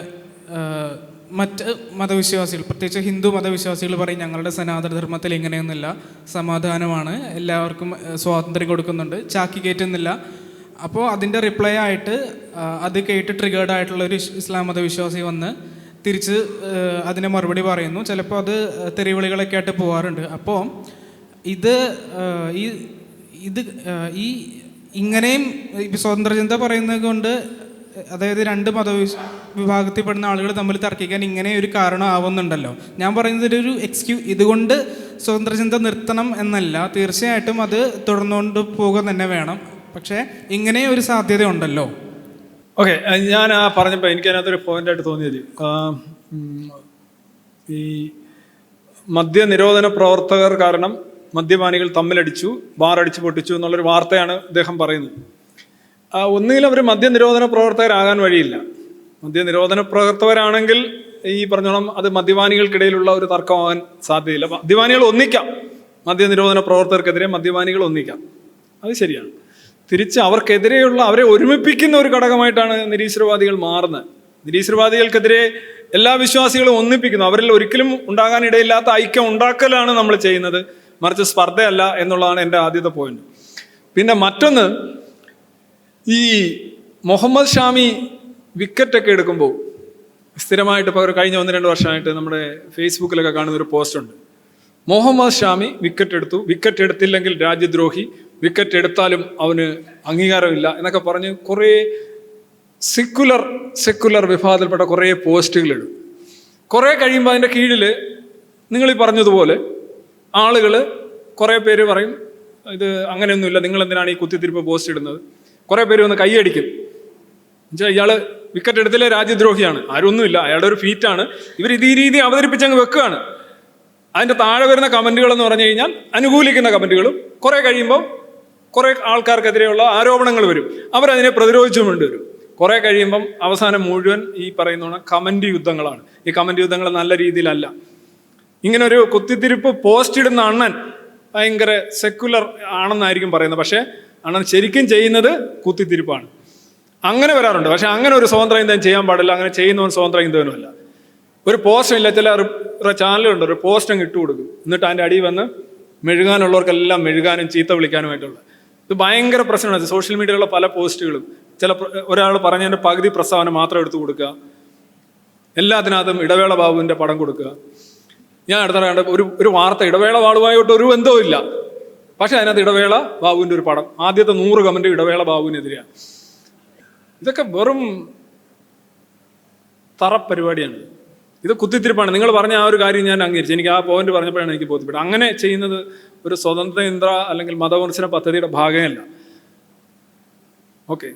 മറ്റ് മതവിശ്വാസികൾ, പ്രത്യേകിച്ച് ഹിന്ദു മതവിശ്വാസികൾ പറയും ഞങ്ങളുടെ സനാതനധർമ്മത്തിൽ ഇങ്ങനെയൊന്നുമില്ല, സമാധാനമാണ്, എല്ലാവർക്കും സ്വാതന്ത്ര്യം കൊടുക്കുന്നുണ്ട്, ചാക്കി കയറ്റുന്നില്ല. അപ്പോൾ അതിൻ്റെ റിപ്ലൈ ആയിട്ട് അത് കേട്ട് ട്രിഗേർഡ് ആയിട്ടുള്ളൊരു ഇസ്ലാം മതവിശ്വാസി വന്ന് തിരിച്ച് അതിനെ മറുപടി പറയുന്നു. ചിലപ്പോൾ അത് തെറിവിളികളൊക്കെ ആയിട്ട് പോകാറുണ്ട്. അപ്പോൾ ഇങ്ങനെയും സ്വതന്ത്ര ചിന്ത പറയുന്നത് കൊണ്ട്, അതായത് രണ്ട് മതവിഭാഗത്തിൽപ്പെടുന്ന ആളുകൾ തമ്മിൽ തർക്കിക്കാൻ ഇങ്ങനെ ഒരു കാരണം ആവുന്നുണ്ടല്ലോ. ഞാൻ പറയുന്നത് ഒരു ഇതുകൊണ്ട് സ്വതന്ത്ര ചിന്ത നിർത്തണം എന്നല്ല, തീർച്ചയായിട്ടും അത് തുടർന്നുകൊണ്ട് പോകുക തന്നെ വേണം. പക്ഷേ ഇങ്ങനെ ഒരു സാധ്യത ഉണ്ടല്ലോ. ഓക്കെ, ഞാൻ പറഞ്ഞപ്പോൾ എനിക്ക് അതിനകത്തൊരു പോയിൻ്റായിട്ട് തോന്നിയത്, ഈ മദ്യനിരോധന പ്രവർത്തകർ കാരണം മദ്യപാനികൾ തമ്മിലടിച്ചു, ബാറടിച്ച് പൊട്ടിച്ചു എന്നുള്ളൊരു വാർത്തയാണ് അദ്ദേഹം പറയുന്നത്. ഒന്നുകിൽ അവർ മദ്യനിരോധന പ്രവർത്തകരാകാൻ വഴിയില്ല. മദ്യനിരോധന പ്രവർത്തകരാണെങ്കിൽ ഈ പറഞ്ഞോണം അത് മദ്യപാനികൾക്കിടയിലുള്ള ഒരു തർക്കമാകാൻ സാധ്യതയില്ല. മദ്യപാനികൾ ഒന്നിക്കാം, മദ്യനിരോധന പ്രവർത്തകർക്കെതിരെ മദ്യപാനികൾ ഒന്നിക്കാം, അത് ശരിയാണ്. തിരിച്ച് അവർക്കെതിരെയുള്ള, അവരെ ഒരുമിപ്പിക്കുന്ന ഒരു ഘടകമായിട്ടാണ് നിരീശ്വരവാദികൾ മാറുന്നത്. നിരീശ്വരവാദികൾക്കെതിരെ എല്ലാ വിശ്വാസികളും ഒന്നിപ്പിക്കുന്നു. അവരിൽ ഒരിക്കലും ഉണ്ടാകാനിടയില്ലാത്ത ഐക്യം ഉണ്ടാക്കലാണ് നമ്മൾ ചെയ്യുന്നത്, മറിച്ച് സ്പർദ്ധയല്ല എന്നുള്ളതാണ് എൻ്റെ ആദ്യത്തെ പോയിന്റ്. പിന്നെ മറ്റൊന്ന്, ഈ മുഹമ്മദ് ഷാമി വിക്കറ്റൊക്കെ എടുക്കുമ്പോൾ സ്ഥിരമായിട്ട് ഇപ്പോൾ കഴിഞ്ഞ 1-2 വർഷമായിട്ട് നമ്മുടെ ഫേസ്ബുക്കിലൊക്കെ കാണുന്നൊരു പോസ്റ്റുണ്ട്. മുഹമ്മദ് ഷാമി വിക്കറ്റ് എടുത്തു, വിക്കറ്റ് എടുത്തില്ലെങ്കിൽ രാജ്യദ്രോഹി, വിക്കറ്റ് എടുത്താലും അവന് അംഗീകാരമില്ല എന്നൊക്കെ പറഞ്ഞ് കുറേ സെക്കുലർ വിഭാഗത്തിൽപ്പെട്ട കുറേ പോസ്റ്റുകളിടും. കുറേ കഴിയുമ്പോൾ അതിൻ്റെ കീഴിൽ നിങ്ങൾ ഈ പറഞ്ഞതുപോലെ ആളുകൾ കുറേ പേര് പറയും ഇത് അങ്ങനെയൊന്നുമില്ല, നിങ്ങൾ എന്തിനാണ് ഈ കുത്തിത്തിരിപ്പ് പോസ്റ്റ് ഇടുന്നത്. കുറേ പേര് വന്ന് കൈയടിക്കും. എന്നുവെച്ചാൽ ഇയാൾ വിക്കറ്റ് എടുത്തില്ലേ രാജ്യദ്രോഹിയാണ്, ആരൊന്നുമില്ല, അയാളുടെ ഒരു ഫീറ്റാണ്. ഇവർ ഇത് ഈ രീതി അവതരിപ്പിച്ചങ്ങ് വെക്കുകയാണ്. അതിൻ്റെ താഴെ വരുന്ന കമൻറ്റുകൾ എന്ന് പറഞ്ഞു കഴിഞ്ഞാൽ അനുകൂലിക്കുന്ന കമൻറ്റുകളും കുറേ കഴിയുമ്പോൾ കുറേ ആൾക്കാർക്കെതിരെയുള്ള ആരോപണങ്ങൾ വരും, അവരതിനെ പ്രതിരോധിച്ചും കൊണ്ടുവരും. കുറേ കഴിയുമ്പം അവസാനം മുഴുവൻ ഈ പറയുന്ന കമൻറ്റ് യുദ്ധങ്ങളാണ്. ഈ കമൻറ്റ് യുദ്ധങ്ങൾ നല്ല രീതിയിലല്ല. ഇങ്ങനെ ഒരു കുത്തിത്തിരിപ്പ് പോസ്റ്റ് ഇടുന്ന അണ്ണൻ ഭയങ്കര സെക്കുലർ ആണെന്നായിരിക്കും പറയുന്നത്, പക്ഷേ അണ്ണൻ ശരിക്കും ചെയ്യുന്നത് കുത്തിത്തിരിപ്പാണ്. അങ്ങനെ വരാറുണ്ട്. പക്ഷെ അങ്ങനെ ഒരു സ്വതന്ത്ര ചിന്തനം ചെയ്യാൻ പാടില്ല. അങ്ങനെ ചെയ്യുന്നവൻ സ്വതന്ത്ര ചിന്തകനുമല്ല. ഒരു പോസ്റ്റ് ഇല്ല, ചില ചാനലുണ്ട്, ഒരു പോസ്റ്റ് അങ്ങ് ഇട്ട് കൊടുക്കും, എന്നിട്ട് അതിൻ്റെ അടിയിൽ വന്ന് മെഴുകാനുള്ളവർക്കെല്ലാം മെഴുകാനും ചീത്ത വിളിക്കാനുമായിട്ടുള്ള ഇത് ഭയങ്കര പ്രശ്നമാണ്. സോഷ്യൽ മീഡിയയിലുള്ള പല പോസ്റ്റുകളും ഒരാൾ പറഞ്ഞതിൻ്റെ പകുതി പ്രസ്താവന മാത്രം എടുത്തു കൊടുക്കുക, എല്ലാത്തിനകത്തും ഇടവേള ബാബുവിൻ്റെ പടം കൊടുക്കുക. ഞാൻ അടുത്ത ഒരു വാർത്ത ഇടവേള ബാബുവായിട്ട് ഒരു ബന്ധവും ഇല്ല, പക്ഷെ അതിനകത്ത് ഇടവേള ബാബുവിൻ്റെ ഒരു പടം, ആദ്യത്തെ 100 കമൻറ്റ് ഇടവേള ബാബുവിനെതിരെയാണ്. ഇതൊക്കെ വെറും തറപ്പരിപാടിയാണ്. ഇത് കുത്തിത്തിരിപ്പാണ്. നിങ്ങൾ പറഞ്ഞ ആ ഒരു കാര്യം ഞാൻ അംഗീകരിച്ചു. എനിക്ക് ആ പോയിന്റ് പറഞ്ഞപ്പോഴാണ് എനിക്ക് ബോധ്യപ്പെട്ടത്. അങ്ങനെ ചെയ്യുന്നത് ഒരു സ്വതന്ത്ര ചിന്ത അല്ലെങ്കിൽ മതവിമർശന പദ്ധതിയുടെ ഭാഗമല്ല. ഓക്കെ.